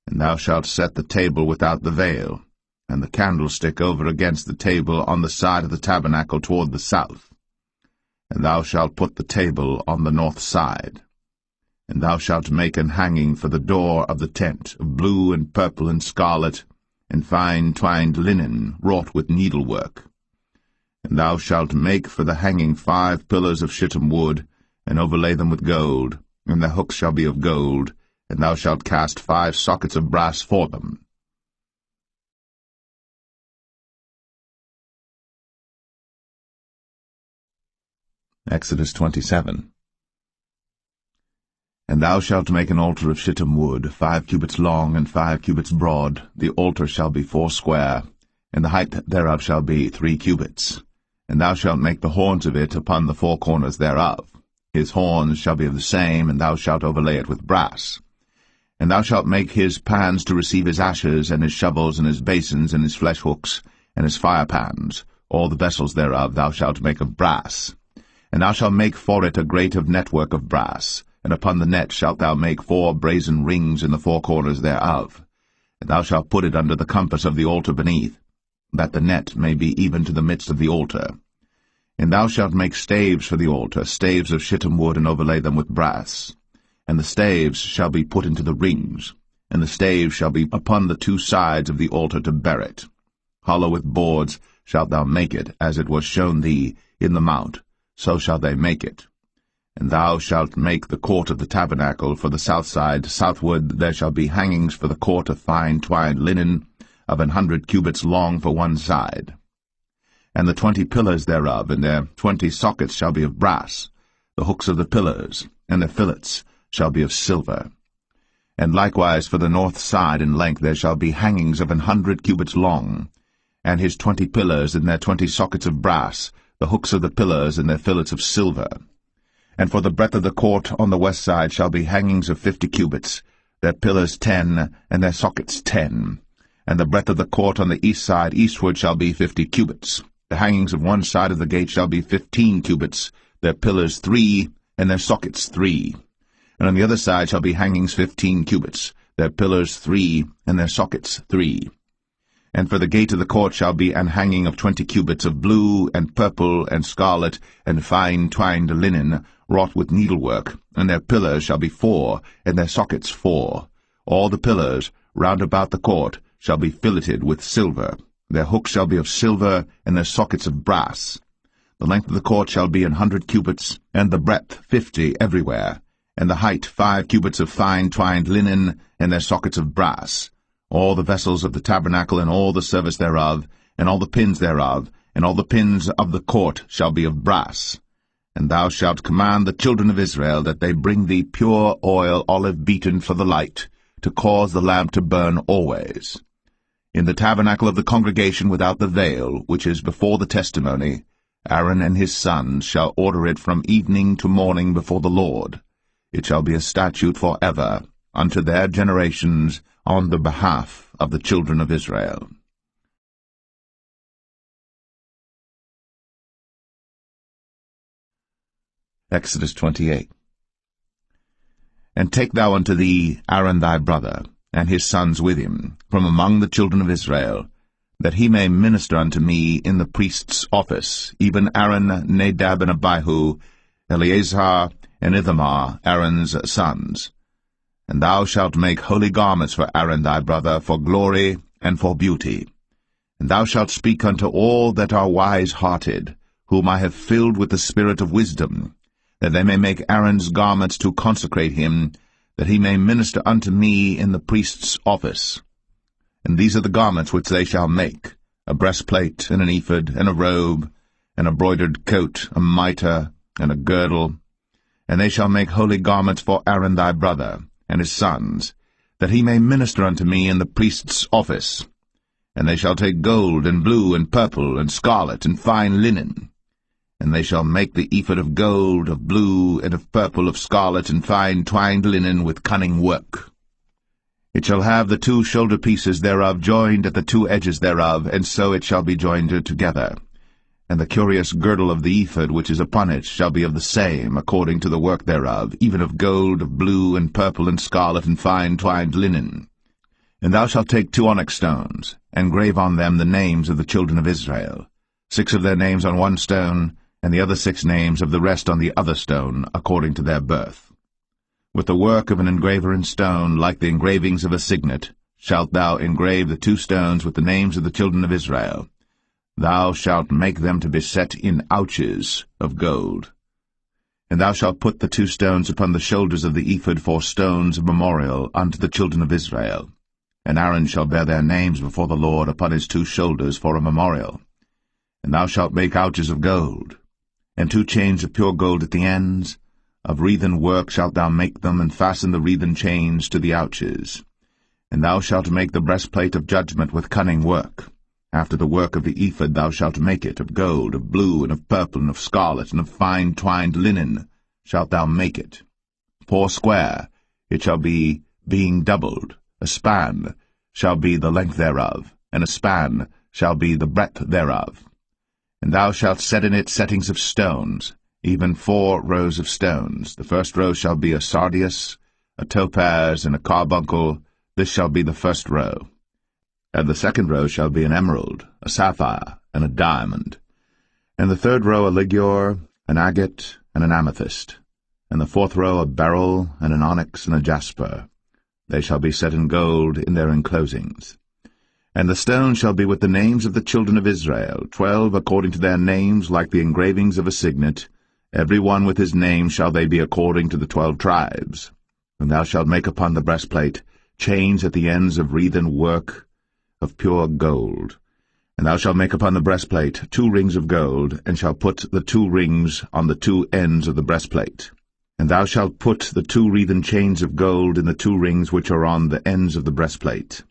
And thou shalt set the table without the veil, and the candlestick over against the table on the side of the tabernacle toward the south. And thou shalt put the table on the north side. And thou shalt make an hanging for the door of the tent, of blue and purple and scarlet, and fine twined linen, wrought with needlework. And thou shalt make for the hanging 5 pillars of shittim wood, and overlay them with gold, and their hooks shall be of gold, and thou shalt cast 5 sockets of brass for them. Exodus 27. And thou shalt make an altar of shittim wood, 5 cubits long and 5 cubits broad. The altar shall be 4 square, and the height thereof shall be 3 cubits. And thou shalt make the horns of it upon the 4 corners thereof. His horns shall be of the same, and thou shalt overlay it with brass. And thou shalt make his pans to receive his ashes, and his shovels, and his basins, and his flesh hooks, and his firepans. All the vessels thereof thou shalt make of brass. And thou shalt make for it a grate of network of brass, and upon the net shalt thou make 4 brazen rings in the 4 corners thereof. And thou shalt put it under the compass of the altar beneath, that the net may be even to the midst of the altar. And thou shalt make staves for the altar, staves of shittim wood, and overlay them with brass. And the staves shall be put into the rings, and the staves shall be upon the 2 sides of the altar to bear it. Hollow with boards shalt thou make it, as it was shown thee in the mount, so shall they make it. And thou shalt make the court of the tabernacle for the south side southward. There shall be hangings for the court of fine twined linen, of 100 cubits long for one side. And the 20 pillars thereof, and their 20 sockets shall be of brass. The hooks of the pillars, and their fillets, shall be of silver. And likewise for the north side in length there shall be hangings of 100 cubits long, and his 20 pillars, and their 20 sockets of brass, the hooks of the pillars, and their fillets of silver. And for the breadth of the court on the west side shall be hangings of 50 cubits, their pillars 10, and their sockets 10. And the breadth of the court on the east side eastward shall be 50 cubits. The hangings of one side of the gate shall be 15 cubits, their pillars 3, and their sockets 3. And on the other side shall be hangings 15 cubits, their pillars 3, and their sockets 3. And for the gate of the court shall be an hanging of 20 cubits of blue, and purple, and scarlet, and fine twined linen, wrought with needlework, and their pillars shall be 4, and their sockets 4. All the pillars round about the court shall be filleted with silver. Their hooks shall be of silver, and their sockets of brass. The length of the court shall be 100 cubits, and the breadth 50 everywhere, and the height 5 cubits of fine twined linen, and their sockets of brass. All the vessels of the tabernacle, and all the service thereof, and all the pins thereof, and all the pins of the court shall be of brass. And thou shalt command the children of Israel that they bring thee pure oil olive beaten for the light, to cause the lamp to burn always. In the tabernacle of the congregation without the veil, which is before the testimony, Aaron and his sons shall order it from evening to morning before the Lord. It shall be a statute forever, unto their generations, on the behalf of the children of Israel. Exodus 28. And take thou unto thee Aaron thy brother, and his sons with him, from among the children of Israel, that he may minister unto me in the priest's office, even Aaron, Nadab, and Abihu, Eleazar, and Ithamar, Aaron's sons. And thou shalt make holy garments for Aaron thy brother, for glory and for beauty. And thou shalt speak unto all that are wise-hearted, whom I have filled with the spirit of wisdom, that they may make Aaron's garments to consecrate him, that he may minister unto me in the priest's office. And these are the garments which they shall make, a breastplate, and an ephod, and a robe, and a broidered coat, a mitre, and a girdle. And they shall make holy garments for Aaron thy brother, and his sons, that he may minister unto me in the priest's office. And they shall take gold, and blue, and purple, and scarlet, and fine linen. And they shall make the ephod of gold, of blue, and of purple, of scarlet, and fine twined linen with cunning work. It shall have the 2 shoulder pieces thereof joined at the 2 edges thereof, and so it shall be joined together. And the curious girdle of the ephod which is upon it shall be of the same, according to the work thereof, even of gold, of blue, and purple, and scarlet, and fine twined linen. And thou shalt take 2 onyx stones, and grave on them the names of the children of Israel, 6 of their names on one stone, and the other 6 names of the rest on the other stone, according to their birth. With the work of an engraver in stone, like the engravings of a signet, shalt thou engrave the 2 stones with the names of the children of Israel. Thou shalt make them to be set in ouches of gold. And thou shalt put the 2 stones upon the shoulders of the ephod for stones of memorial unto the children of Israel. And Aaron shall bear their names before the Lord upon his 2 shoulders for a memorial. And thou shalt make ouches of gold, and 2 chains of pure gold at the ends. Of wreathen work shalt thou make them, and fasten the wreathen chains to the ouches. And thou shalt make the breastplate of judgment with cunning work. After the work of the ephod thou shalt make it, of gold, of blue, and of purple, and of scarlet, and of fine twined linen shalt thou make it. 4 square it shall be, being doubled. A span shall be the length thereof, and a span shall be the breadth thereof. And thou shalt set in it settings of stones, even 4 rows of stones. The first row shall be a sardius, a topaz, and a carbuncle. This shall be the first row. And the second row shall be an emerald, a sapphire, and a diamond. And the third row a ligure, an agate, and an amethyst. And the 4th row a beryl, and an onyx, and a jasper. They shall be set in gold in their enclosings. And the stones shall be with the names of the children of Israel, 12 according to their names, like the engravings of a signet. Every one with his name shall they be according to the 12 tribes. And thou shalt make upon the breastplate chains at the ends of wreathen work of pure gold. And thou shalt make upon the breastplate 2 rings of gold, and shalt put the 2 rings on the 2 ends of the breastplate. And thou shalt put the 2 wreathen chains of gold in the 2 rings which are on the ends of the breastplate.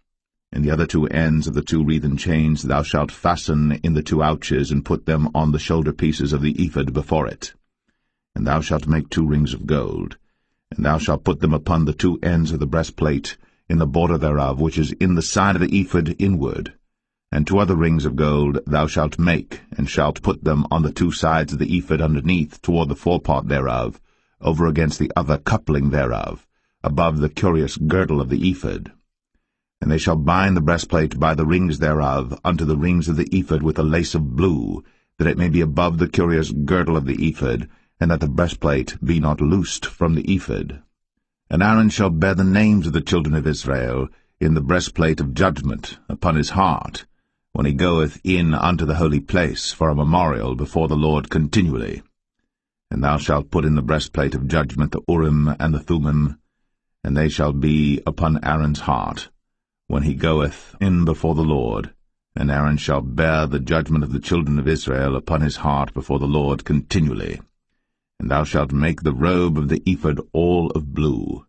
And the other 2 ends of the 2 wreathen chains thou shalt fasten in the 2 ouches, and put them on the shoulder pieces of the ephod before it. And thou shalt make 2 rings of gold, and thou shalt put them upon the 2 ends of the breastplate, in the border thereof, which is in the side of the ephod inward. And 2 other rings of gold thou shalt make, and shalt put them on the 2 sides of the ephod underneath, toward the forepart thereof, over against the other coupling thereof, above the curious girdle of the ephod. And they shall bind the breastplate by the rings thereof unto the rings of the ephod with a lace of blue, that it may be above the curious girdle of the ephod, and that the breastplate be not loosed from the ephod. And Aaron shall bear the names of the children of Israel in the breastplate of judgment upon his heart, when he goeth in unto the holy place for a memorial before the Lord continually. And thou shalt put in the breastplate of judgment the Urim and the Thummim, and they shall be upon Aaron's heart, when he goeth in before the Lord. And Aaron shall bear the judgment of the children of Israel upon his heart before the Lord continually. And thou shalt make the robe of the ephod all of blue.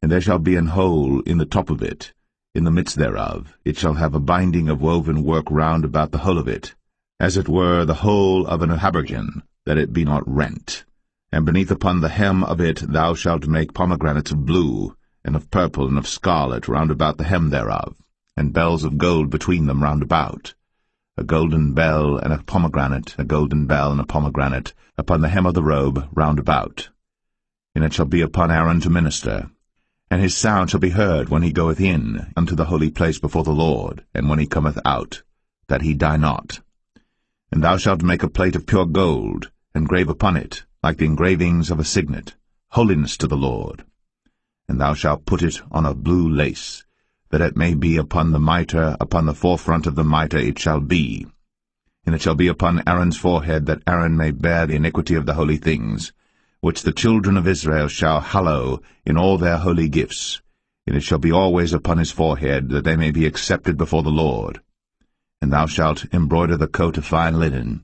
And there shall be an hole in the top of it, in the midst thereof. It shall have a binding of woven work round about the whole of it, as it were the whole of an habergeon, that it be not rent. And beneath upon the hem of it thou shalt make pomegranates of blue, and of purple, and of scarlet round about the hem thereof, and bells of gold between them round about, a golden bell and a pomegranate, a golden bell and a pomegranate, upon the hem of the robe round about. And it shall be upon Aaron to minister, and his sound shall be heard when he goeth in unto the holy place before the Lord, and when he cometh out, that he die not. And thou shalt make a plate of pure gold, and grave upon it, like the engravings of a signet, holiness to the Lord. And thou shalt put it on a blue lace, that it may be upon the mitre, upon the forefront of the mitre it shall be. And it shall be upon Aaron's forehead, that Aaron may bear the iniquity of the holy things, which the children of Israel shall hallow in all their holy gifts. And it shall be always upon his forehead, that they may be accepted before the Lord. And thou shalt embroider the coat of fine linen,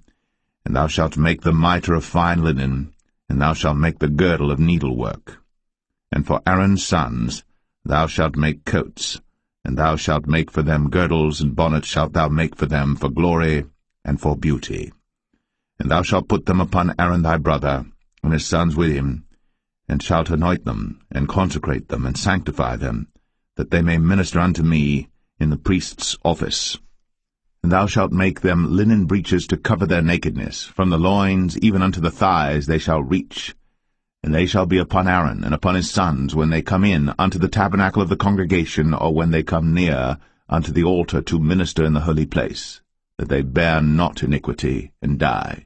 and thou shalt make the mitre of fine linen, and thou shalt make the girdle of needlework. And for Aaron's sons thou shalt make coats, and thou shalt make for them girdles, and bonnets shalt thou make for them for glory and for beauty. And thou shalt put them upon Aaron thy brother, and his sons with him, and shalt anoint them, and consecrate them, and sanctify them, that they may minister unto me in the priest's office. And thou shalt make them linen breeches to cover their nakedness, from the loins even unto the thighs they shall reach. And they shall be upon Aaron and upon his sons when they come in unto the tabernacle of the congregation, or when they come near unto the altar to minister in the holy place, that they bear not iniquity, and die.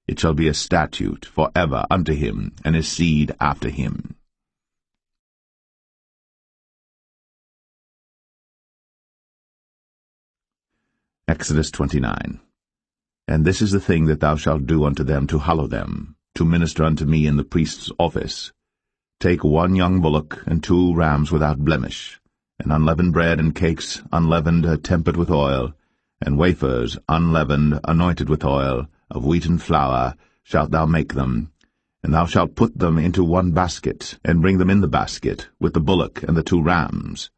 It shall be a statute for ever unto him and his seed after him. Exodus 29. And this is the thing that thou shalt do unto them to hallow them, to minister unto me in the priest's office. Take 1 young bullock, and 2 rams without blemish, and unleavened bread and cakes unleavened tempered with oil, and wafers unleavened anointed with oil, of wheaten flour shalt thou make them. And thou shalt put them into 1 basket, and bring them in the basket, with the bullock and the 2 rams.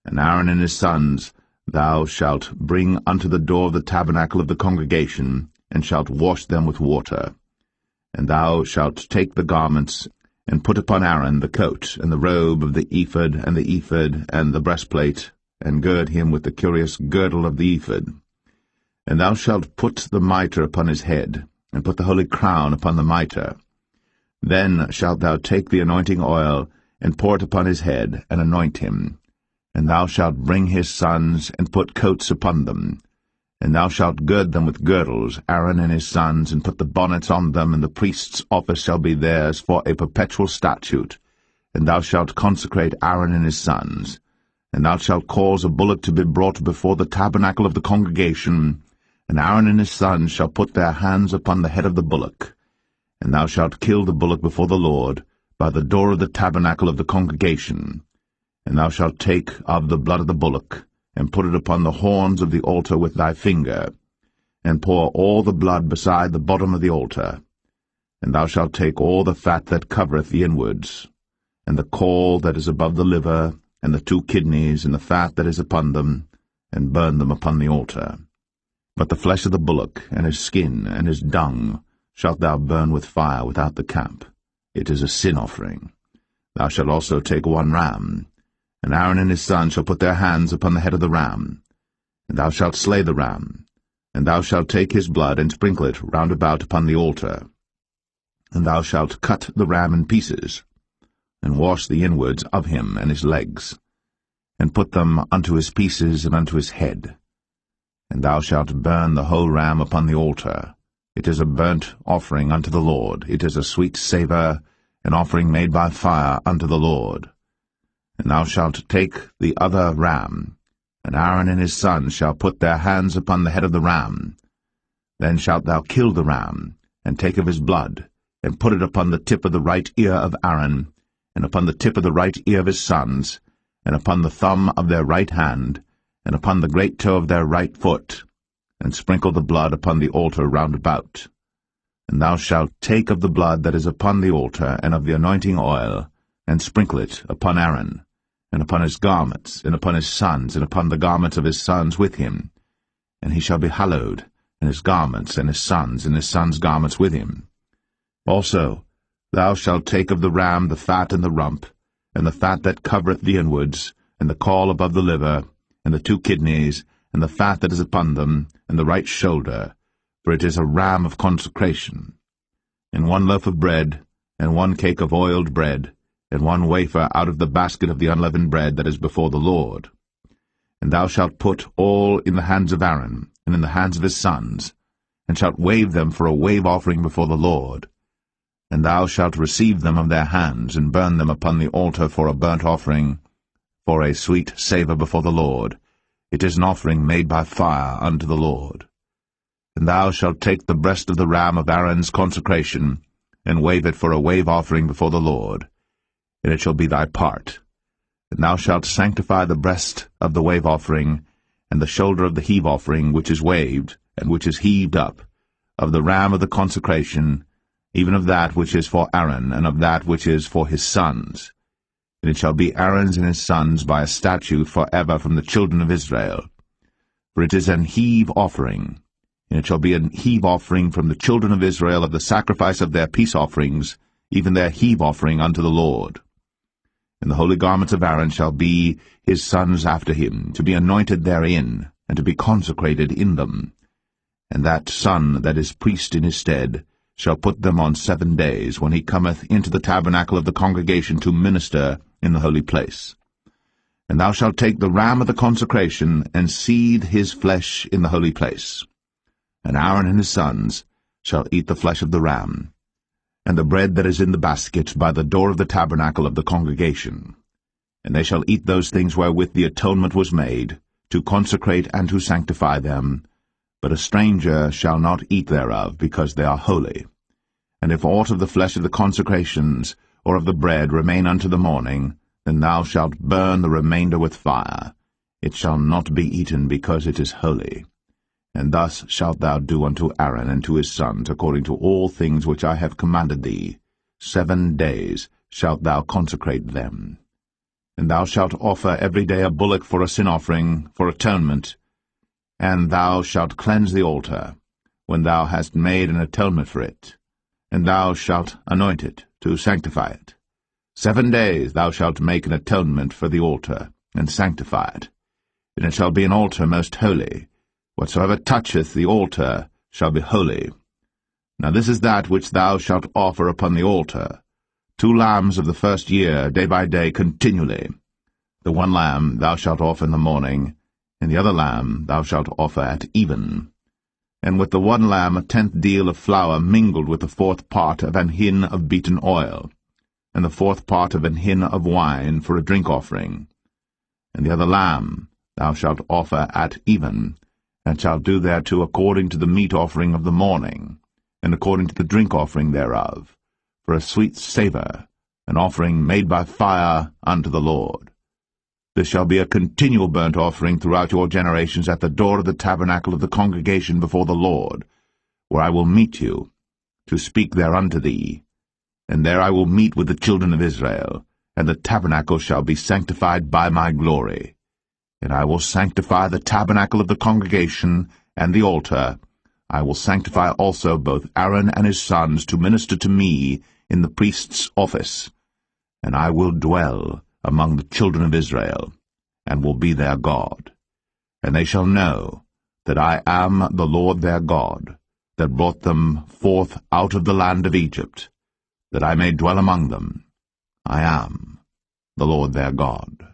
And Aaron and his sons thou shalt bring unto the door of the tabernacle of the congregation, and shalt wash them with water. And thou shalt take the garments, and put upon Aaron the coat, and the robe of the ephod, and the ephod, and the breastplate, and gird him with the curious girdle of the ephod. And thou shalt put the mitre upon his head, and put the holy crown upon the mitre. Then shalt thou take the anointing oil, and pour it upon his head, and anoint him. And thou shalt bring his sons, and put coats upon them. And thou shalt gird them with girdles, Aaron and his sons, and put the bonnets on them, and the priest's office shall be theirs for a perpetual statute. And thou shalt consecrate Aaron and his sons. And thou shalt cause a bullock to be brought before the tabernacle of the congregation, and Aaron and his sons shall put their hands upon the head of the bullock. And thou shalt kill the bullock before the Lord, by the door of the tabernacle of the congregation. And thou shalt take of the blood of the bullock, and put it upon the horns of the altar with thy finger, and pour all the blood beside the bottom of the altar. And thou shalt take all the fat that covereth the inwards, and the caul that is above the liver, and the 2 kidneys, and the fat that is upon them, and burn them upon the altar. But the flesh of the bullock, and his skin, and his dung, shalt thou burn with fire without the camp. It is a sin offering. Thou shalt also take 1 ram, And Aaron and his sons shall put their hands upon the head of the ram. And thou shalt slay the ram, and thou shalt take his blood, and sprinkle it round about upon the altar. And thou shalt cut the ram in pieces, and wash the inwards of him and his legs, and put them unto his pieces and unto his head. And thou shalt burn the whole ram upon the altar. It is a burnt offering unto the Lord. It is a sweet savour, an offering made by fire unto the Lord. And thou shalt take the other ram, and Aaron and his sons shall put their hands upon the head of the ram. Then shalt thou kill the ram, and take of his blood, and put it upon the tip of the right ear of Aaron, and upon the tip of the right ear of his sons, and upon the thumb of their right hand, and upon the great toe of their right foot, and sprinkle the blood upon the altar round about. And thou shalt take of the blood that is upon the altar, and of the anointing oil, and sprinkle it upon Aaron, and upon his garments, and upon his sons, and upon the garments of his sons with him. And he shall be hallowed, and his garments, and his sons' garments with him. Also thou shalt take of the ram the fat and the rump, and the fat that covereth the inwards, and the caul above the liver, and the 2 kidneys, and the fat that is upon them, and the right shoulder, for it is a ram of consecration. And 1 loaf of bread, and 1 cake of oiled bread, and 1 wafer out of the basket of the unleavened bread that is before the Lord. And thou shalt put all in the hands of Aaron, and in the hands of his sons, and shalt wave them for a wave offering before the Lord. And thou shalt receive them of their hands, and burn them upon the altar for a burnt offering, for a sweet savour before the Lord. It is an offering made by fire unto the Lord. And thou shalt take the breast of the ram of Aaron's consecration, and wave it for a wave offering before the Lord, and it shall be thy part. And thou shalt sanctify the breast of the wave offering, and the shoulder of the heave offering, which is waved, and which is heaved up, of the ram of the consecration, even of that which is for Aaron, and of that which is for his sons. And it shall be Aaron's and his sons by a statute for ever from the children of Israel. For it is an heave offering, and it shall be an heave offering from the children of Israel of the sacrifice of their peace offerings, even their heave offering unto the Lord. And the holy garments of Aaron shall be his sons after him, to be anointed therein, and to be consecrated in them. And that son that is priest in his stead shall put them on 7 days, when he cometh into the tabernacle of the congregation to minister in the holy place. And thou shalt take the ram of the consecration, and seethe his flesh in the holy place. And Aaron and his sons shall eat the flesh of the ram, and the bread that is in the basket by the door of the tabernacle of the congregation. And they shall eat those things wherewith the atonement was made, to consecrate and to sanctify them, but a stranger shall not eat thereof, because they are holy. And if aught of the flesh of the consecrations, or of the bread, remain unto the morning, then thou shalt burn the remainder with fire. It shall not be eaten, because it is holy. And thus shalt thou do unto Aaron and to his sons, according to all things which I have commanded thee. 7 days shalt thou consecrate them. And thou shalt offer every day a bullock for a sin offering, for atonement, and thou shalt cleanse the altar, when thou hast made an atonement for it, and thou shalt anoint it, to sanctify it. 7 days thou shalt make an atonement for the altar, and sanctify it. And it shall be an altar most holy. Whatsoever toucheth the altar shall be holy. Now this is that which thou shalt offer upon the altar: 2 lambs of the first year, day by day, continually. The 1 lamb thou shalt offer in the morning, and the other lamb thou shalt offer at even. And with the 1 lamb a 10th deal of flour mingled with the 4th part of an hin of beaten oil, and the 4th part of an hin of wine for a drink offering. And the other lamb thou shalt offer at even, and shalt do thereto according to the meat offering of the morning, and according to the drink offering thereof, for a sweet savour, an offering made by fire unto the Lord. This shall be a continual burnt offering throughout your generations at the door of the tabernacle of the congregation before the Lord, where I will meet you, to speak there unto thee. And there I will meet with the children of Israel, and the tabernacle shall be sanctified by my glory. And I will sanctify the tabernacle of the congregation and the altar. I will sanctify also both Aaron and his sons to minister to me in the priest's office. And I will dwell among the children of Israel, and will be their God. And they shall know that I am the Lord their God, that brought them forth out of the land of Egypt, that I may dwell among them. I am the Lord their God.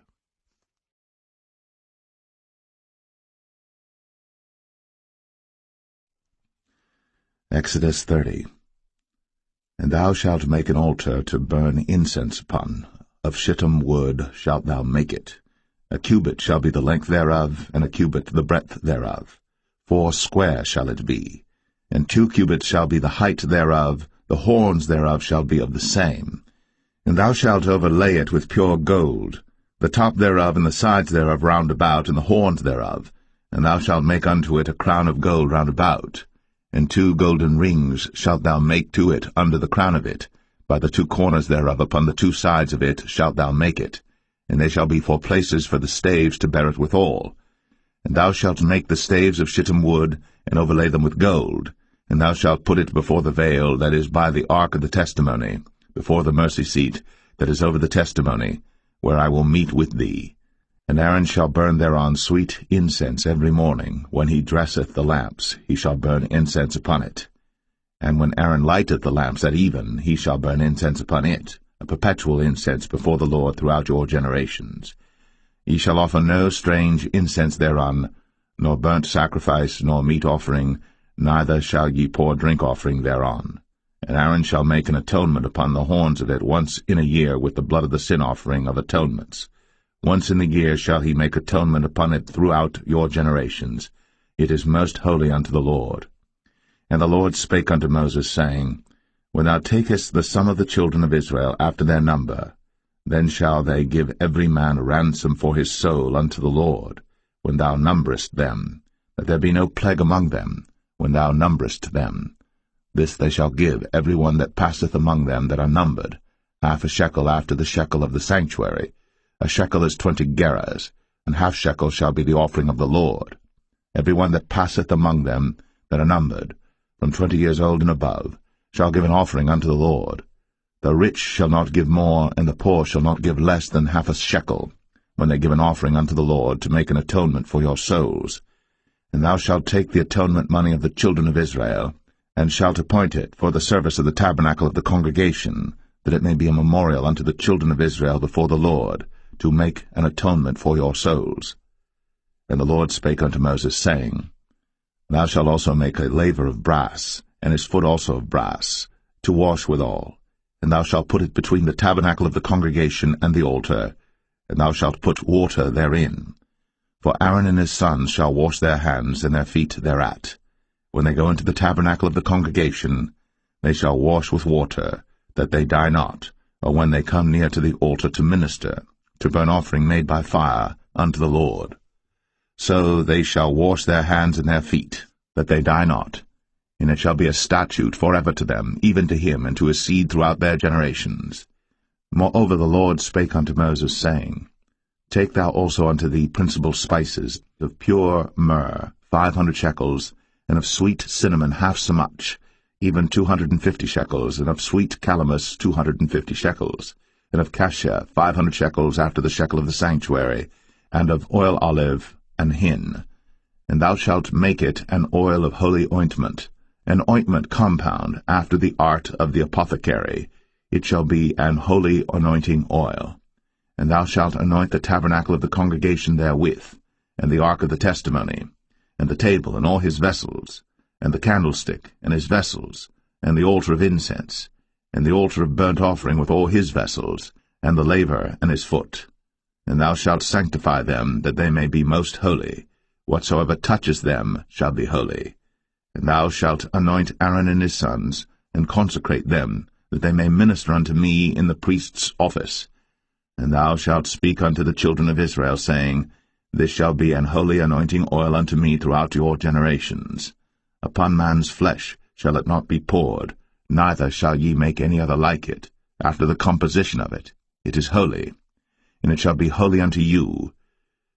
Exodus 30. And thou shalt make an altar to burn incense upon. Of shittim wood shalt thou make it. A cubit shall be the length thereof, and a cubit the breadth thereof. 4 square shall it be. And 2 cubits shall be the height thereof, the horns thereof shall be of the same. And thou shalt overlay it with pure gold, the top thereof and the sides thereof round about, and the horns thereof. And thou shalt make unto it a crown of gold round about. And 2 golden rings shalt thou make to it under the crown of it. By the 2 corners thereof upon the 2 sides of it shalt thou make it. And they shall be for places for the staves to bear it withal. And thou shalt make the staves of shittim wood, and overlay them with gold. And thou shalt put it before the veil that is by the ark of the testimony, before the mercy seat that is over the testimony, where I will meet with thee. And Aaron shall burn thereon sweet incense every morning. When he dresseth the lamps, he shall burn incense upon it. And when Aaron lighteth the lamps at even, he shall burn incense upon it, a perpetual incense before the Lord throughout your generations. Ye shall offer no strange incense thereon, nor burnt sacrifice, nor meat offering, neither shall ye pour drink offering thereon. And Aaron shall make an atonement upon the horns of it once in a year with the blood of the sin offering of atonements. Once in the year shall he make atonement upon it throughout your generations. It is most holy unto the Lord. And the Lord spake unto Moses, saying, When thou takest the sum of the children of Israel after their number, then shall they give every man a ransom for his soul unto the Lord, when thou numberest them, that there be no plague among them, when thou numberest them. This they shall give every one that passeth among them that are numbered, 1/2 shekel after the shekel of the sanctuary. A shekel is 20 gerahs, and 1/2 shekel shall be the offering of the Lord. Every one that passeth among them that are numbered, from 20 years old and above, shall give an offering unto the Lord. The rich shall not give more, and the poor shall not give less than 1/2 shekel, when they give an offering unto the Lord, to make an atonement for your souls. And thou shalt take the atonement money of the children of Israel, and shalt appoint it for the service of the tabernacle of the congregation, that it may be a memorial unto the children of Israel before the Lord, to make an atonement for your souls. And the Lord spake unto Moses, saying, Thou shalt also make a laver of brass, and his foot also of brass, to wash withal. And thou shalt put it between the tabernacle of the congregation and the altar, and thou shalt put water therein. For Aaron and his sons shall wash their hands and their feet thereat. When they go into the tabernacle of the congregation, they shall wash with water, that they die not, or when they come near to the altar to minister, to burn offering made by fire unto the Lord. So they shall wash their hands and their feet, that they die not. And it shall be a statute forever to them, even to him and to his seed throughout their generations. Moreover the Lord spake unto Moses, saying, Take thou also unto thee principal spices, of pure myrrh 500 shekels, and of sweet cinnamon half so much, even 250 shekels, and of sweet calamus 250 shekels, and of cassia 500 shekels after the shekel of the sanctuary, and of oil olive and hin. And thou shalt make it an oil of holy ointment, an ointment compound after the art of the apothecary. It shall be an holy anointing oil. And thou shalt anoint the tabernacle of the congregation therewith, and the ark of the testimony, and the table and all his vessels, and the candlestick and his vessels, and the altar of incense, and the altar of burnt offering with all his vessels, and the laver and his foot. And thou shalt sanctify them, that they may be most holy. Whatsoever touches them shall be holy. And thou shalt anoint Aaron and his sons, and consecrate them, that they may minister unto me in the priest's office. And thou shalt speak unto the children of Israel, saying, This shall be an holy anointing oil unto me throughout your generations. Upon man's flesh shall it not be poured, neither shall ye make any other like it, after the composition of it. It is holy, and it shall be holy unto you.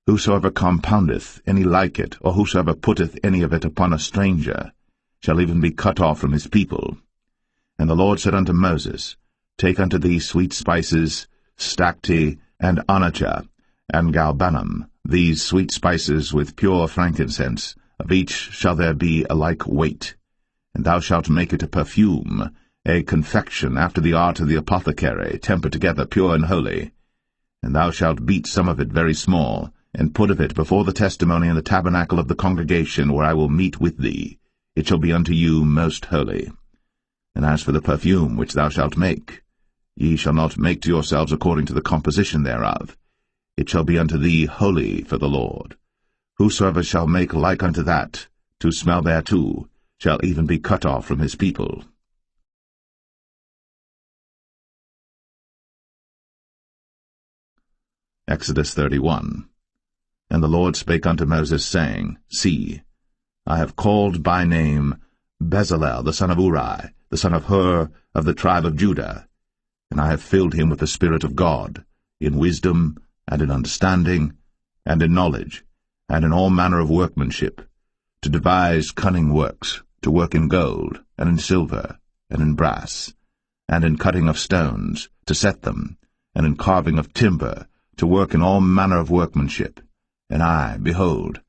Whosoever compoundeth any like it, or whosoever putteth any of it upon a stranger, shall even be cut off from his people. And the Lord said unto Moses, Take unto thee sweet spices, stacte, and onycha, and galbanum, these sweet spices with pure frankincense, of each shall there be a like weight. And thou shalt make it a perfume, a confection after the art of the apothecary, tempered together pure and holy. And thou shalt beat some of it very small, and put of it before the testimony in the tabernacle of the congregation, where I will meet with thee. It shall be unto you most holy. And as for the perfume which thou shalt make, ye shall not make to yourselves according to the composition thereof. It shall be unto thee holy for the Lord. Whosoever shall make like unto that, to smell thereto, shall even be cut off from his people. Exodus 31. And the Lord spake unto Moses, saying, See, I have called by name Bezalel the son of Uri, the son of Hur, of the tribe of Judah, and I have filled him with the Spirit of God, in wisdom, and in understanding, and in knowledge, and in all manner of workmanship, to devise cunning works, to work in gold, and in silver, and in brass, and in cutting of stones, to set them, and in carving of timber, to work in all manner of workmanship. And I, behold,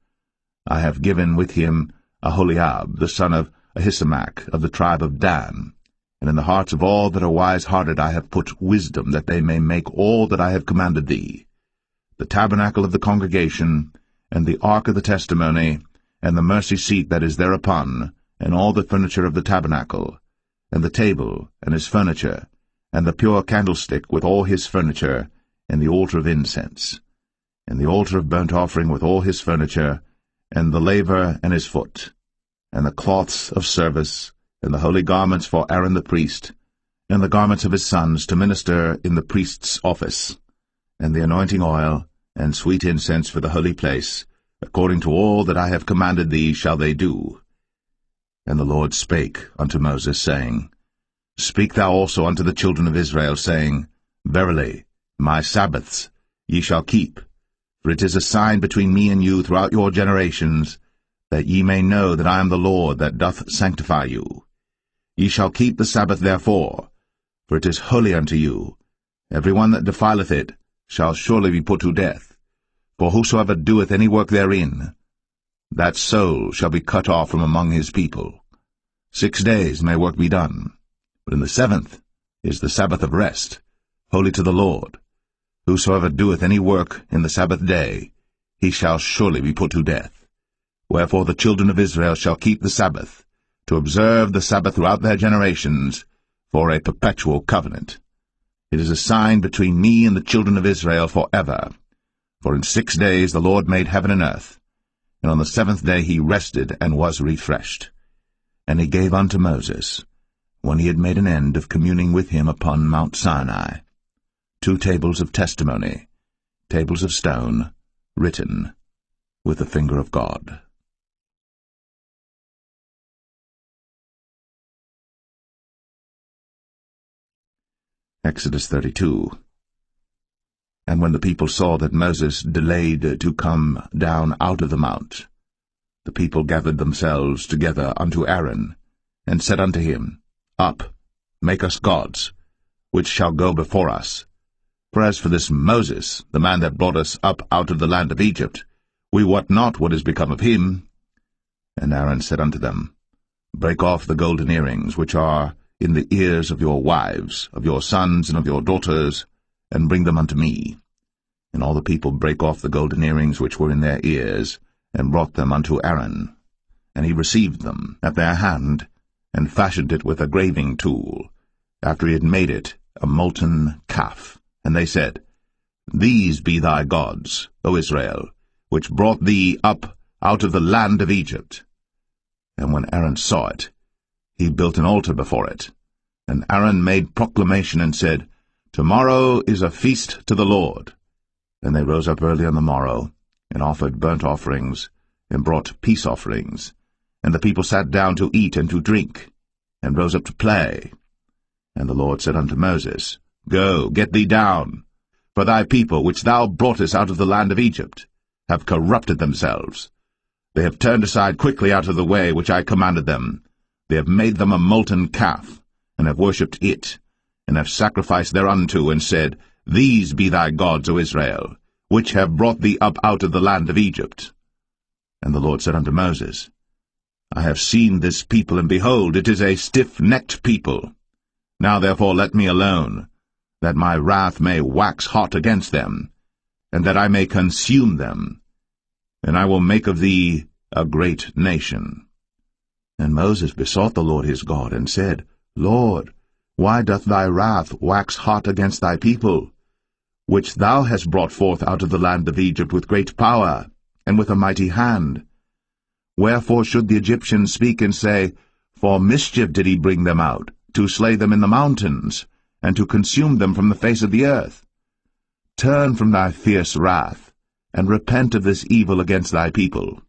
I have given with him Aholiab, the son of Ahisamach, of the tribe of Dan. And in the hearts of all that are wise-hearted I have put wisdom, that they may make all that I have commanded thee: the tabernacle of the congregation, and the ark of the testimony, and the mercy seat that is thereupon, and all the furniture of the tabernacle, and the table, and his furniture, and the pure candlestick with all his furniture, and the altar of incense, and the altar of burnt offering with all his furniture, and the laver and his foot, and the cloths of service, and the holy garments for Aaron the priest, and the garments of his sons to minister in the priest's office, and the anointing oil, and sweet incense for the holy place, according to all that I have commanded thee shall they do. And the Lord spake unto Moses, saying, Speak thou also unto the children of Israel, saying, Verily, my Sabbaths ye shall keep, for it is a sign between me and you throughout your generations, that ye may know that I am the Lord that doth sanctify you. Ye shall keep the Sabbath therefore, for it is holy unto you. Every one that defileth it shall surely be put to death. For whosoever doeth any work therein, that soul shall be cut off from among his people. 6 days may work be done, but in the 7th is the Sabbath of rest, holy to the Lord. Whosoever doeth any work in the Sabbath day, he shall surely be put to death. Wherefore the children of Israel shall keep the Sabbath, to observe the Sabbath throughout their generations, for a perpetual covenant. It is a sign between me and the children of Israel forever. For in 6 days the Lord made heaven and earth, and on the 7th day he rested and was refreshed. And he gave unto Moses, when he had made an end of communing with him upon Mount Sinai, 2 tables of testimony, tables of stone, written with the finger of God. Exodus 32. And when the people saw that Moses delayed to come down out of the mount, the people gathered themselves together unto Aaron, and said unto him, Up, make us gods, which shall go before us. For as for this Moses, the man that brought us up out of the land of Egypt, we wot not what is become of him. And Aaron said unto them, Break off the golden earrings which are in the ears of your wives, of your sons, and of your daughters, and bring them unto me. And all the people brake off the golden earrings which were in their ears, and brought them unto Aaron. And he received them at their hand, and fashioned it with a graving tool, after he had made it a molten calf. And they said, These be thy gods, O Israel, which brought thee up out of the land of Egypt. And when Aaron saw it, he built an altar before it. And Aaron made proclamation and said, Tomorrow is a feast to the Lord. And they rose up early on the morrow, and offered burnt offerings, and brought peace offerings. And the people sat down to eat and to drink, and rose up to play. And the Lord said unto Moses, Go, get thee down, for thy people, which thou broughtest out of the land of Egypt, have corrupted themselves. They have turned aside quickly out of the way which I commanded them. They have made them a molten calf, and have worshipped it, and have sacrificed thereunto, and said, These be thy gods, O Israel, which have brought thee up out of the land of Egypt. And the Lord said unto Moses, I have seen this people, and behold, it is a stiff-necked people. Now therefore let me alone, that my wrath may wax hot against them, and that I may consume them, and I will make of thee a great nation. And Moses besought the Lord his God, and said, Lord, why doth thy wrath wax hot against thy people, which thou hast brought forth out of the land of Egypt with great power, and with a mighty hand? Wherefore should the Egyptians speak and say, For mischief did he bring them out, to slay them in the mountains, and to consume them from the face of the earth? Turn from thy fierce wrath, and repent of this evil against thy people.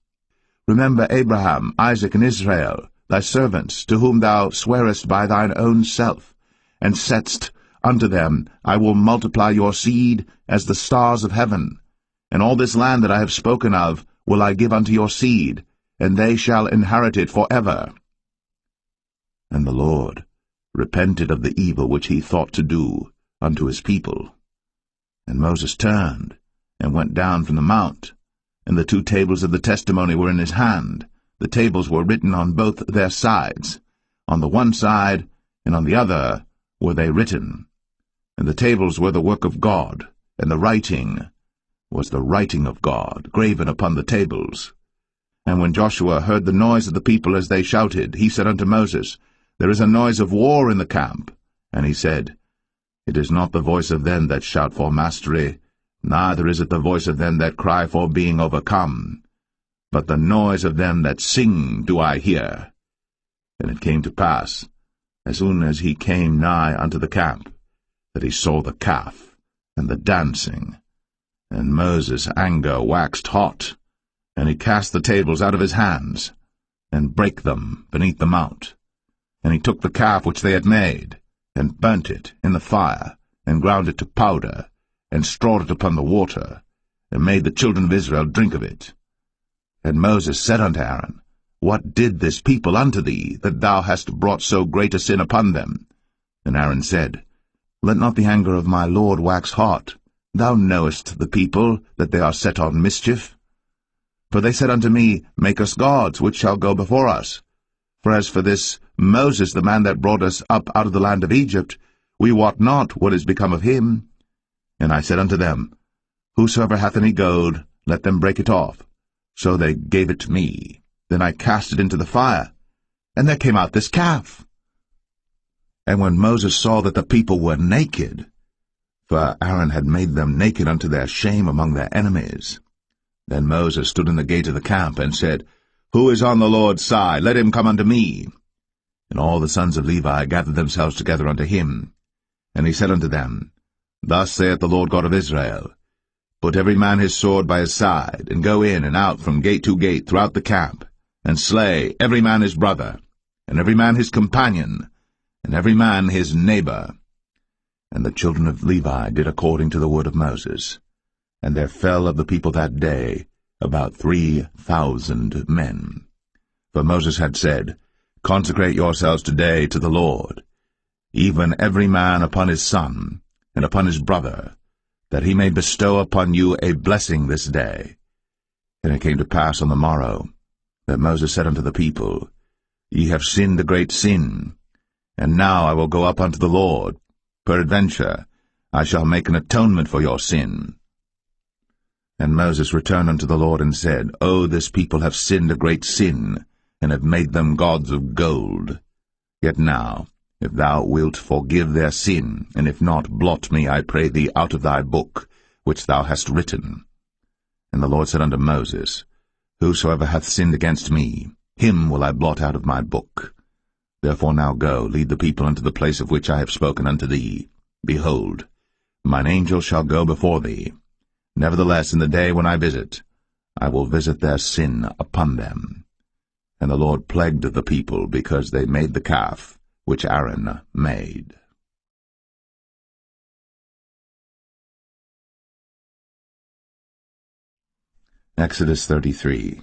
Remember Abraham, Isaac, and Israel, thy servants, to whom thou swarest by thine own self, and saidst unto them, I will multiply your seed as the stars of heaven, and all this land that I have spoken of will I give unto your seed, and they shall inherit it forever. And the Lord repented of the evil which he thought to do unto his people. And Moses turned, and went down from the mount, and the 2 tables of the testimony were in his hand. The tables were written on both their sides. On the one side, and on the other, were they written. And the tables were the work of God, and the writing was the writing of God, graven upon the tables. And when Joshua heard the noise of the people as they shouted, he said unto Moses, There is a noise of war in the camp. And he said, It is not the voice of them that shout for mastery, neither is it the voice of them that cry for being overcome, but the noise of them that sing do I hear. And it came to pass, as soon as he came nigh unto the camp, that he saw the calf, and the dancing. And Moses' anger waxed hot, and he cast the tables out of his hands, and brake them beneath the mount. And he took the calf which they had made, and burnt it in the fire, and ground it to powder, and strawed it upon the water, and made the children of Israel drink of it. And Moses said unto Aaron, What did this people unto thee, that thou hast brought so great a sin upon them? And Aaron said, Let not the anger of my Lord wax hot. Thou knowest the people, that they are set on mischief. For they said unto me, Make us gods, which shall go before us. For as for this Moses, the man that brought us up out of the land of Egypt, we wot not what is become of him. And I said unto them, Whosoever hath any gold, let them break it off. So they gave it to me. Then I cast it into the fire, and there came out this calf. And when Moses saw that the people were naked, for Aaron had made them naked unto their shame among their enemies, then Moses stood in the gate of the camp, and said, Who is on the Lord's side? Let him come unto me. And all the sons of Levi gathered themselves together unto him. And he said unto them, Thus saith the Lord God of Israel, Put every man his sword by his side, and go in and out from gate to gate throughout the camp, and slay every man his brother, and every man his companion, and every man his neighbor. And the children of Levi did according to the word of Moses. And there fell of the people that day about 3,000 men. For Moses had said, Consecrate yourselves today to the Lord, even every man upon his son, and upon his brother, that he may bestow upon you a blessing this day. And it came to pass on the morrow, that Moses said unto the people, Ye have sinned a great sin, and now I will go up unto the Lord. Peradventure I shall make an atonement for your sin. And Moses returned unto the Lord, and said, O this people have sinned a great sin, and have made them gods of gold. Yet now, if thou wilt forgive their sin, and if not, blot me, I pray thee, out of thy book, which thou hast written. And the Lord said unto Moses, Whosoever hath sinned against me, him will I blot out of my book. Therefore now go, lead the people unto the place of which I have spoken unto thee. Behold, mine angel shall go before thee. Nevertheless, in the day when I visit, I will visit their sin upon them. And the Lord plagued the people, because they made the calf which Aaron made. Exodus 33.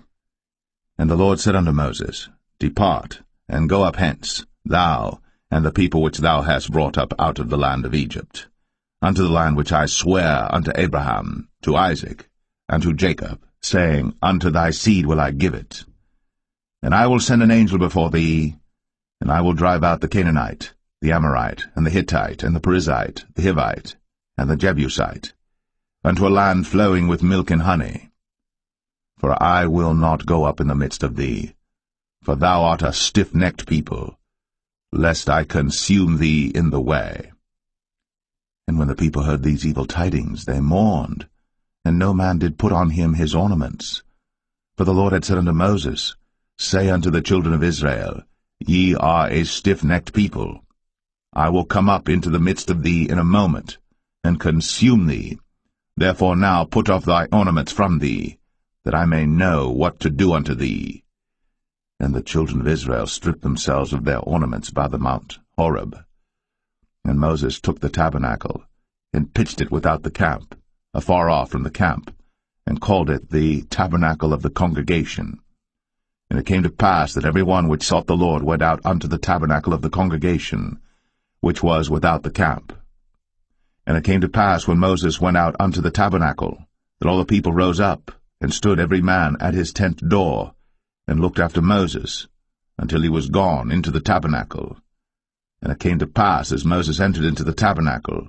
And the Lord said unto Moses, Depart, and go up hence, thou, and the people which thou hast brought up out of the land of Egypt. unto the land which I swear unto Abraham, to Isaac, and to Jacob, saying, Unto thy seed will I give it. And I will send an angel before thee, and I will drive out the Canaanite, the Amorite, and the Hittite, and the Perizzite, the Hivite, and the Jebusite, unto a land flowing with milk and honey. For I will not go up in the midst of thee, for thou art a stiff-necked people, lest I consume thee in the way. And when the people heard these evil tidings, they mourned, and no man did put on him his ornaments. For the Lord had said unto Moses, Say unto the children of Israel, Ye are a stiff-necked people. I will come up into the midst of thee in a moment, and consume thee. Therefore now put off thy ornaments from thee, that I may know what to do unto thee. And the children of Israel stripped themselves of their ornaments by the mount Horeb. And Moses took the tabernacle, and pitched it without the camp, afar off from the camp, and called it the tabernacle of the congregation. And it came to pass that every one which sought the Lord went out unto the tabernacle of the congregation, which was without the camp. And it came to pass, when Moses went out unto the tabernacle, that all the people rose up, and stood every man at his tent door, and looked after Moses, until he was gone into the tabernacle. And it came to pass, as Moses entered into the tabernacle,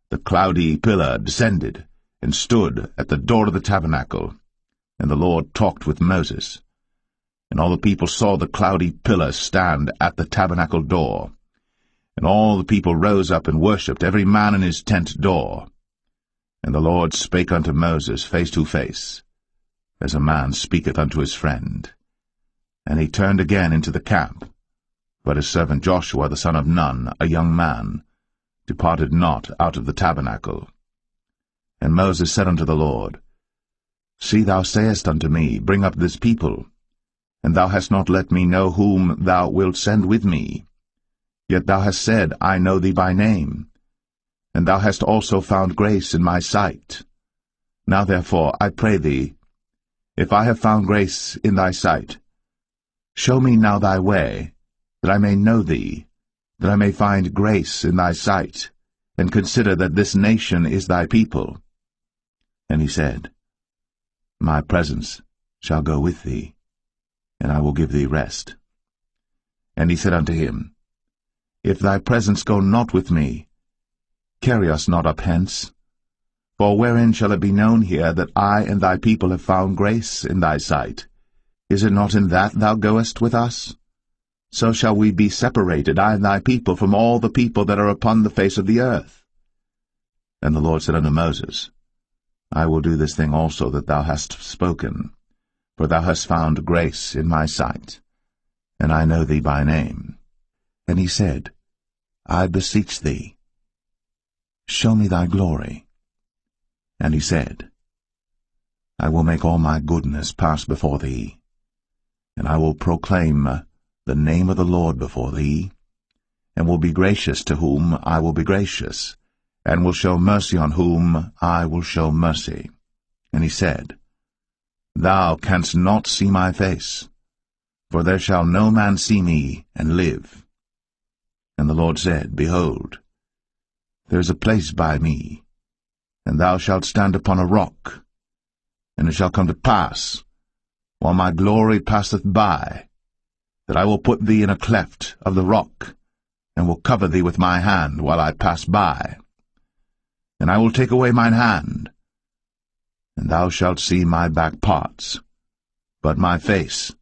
the cloudy pillar descended, and stood at the door of the tabernacle, and the Lord talked with Moses. And all the people saw the cloudy pillar stand at the tabernacle door. And all the people rose up and worshipped, every man in his tent door. And the Lord spake unto Moses face to face, as a man speaketh unto his friend. And he turned again into the camp. But his servant Joshua the son of Nun, a young man, departed not out of the tabernacle. And Moses said unto the Lord, See, thou sayest unto me, Bring up this people, and thou hast not let me know whom thou wilt send with me. Yet thou hast said, I know thee by name, and thou hast also found grace in my sight. Now therefore, I pray thee, if I have found grace in thy sight, show me now thy way, that I may know thee, that I may find grace in thy sight, and consider that this nation is thy people. And he said, My presence shall go with thee, and I will give thee rest. And he said unto him, If thy presence go not with me, carry us not up hence. For wherein shall it be known here that I and thy people have found grace in thy sight? Is it not in that thou goest with us? So shall we be separated, I and thy people, from all the people that are upon the face of the earth. And the Lord said unto Moses, I will do this thing also that thou hast spoken, for thou hast found grace in my sight, and I know thee by name. And he said, I beseech thee, show me thy glory. And he said, I will make all my goodness pass before thee, and I will proclaim the name of the Lord before thee, and will be gracious to whom I will be gracious, and will show mercy on whom I will show mercy. And he said, Thou canst not see my face, for there shall no man see me and live. And the Lord said, Behold, there is a place by me, and thou shalt stand upon a rock. And it shall come to pass, while my glory passeth by, that I will put thee in a cleft of the rock, and will cover thee with my hand while I pass by. And I will take away mine hand, and thou shalt see my back parts, but my face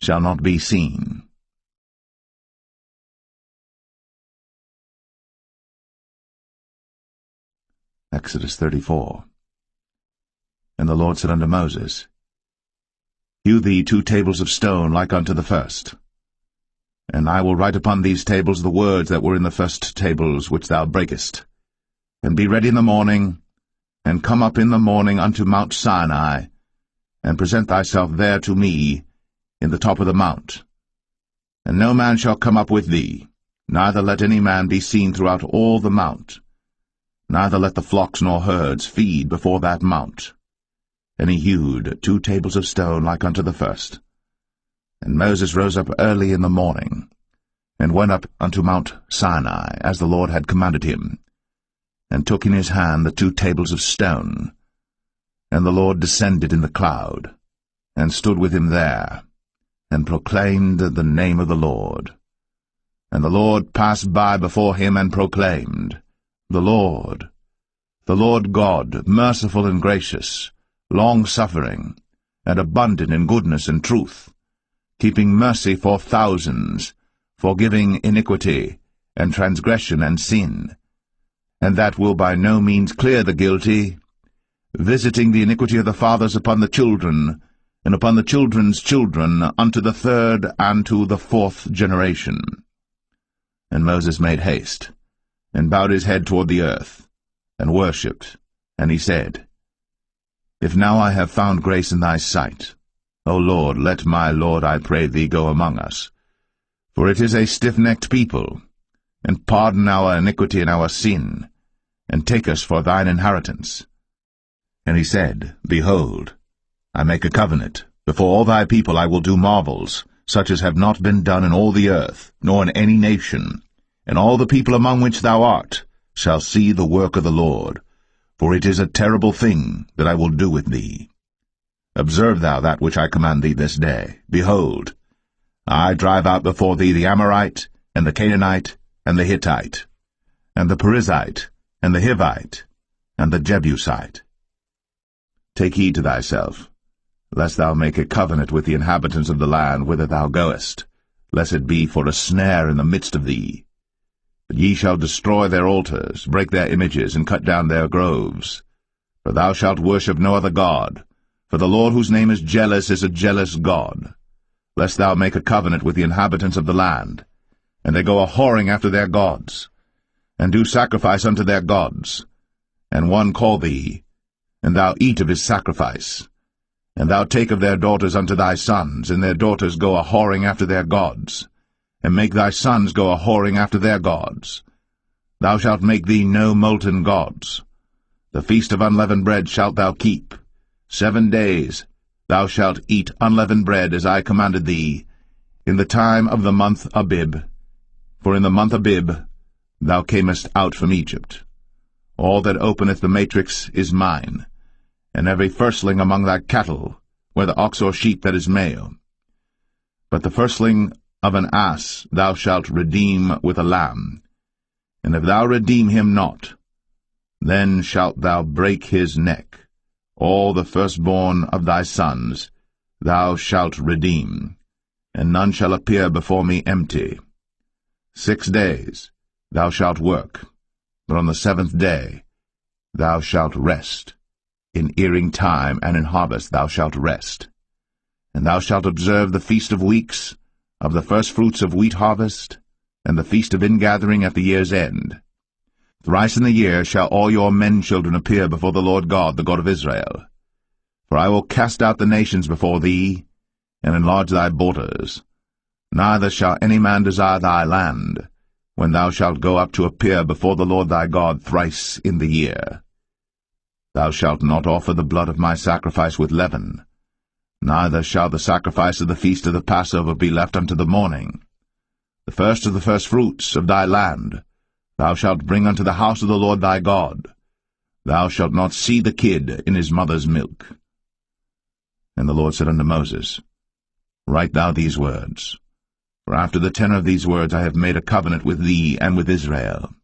shall not be seen. Exodus 34. And the Lord said unto Moses, Hew thee 2 tables of stone like unto the first. And I will write upon these tables the words that were in the first tables which thou breakest. And be ready in the morning, and come up in the morning unto Mount Sinai, and present thyself there to me in the top of the mount. And no man shall come up with thee, neither let any man be seen throughout all the mount, neither let the flocks nor herds feed before that mount. And he hewed 2 tables of stone like unto the first. And Moses rose up early in the morning, and went up unto Mount Sinai, as the Lord had commanded him. and took in his hand the 2 tables of stone. And the Lord descended in the cloud, and stood with him there, and proclaimed the name of the Lord. And the Lord passed by before him and proclaimed, the Lord God, merciful and gracious, long-suffering, and abundant in goodness and truth, keeping mercy for thousands, forgiving iniquity, and transgression and sin, and that will by no means clear the guilty, visiting the iniquity of the fathers upon the children, and upon the children's children, unto the 3rd and to the 4th generation. And Moses made haste, and bowed his head toward the earth, and worshipped, and he said, If now I have found grace in thy sight, O Lord, let my Lord, I pray thee, go among us. For it is a stiff-necked people, and pardon our iniquity and our sin, and take us for thine inheritance. And he said, Behold, I make a covenant. Before all thy people I will do marvels, such as have not been done in all the earth, nor in any nation. And all the people among which thou art shall see the work of the Lord, for it is a terrible thing that I will do with thee. Observe thou that which I command thee this day. Behold, I drive out before thee the Amorite, and the Canaanite, and the Hittite, and the Perizzite, and the Hivite, and the Jebusite. Take heed to thyself, lest thou make a covenant with the inhabitants of the land whither thou goest, lest it be for a snare in the midst of thee. But ye shall destroy their altars, break their images, and cut down their groves. For thou shalt worship no other god, for the Lord whose name is a jealous God. Lest thou make a covenant with the inhabitants of the land, and they go a-whoring after their gods, and do sacrifice unto their gods, and one call thee, and thou eat of his sacrifice, and thou take of their daughters unto thy sons, and their daughters go a-whoring after their gods, and make thy sons go a-whoring after their gods. Thou shalt make thee no molten gods. The feast of unleavened bread shalt thou keep. 7 days thou shalt eat unleavened bread, as I commanded thee, in the time of the month Abib. For in the month Abib thou camest out from Egypt. All that openeth the matrix is mine, and every firstling among thy cattle, whether ox or sheep that is male. But the firstling of an ass thou shalt redeem with a lamb, and if thou redeem him not, then shalt thou break his neck. All the firstborn of thy sons thou shalt redeem, and none shall appear before me empty. 6 days thou shalt work, but on the 7th day thou shalt rest. In earing time and in harvest thou shalt rest. And thou shalt observe the feast of weeks, of the firstfruits of wheat harvest, and the feast of ingathering at the year's end. Thrice in the year shall all your men-children appear before the Lord God, the God of Israel. For I will cast out the nations before thee, and enlarge thy borders. Neither shall any man desire thy land, when thou shalt go up to appear before the Lord thy God thrice in the year. Thou shalt not offer the blood of my sacrifice with leaven, neither shall the sacrifice of the feast of the Passover be left unto the morning. The first of the firstfruits of thy land thou shalt bring unto the house of the Lord thy God. Thou shalt not see the kid in his mother's milk. And the Lord said unto Moses, Write thou these words, for after the tenor of these words I have made a covenant with thee and with Israel.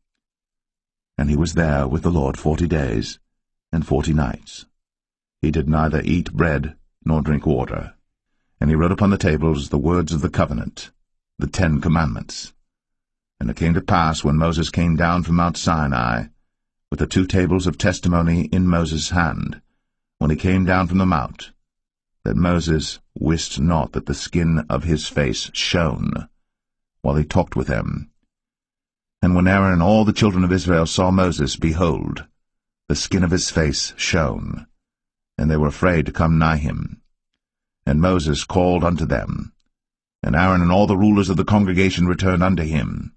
And he was there with the Lord 40 days and 40 nights. He did neither eat bread nor drink water. And he wrote upon the tables the words of the covenant, the 10 commandments. And it came to pass, when Moses came down from Mount Sinai, with the 2 tables of testimony in Moses' hand, when he came down from the mount, that Moses wist not that the skin of his face shone, while he talked with them. And when Aaron and all the children of Israel saw Moses, behold, the skin of his face shone, and they were afraid to come nigh him. And Moses called unto them, and Aaron and all the rulers of the congregation returned unto him.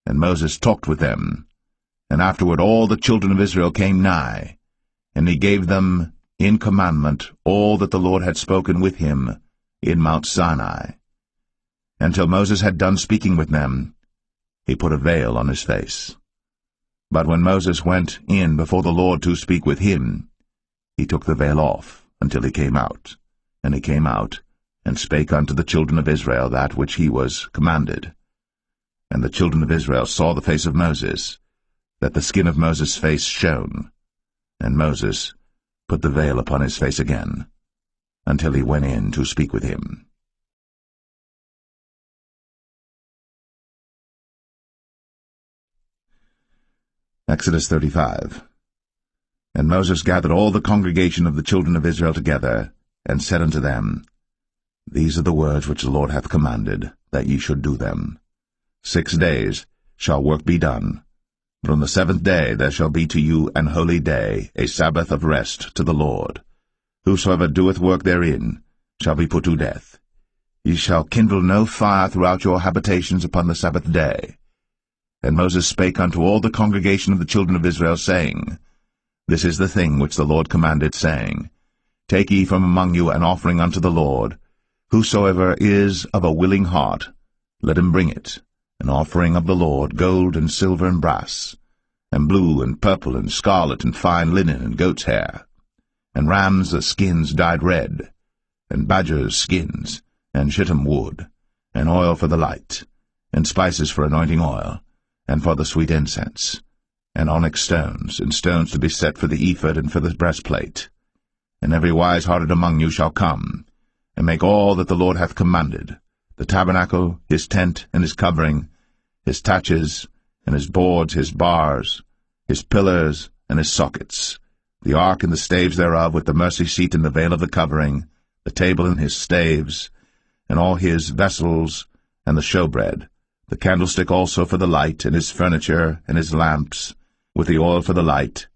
And Moses talked with them, and afterward all the children of Israel came nigh, and he gave them in commandment all that the Lord had spoken with him in Mount Sinai. And till Moses had done speaking with them, he put a veil on his face. But when Moses went in before the Lord to speak with him, he took the veil off until he came out. And he came out, and spake unto the children of Israel that which he was commanded. And the children of Israel saw the face of Moses, that the skin of Moses' face shone. And Moses put the veil upon his face again, until he went in to speak with him. Exodus 35. And Moses gathered all the congregation of the children of Israel together, and said unto them, These are the words which the Lord hath commanded, that ye should do them. 6 days shall work be done, but on the 7th day there shall be to you an holy day, a Sabbath of rest to the Lord. Whosoever doeth work therein shall be put to death. Ye shall kindle no fire throughout your habitations upon the 7th day. And Moses spake unto all the congregation of the children of Israel, saying, This is the thing which the Lord commanded, saying, Take ye from among you an offering unto the Lord. Whosoever is of a willing heart, let him bring it, an offering of the Lord, gold and silver and brass, and blue and purple and scarlet and fine linen and goat's hair, and rams' skins dyed red, and badgers' skins, and shittim wood, and oil for the light, and spices for anointing oil, and for the sweet incense, and onyx stones, and stones to be set for the ephod and for the breastplate. And every wise-hearted among you shall come, and make all that the Lord hath commanded, the tabernacle, his tent, and his covering, his taches, and his boards, his bars, his pillars, and his sockets, the ark and the staves thereof, with the mercy seat and the veil of the covering, the table and his staves, and all his vessels, and the showbread, the candlestick also for the light, and his furniture, and his lamps, with the oil for the light,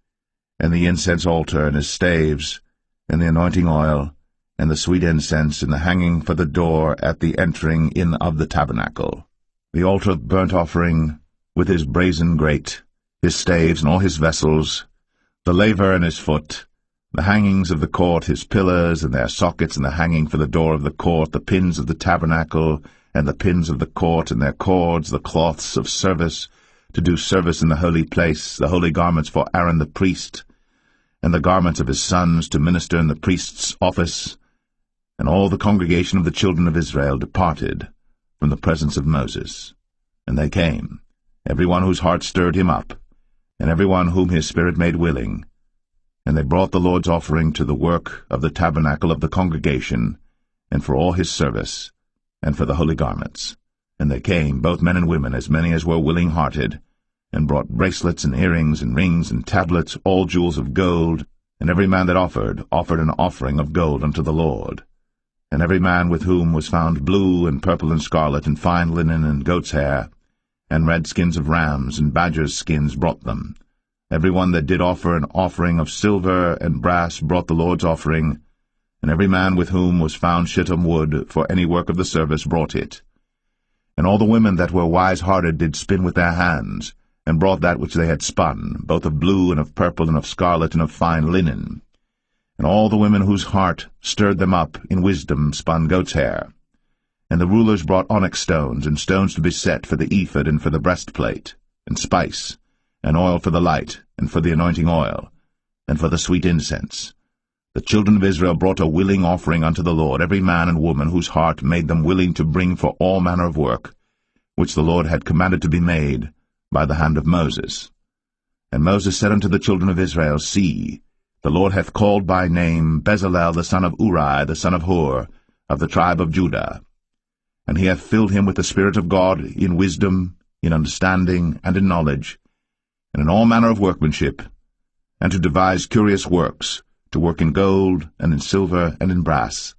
and the incense altar, and his staves, and the anointing oil, and the sweet incense, and the hanging for the door at the entering in of the tabernacle, the altar of burnt offering, with his brazen grate, his staves, and all his vessels, the laver and his foot, the hangings of the court, his pillars, and their sockets, and the hanging for the door of the court, the pins of the tabernacle, and the pins of the court, and their cords, the cloths of service, to do service in the holy place, the holy garments for Aaron the priest, and the garments of his sons to minister in the priest's office. And all the congregation of the children of Israel departed from the presence of Moses. And they came, every one whose heart stirred him up, and every one whom his spirit made willing. And they brought the Lord's offering to the work of the tabernacle of the congregation, and for all his service, and for the holy garments. And they came, both men and women, as many as were willing-hearted, and brought bracelets and earrings and rings and tablets, all jewels of gold. And every man that offered an offering of gold unto the Lord. And every man with whom was found blue and purple and scarlet and fine linen and goat's hair, and red skins of rams and badgers' skins brought them. Every one that did offer an offering of silver and brass brought the Lord's offering, and every man with whom was found shittim wood for any work of the service brought it. And all the women that were wise-hearted did spin with their hands, and brought that which they had spun, both of blue and of purple and of scarlet and of fine linen. And all the women whose heart stirred them up in wisdom spun goat's hair. And the rulers brought onyx stones, and stones to be set for the ephod and for the breastplate, and spice, and oil for the light, and for the anointing oil, and for the sweet incense. The children of Israel brought a willing offering unto the Lord, every man and woman whose heart made them willing to bring for all manner of work, which the Lord had commanded to be made by the hand of Moses. And Moses said unto the children of Israel, See, the Lord hath called by name Bezalel the son of Uri, the son of Hur, of the tribe of Judah. And he hath filled him with the Spirit of God in wisdom, in understanding, and in knowledge, and in all manner of workmanship, and to devise curious works, to work in gold, and in silver, and in brass,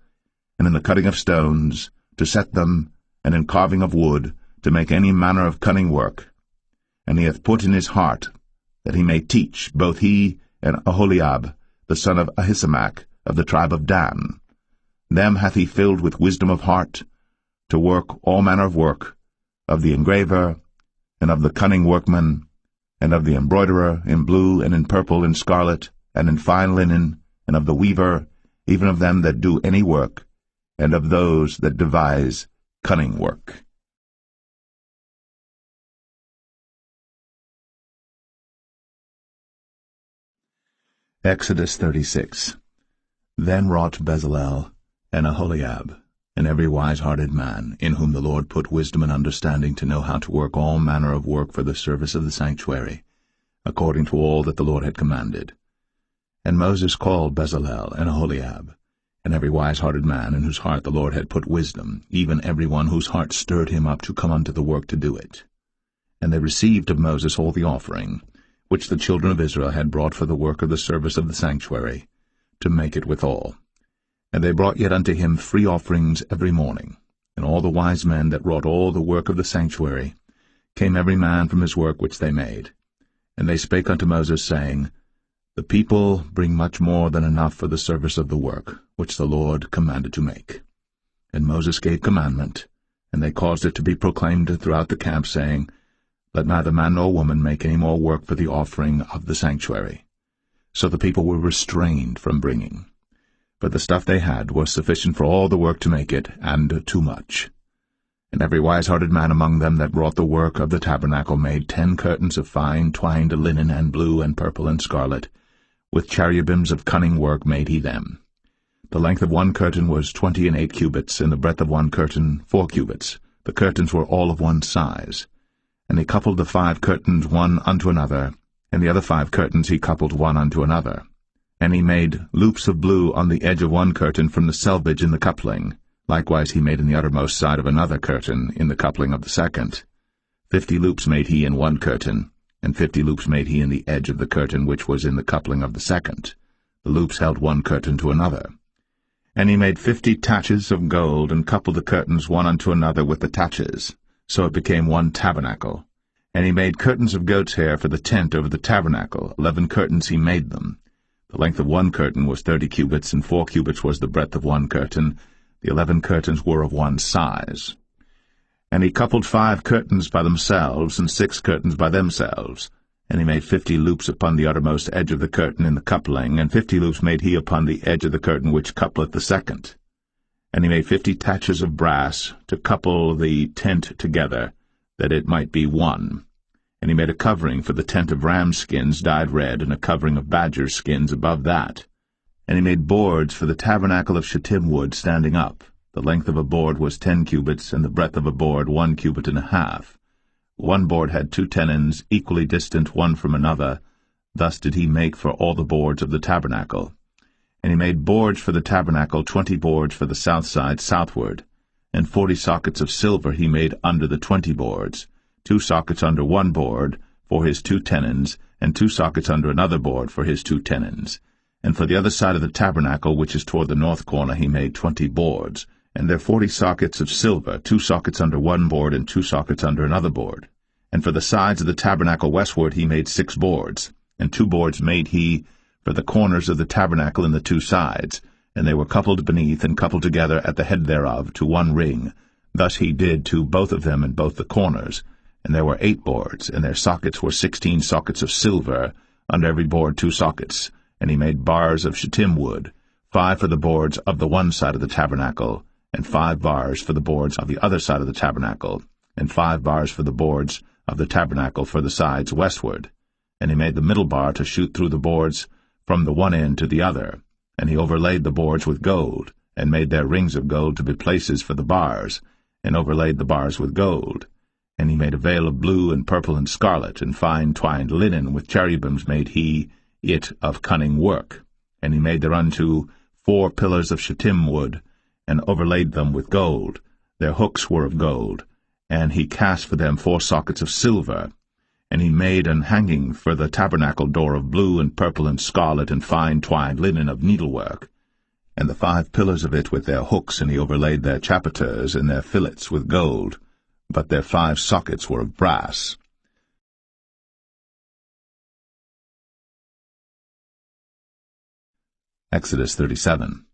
and in the cutting of stones, to set them, and in carving of wood, to make any manner of cunning work. And he hath put in his heart that he may teach, both he and Aholiab, the son of Ahisamach, of the tribe of Dan. Them hath he filled with wisdom of heart, to work all manner of work, of the engraver, and of the cunning workman, and of the embroiderer, in blue, and in purple, and scarlet, and in fine linen, and of the weaver, even of them that do any work, and of those that devise cunning work. Exodus 36. Then wrought Bezalel and Aholiab, and every wise-hearted man, in whom the Lord put wisdom and understanding to know how to work all manner of work for the service of the sanctuary, according to all that the Lord had commanded. And Moses called Bezalel and Aholiab, and every wise-hearted man in whose heart the Lord had put wisdom, even every one whose heart stirred him up to come unto the work to do it. And they received of Moses all the offering, which the children of Israel had brought for the work of the service of the sanctuary, to make it withal. And they brought yet unto him free offerings every morning. And all the wise men that wrought all the work of the sanctuary came every man from his work which they made. And they spake unto Moses, saying, The people bring much more than enough for the service of the work, which the Lord commanded to make. And Moses gave commandment, and they caused it to be proclaimed throughout the camp, saying, Let neither man nor woman make any more work for the offering of the sanctuary. So the people were restrained from bringing. But the stuff they had was sufficient for all the work to make it, and too much. And every wise-hearted man among them that wrought the work of the tabernacle made 10 curtains of fine twined linen and blue and purple and scarlet. With cherubims of cunning work made he them. The length of one curtain was 20 and 8 cubits, and the breadth of one curtain 4 cubits. The curtains were all of one size. And he coupled the 5 curtains one unto another, and the other 5 curtains he coupled one unto another. And he made loops of blue on the edge of one curtain from the selvage in the coupling. Likewise he made in the uttermost side of another curtain in the coupling of the second. 50 loops made he in one curtain, and 50 loops made he in the edge of the curtain which was in the coupling of the second. The loops held one curtain to another. And he made 50 taches of gold, and coupled the curtains one unto another with the taches. So it became one tabernacle. And he made curtains of goat's hair for the tent over the tabernacle. 11 curtains he made them. The length of one curtain was 30 cubits, and 4 cubits was the breadth of one curtain. The 11 curtains were of one size. And he coupled 5 curtains by themselves, and 6 curtains by themselves. And he made 50 loops upon the uttermost edge of the curtain in the coupling, and 50 loops made he upon the edge of the curtain which coupleth the second. And he made 50 taches of brass to couple the tent together, that it might be one. And he made a covering for the tent of ram skins dyed red, and a covering of badger skins above that. And he made boards for the tabernacle of shittim wood standing up. The length of a board was 10 cubits, and the breadth of a board 1 cubit and a half. One board had 2 tenons, equally distant one from another. Thus did he make for all the boards of the tabernacle. And he made boards for the tabernacle, 20 boards for the south side southward. And 40 sockets of silver he made under the 20 boards, 2 sockets under one board for his 2 tenons, and 2 sockets under another board for his 2 tenons. And for the other side of the tabernacle, which is toward the north corner, he made 20 boards, and there 40 sockets of silver, 2 sockets under one board, and 2 sockets under another board. And for the sides of the tabernacle westward he made 6 boards, and 2 boards made he for the corners of the tabernacle in the 2 sides, and they were coupled beneath and coupled together at the head thereof to one ring. Thus he did to both of them in both the corners. And there were 8 boards, and their sockets were 16 sockets of silver, under every board 2 sockets. And he made bars of shittim wood, 5 for the boards of the one side of the tabernacle, and 5 bars for the boards of the other side of the tabernacle, and 5 bars for the boards of the tabernacle for the sides westward. And he made the middle bar to shoot through the boards from the one end to the other. And he overlaid the boards with gold, and made their rings of gold to be places for the bars, and overlaid the bars with gold. And he made a veil of blue and purple and scarlet, and fine twined linen, with cherubims made he it of cunning work. And he made thereunto 4 pillars of shittim wood, and overlaid them with gold. Their hooks were of gold. And he cast for them 4 sockets of silver. And he made an hanging for the tabernacle door of blue and purple and scarlet and fine twined linen of needlework. And the 5 pillars of it with their hooks, and he overlaid their chapiters and their fillets with gold, but their 5 sockets were of brass. Exodus 37.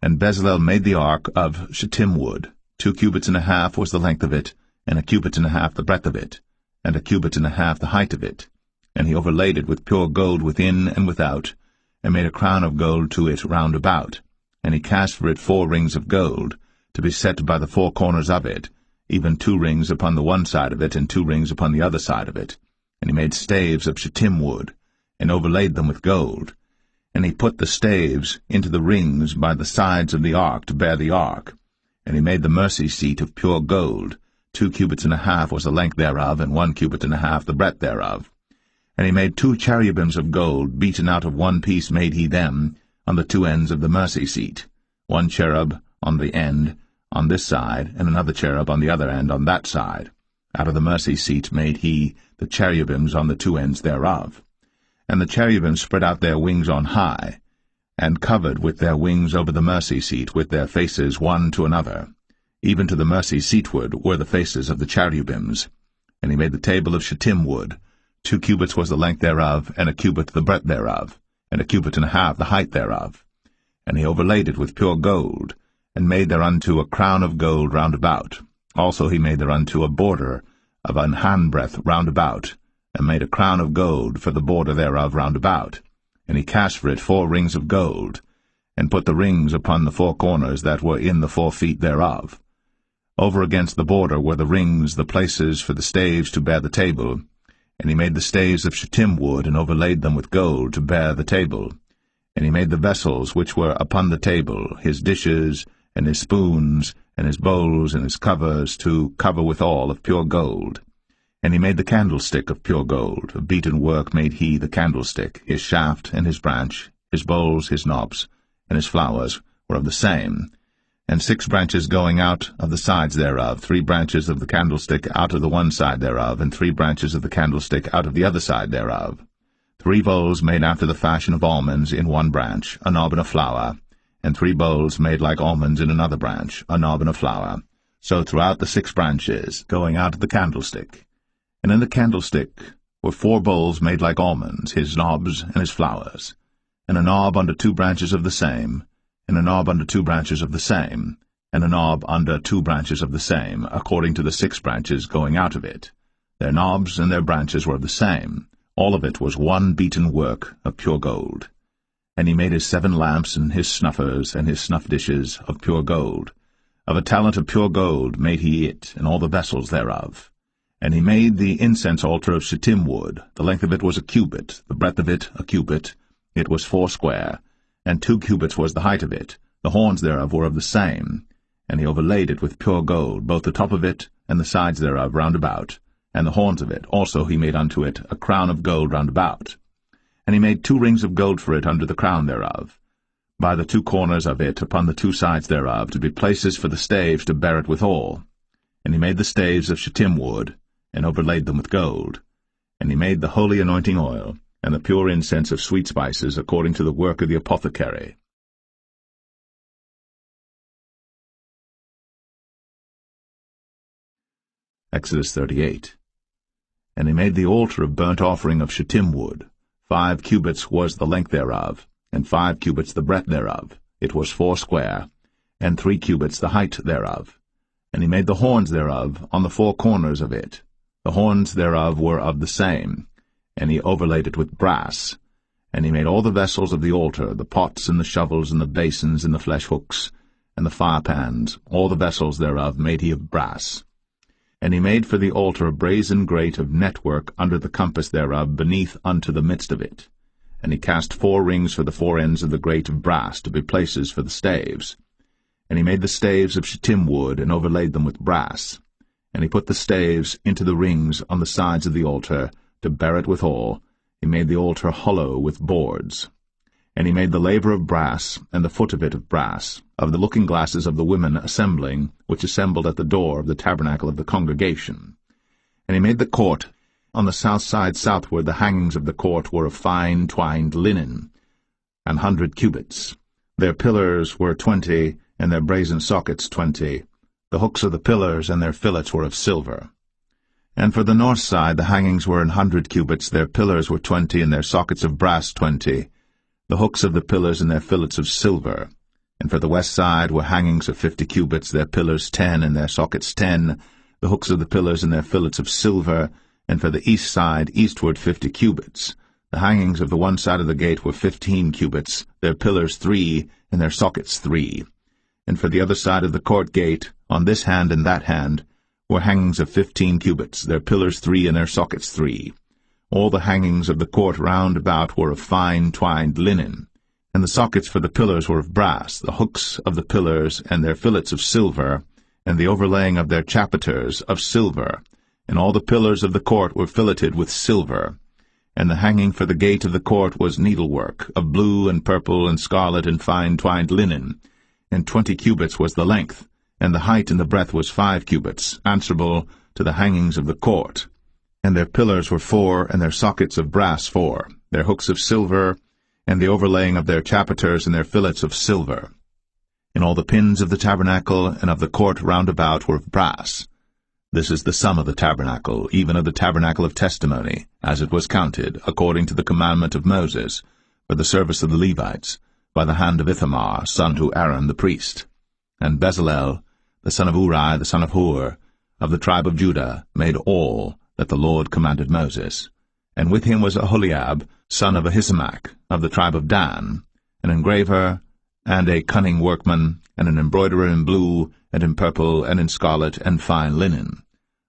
And Bezalel made the ark of shittim wood. 2 cubits and a half was the length of it, and 1 cubit and a half the breadth of it, and 1 cubit and a half the height of it. And he overlaid it with pure gold within and without, and made a crown of gold to it round about. And he cast for it 4 rings of gold, to be set by the 4 corners of it, even 2 rings upon the one side of it, and 2 rings upon the other side of it. And he made staves of shittim wood, and overlaid them with gold. And he put the staves into the rings by the sides of the ark to bear the ark. And he made the mercy seat of pure gold. 2 cubits and a half was the length thereof, and 1 cubit and a half the breadth thereof. And he made 2 cherubims of gold, beaten out of one piece made he them, on the 2 ends of the mercy seat, 1 cherub on the end on this side, and another cherub on the other end on that side. Out of the mercy seat made he the cherubims on the 2 ends thereof. And the cherubims spread out their wings on high, and covered with their wings over the mercy seat, with their faces one to another. Even to the mercy seatward were the faces of the cherubims. And he made the table of shittim wood. 2 cubits was the length thereof, and 1 cubit the breadth thereof, and 1 cubit and a half the height thereof. And he overlaid it with pure gold, and made thereunto a crown of gold round about. Also he made thereunto a border of an handbreadth round about, and made a crown of gold for the border thereof round about. And he cast for it 4 rings of gold, and put the rings upon the 4 corners that were in the 4 feet thereof. Over against the border were the rings, the places for the staves to bear the table. And he made the staves of shittim wood, and overlaid them with gold to bear the table. And he made the vessels which were upon the table, his dishes, and his spoons, and his bowls, and his covers, to cover withal of pure gold. And he made the candlestick of pure gold. Of beaten work made he the candlestick. His shaft and his branch, his bowls, his knobs, and his flowers were of the same. And 6 branches going out of the sides thereof, 3 branches of the candlestick out of the one side thereof, and 3 branches of the candlestick out of the other side thereof. 3 bowls made after the fashion of almonds in one branch, a knob and a flower, and 3 bowls made like almonds in another branch, a knob and a flower. So throughout the 6 branches, going out of the candlestick. And in the candlestick were 4 bowls made like almonds, his knobs and his flowers, and a knob under 2 branches of the same, and a knob under 2 branches of the same, and a knob under 2 branches of the same, according to the 6 branches going out of it. Their knobs and their branches were of the same. All of it was one beaten work of pure gold. And he made his 7 lamps, and his snuffers, and his snuff dishes of pure gold. Of a talent of pure gold made he it, and all the vessels thereof. And he made the incense altar of shittim wood. The length of it was 1 cubit, the breadth of it 1 cubit. It was 4 square, and 2 cubits was the height of it. The horns thereof were of the same. And he overlaid it with pure gold, both the top of it and the sides thereof round about. And the horns of it also he made unto it a crown of gold round about. And he made 2 rings of gold for it under the crown thereof, by the 2 corners of it upon the 2 sides thereof, to be places for the staves to bear it withal. And he made the staves of shittim wood, and overlaid them with gold. And he made the holy anointing oil, and the pure incense of sweet spices, according to the work of the apothecary. Exodus 38. And he made the altar of burnt offering of shittim wood. 5 cubits was the length thereof, and 5 cubits the breadth thereof. It was 4 square, and 3 cubits the height thereof. And he made the horns thereof on the 4 corners of it. The horns thereof were of the same, and he overlaid it with brass. And he made all the vessels of the altar, the pots and the shovels and the basins and the flesh hooks, and the firepans, all the vessels thereof made he of brass. And he made for the altar a brazen grate of network under the compass thereof beneath unto the midst of it. And he cast 4 rings for the 4 ends of the grate of brass, to be places for the staves. And he made the staves of shittim wood, and overlaid them with brass. And he put the staves into the rings on the sides of the altar, to bear it withal. He made the altar hollow with boards. And he made the laver of brass, and the foot of it of brass, of the looking-glasses of the women assembling, which assembled at the door of the tabernacle of the congregation. And he made the court. On the south side southward the hangings of the court were of fine twined linen, 100 cubits. Their pillars were 20, and their brazen sockets 20. The hooks of the pillars and their fillets were of silver. And for the north side the hangings were 100 cubits, their pillars were 20, and their sockets of brass 20. The hooks of the pillars and their fillets of silver. And for the west side were hangings of 50 cubits, their pillars 10, and their sockets 10, the hooks of the pillars and their fillets of silver. And for the east side eastward 50 cubits. The hangings of the one side of the gate were 15 cubits, their pillars 3, and their sockets 3. And for the other side of the court gate, on this hand and that hand, were hangings of 15 cubits, their pillars 3, and their sockets 3. All the hangings of the court round about were of fine twined linen. And the sockets for the pillars were of brass, the hooks of the pillars and their fillets of silver, and the overlaying of their chapiters of silver. And all the pillars of the court were filleted with silver. And the hanging for the gate of the court was needlework, of blue and purple and scarlet and fine twined linen. And 20 cubits was the length, and the height and the breadth was 5 cubits, answerable to the hangings of the court. And their pillars were 4, and their sockets of brass 4, their hooks of silver, and the overlaying of their chapiters and their fillets of silver. And all the pins of the tabernacle and of the court round about were of brass. This is the sum of the tabernacle, even of the tabernacle of testimony, as it was counted, according to the commandment of Moses, for the service of the Levites, by the hand of Ithamar, son to Aaron the priest. And Bezalel, the son of Uri, the son of Hur, of the tribe of Judah, made all that the Lord commanded Moses. And with him was Aholiab, son of Ahisamach, of the tribe of Dan, an engraver, and a cunning workman, and an embroiderer in blue, and in purple, and in scarlet, and fine linen.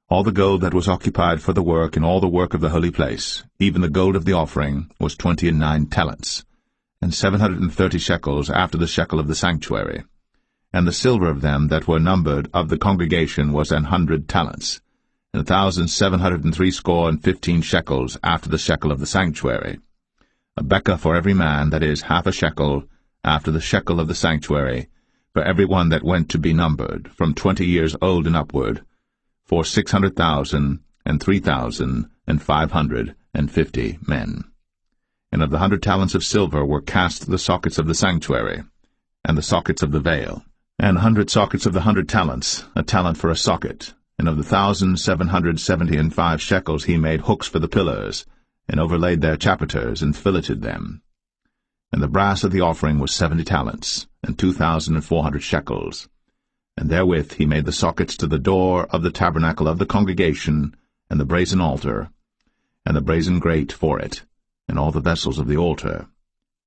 All the gold that was occupied for the work, and all the work of the holy place, even the gold of the offering, was 29 talents, and 730 shekels after the shekel of the sanctuary. And the silver of them that were numbered of the congregation was 100 talents, and 1,760 shekels after the shekel of the sanctuary. A bekah for every man, that is, half a shekel, after the shekel of the sanctuary, for every one that went to be numbered, from 20 years old and upward, for 600,000 and 3,550 men. And of the 100 talents of silver were cast the sockets of the sanctuary, and the sockets of the veil, and 100 sockets of the 100 talents, a talent for a socket. And of the 1,775 shekels he made hooks for the pillars, and overlaid their chapiters, and filleted them. And the brass of the offering was 70 talents, and 2,400 shekels. And therewith he made the sockets to the door of the tabernacle of the congregation, and the brazen altar, and the brazen grate for it, and all the vessels of the altar,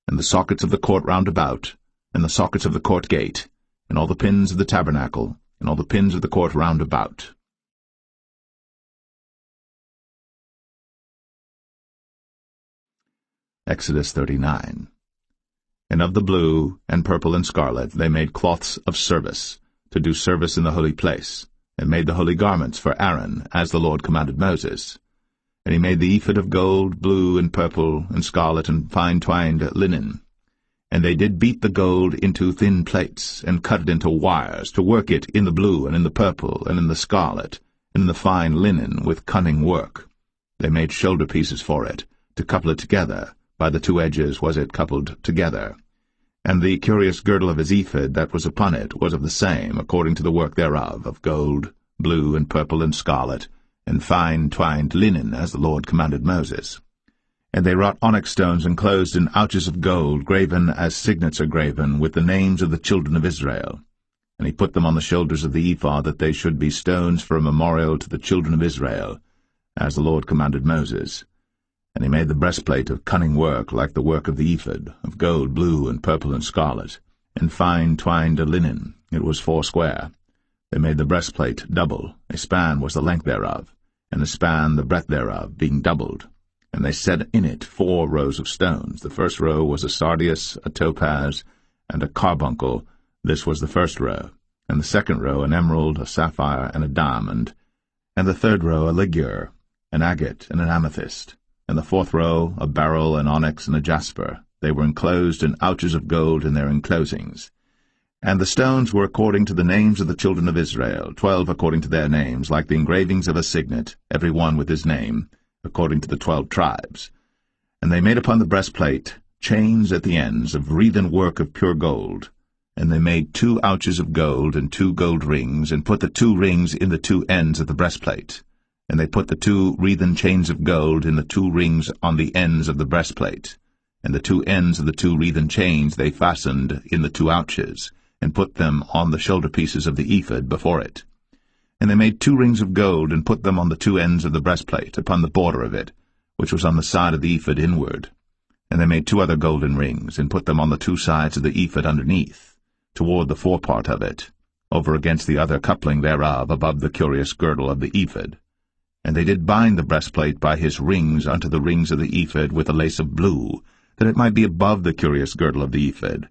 and the sockets of the court round about, and the sockets of the court gate, and all the pins of the tabernacle, and all the pins of the court round about. Exodus 39. And of the blue, and purple, and scarlet they made cloths of service, to do service in the holy place, and made the holy garments for Aaron, as the Lord commanded Moses. And he made the ephod of gold, blue, and purple, and scarlet, and fine twined linen. And they did beat the gold into thin plates, and cut it into wires, to work it in the blue, and in the purple, and in the scarlet, and in the fine linen, with cunning work. They made shoulder pieces for it, to couple it together. By the 2 edges was it coupled together. And the curious girdle of his ephod that was upon it was of the same, according to the work thereof, of gold, blue, and purple, and scarlet, and fine twined linen, as the Lord commanded Moses. And they wrought onyx stones enclosed in ouches of gold, graven as signets are graven, with the names of the children of Israel. And he put them on the shoulders of the ephod, that they should be stones for a memorial to the children of Israel, as the Lord commanded Moses. And he made the breastplate of cunning work, like the work of the ephod, of gold, blue, and purple, and scarlet, and fine twined linen. It was 4 square. They made the breastplate double. A span was the length thereof, and a span the breadth thereof, being doubled. And they set in it 4 rows of stones. The first row was a sardius, a topaz, and a carbuncle. This was the first row. And the second row an emerald, a sapphire, and a diamond. And the third row a ligure, an agate, and an amethyst. And the 4th row a beryl, an onyx, and a jasper. They were enclosed in ouches of gold in their enclosings. And the stones were according to the names of the children of Israel, 12 according to their names, like the engravings of a signet, every one with his name, according to the 12 tribes. And they made upon the breastplate chains at the ends of wreathen work of pure gold. And they made 2 ouches of gold and 2 gold rings, and put the 2 rings in the 2 ends of the breastplate. And they put the 2 wreathen chains of gold in the 2 rings on the ends of the breastplate. And the 2 ends of the 2 wreathen chains they fastened in the 2 ouches, and put them on the shoulder pieces of the ephod before it. And they made 2 rings of gold, and put them on the 2 ends of the breastplate, upon the border of it, which was on the side of the ephod inward. And they made 2 other golden rings, and put them on the 2 sides of the ephod underneath, toward the forepart of it, over against the other coupling thereof, above the curious girdle of the ephod. And they did bind the breastplate by his rings unto the rings of the ephod with a lace of blue, that it might be above the curious girdle of the ephod,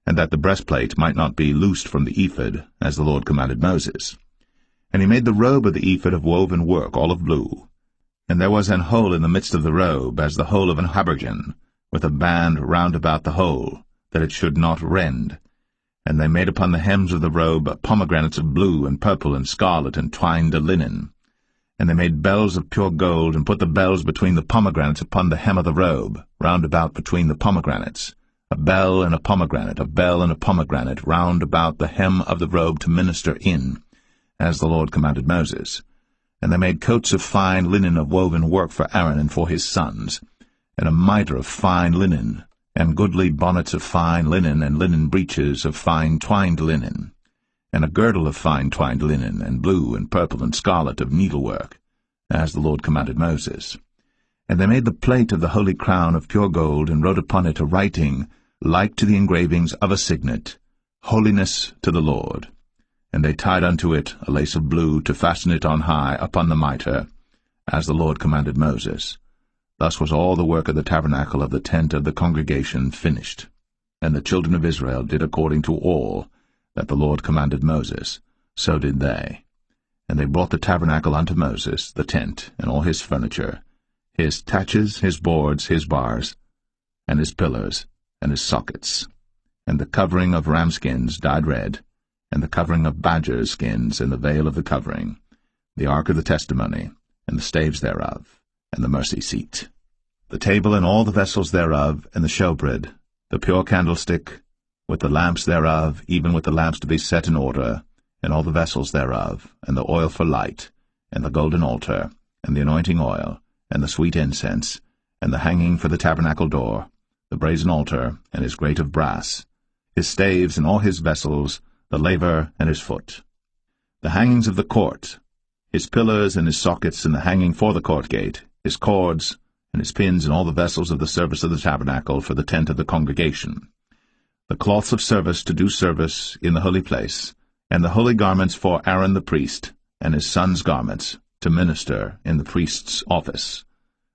and that the breastplate might not be loosed from the ephod, as the Lord commanded Moses. And he made the robe of the ephod of woven work, all of blue. And there was an hole in the midst of the robe, as the hole of an habergeon, with a band round about the hole, that it should not rend. And they made upon the hems of the robe pomegranates of blue and purple and scarlet and twined linen. And they made bells of pure gold, and put the bells between the pomegranates upon the hem of the robe, round about between the pomegranates, a bell and a pomegranate, a bell and a pomegranate, round about the hem of the robe to minister in, as the Lord commanded Moses. And they made coats of fine linen of woven work for Aaron and for his sons, and a mitre of fine linen, and goodly bonnets of fine linen, and linen breeches of fine twined linen, and a girdle of fine twined linen, and blue and purple and scarlet of needlework, as the Lord commanded Moses. And they made the plate of the holy crown of pure gold, and wrote upon it a writing like to the engravings of a signet, Holiness to the Lord. And they tied unto it a lace of blue, to fasten it on high upon the mitre, as the Lord commanded Moses. Thus was all the work of the tabernacle of the tent of the congregation finished. And the children of Israel did according to all that the Lord commanded Moses, so did they. And they brought the tabernacle unto Moses, the tent, and all his furniture, his taches, his boards, his bars, and his pillars, and his sockets, and the covering of ram skins dyed red, and the covering of badger skins, and the veil of the covering, the ark of the testimony, and the staves thereof, and the mercy seat, the table and all the vessels thereof, and the showbread, the pure candlestick, with the lamps thereof, even with the lamps to be set in order, and all the vessels thereof, and the oil for light, and the golden altar, and the anointing oil, and the sweet incense, and the hanging for the tabernacle door, the brazen altar, and his grate of brass, his staves and all his vessels, the laver and his foot, the hangings of the court, his pillars and his sockets, and the hanging for the court gate, his cords, and his pins, and all the vessels of the service of the tabernacle for the tent of the congregation, the cloths of service to do service in the holy place, and the holy garments for Aaron the priest, and his sons' garments, to minister in the priest's office.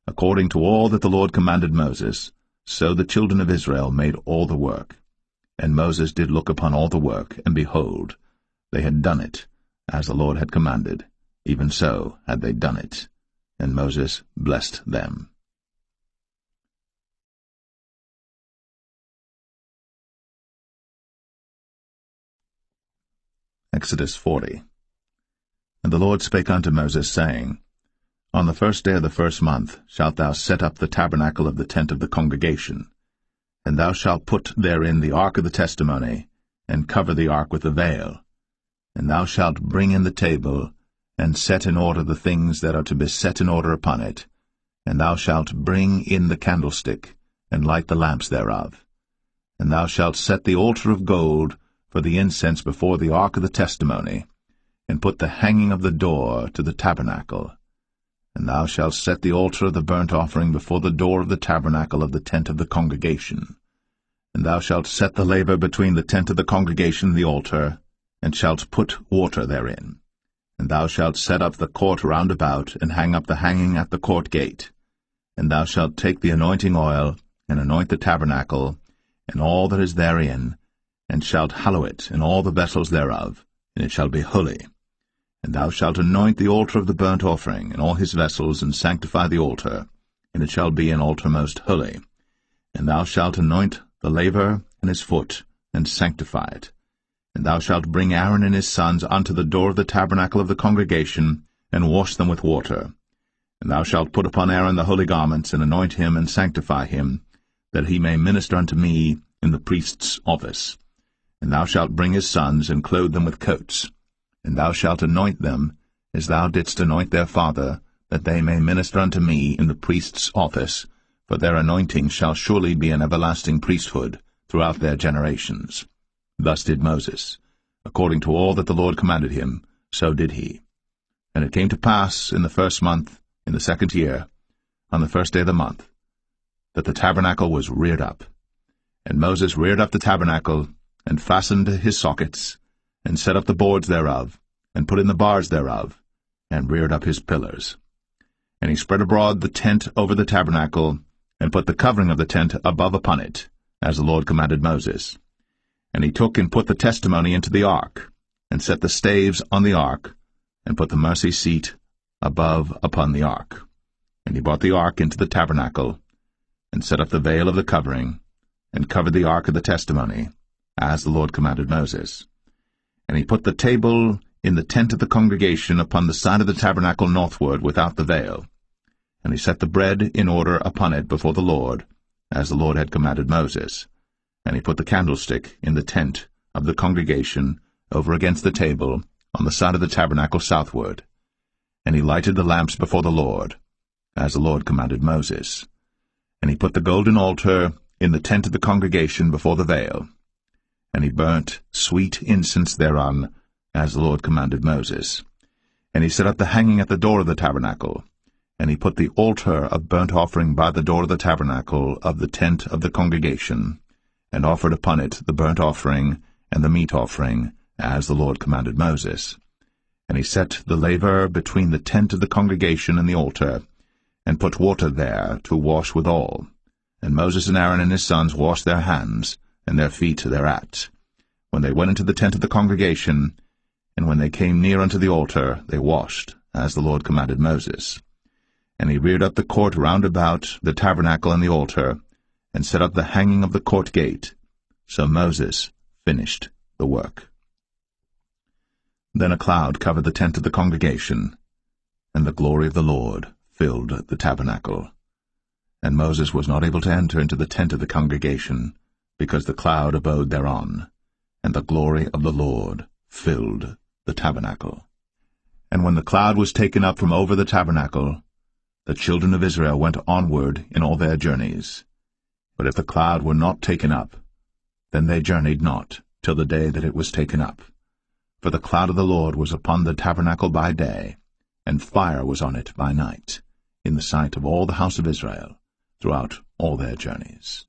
According to all that the Lord commanded Moses, so the children of Israel made all the work. And Moses did look upon all the work, and behold, they had done it, as the Lord had commanded, even so had they done it. And Moses blessed them. Exodus 40. And the Lord spake unto Moses, saying, On the first day of the first month shalt thou set up the tabernacle of the tent of the congregation, and thou shalt put therein the ark of the testimony, and cover the ark with the veil. And thou shalt bring in the table, and set in order the things that are to be set in order upon it. And thou shalt bring in the candlestick, and light the lamps thereof. And thou shalt set the altar of gold for the incense before the ark of the testimony, and put the hanging of the door to the tabernacle. And thou shalt set the altar of the burnt offering before the door of the tabernacle of the tent of the congregation. And thou shalt set the laver between the tent of the congregation and the altar, and shalt put water therein. And thou shalt set up the court round about, and hang up the hanging at the court gate. And thou shalt take the anointing oil, and anoint the tabernacle, and all that is therein, and shalt hallow it, and all the vessels thereof, and it shall be holy. And thou shalt anoint the altar of the burnt offering, and all his vessels, and sanctify the altar, and it shall be an altar most holy. And thou shalt anoint the laver and his foot, and sanctify it. And thou shalt bring Aaron and his sons unto the door of the tabernacle of the congregation, and wash them with water. And thou shalt put upon Aaron the holy garments, and anoint him, and sanctify him, that he may minister unto me in the priest's office. And thou shalt bring his sons, and clothe them with coats. And thou shalt anoint them, as thou didst anoint their father, that they may minister unto me in the priest's office, for their anointing shall surely be an everlasting priesthood throughout their generations. Thus did Moses. According to all that the Lord commanded him, so did he. And it came to pass in the first month, in the second year, on the first day of the month, that the tabernacle was reared up. And Moses reared up the tabernacle, and fastened his sockets, and set up the boards thereof, and put in the bars thereof, and reared up his pillars. And he spread abroad the tent over the tabernacle, and put the covering of the tent above upon it, as the Lord commanded Moses. And he took and put the testimony into the ark, and set the staves on the ark, and put the mercy seat above upon the ark. And he brought the ark into the tabernacle, and set up the veil of the covering, and covered the ark of the testimony, as the Lord commanded Moses. And he put the table in the tent of the congregation upon the side of the tabernacle northward without the veil. And he set the bread in order upon it before the Lord, as the Lord had commanded Moses. And he put the candlestick in the tent of the congregation over against the table on the side of the tabernacle southward. And he lighted the lamps before the Lord, as the Lord commanded Moses. And he put the golden altar in the tent of the congregation before the veil. And he burnt sweet incense thereon, as the Lord commanded Moses. And he set up the hanging at the door of the tabernacle. And he put the altar of burnt offering by the door of the tabernacle of the tent of the congregation, and offered upon it the burnt offering and the meat offering, as the Lord commanded Moses. And he set the laver between the tent of the congregation and the altar, and put water there to wash withal. And Moses and Aaron and his sons washed their hands, and their feet thereat, when they went into the tent of the congregation, and when they came near unto the altar, they washed, as the Lord commanded Moses. And he reared up the court round about the tabernacle and the altar, and set up the hanging of the court gate. So Moses finished the work. Then a cloud covered the tent of the congregation, and the glory of the Lord filled the tabernacle. And Moses was not able to enter into the tent of the congregation, because the cloud abode thereon, and the glory of the Lord filled the tabernacle. And when the cloud was taken up from over the tabernacle, the children of Israel went onward in all their journeys. But if the cloud were not taken up, then they journeyed not till the day that it was taken up. For the cloud of the Lord was upon the tabernacle by day, and fire was on it by night, in the sight of all the house of Israel, throughout all their journeys.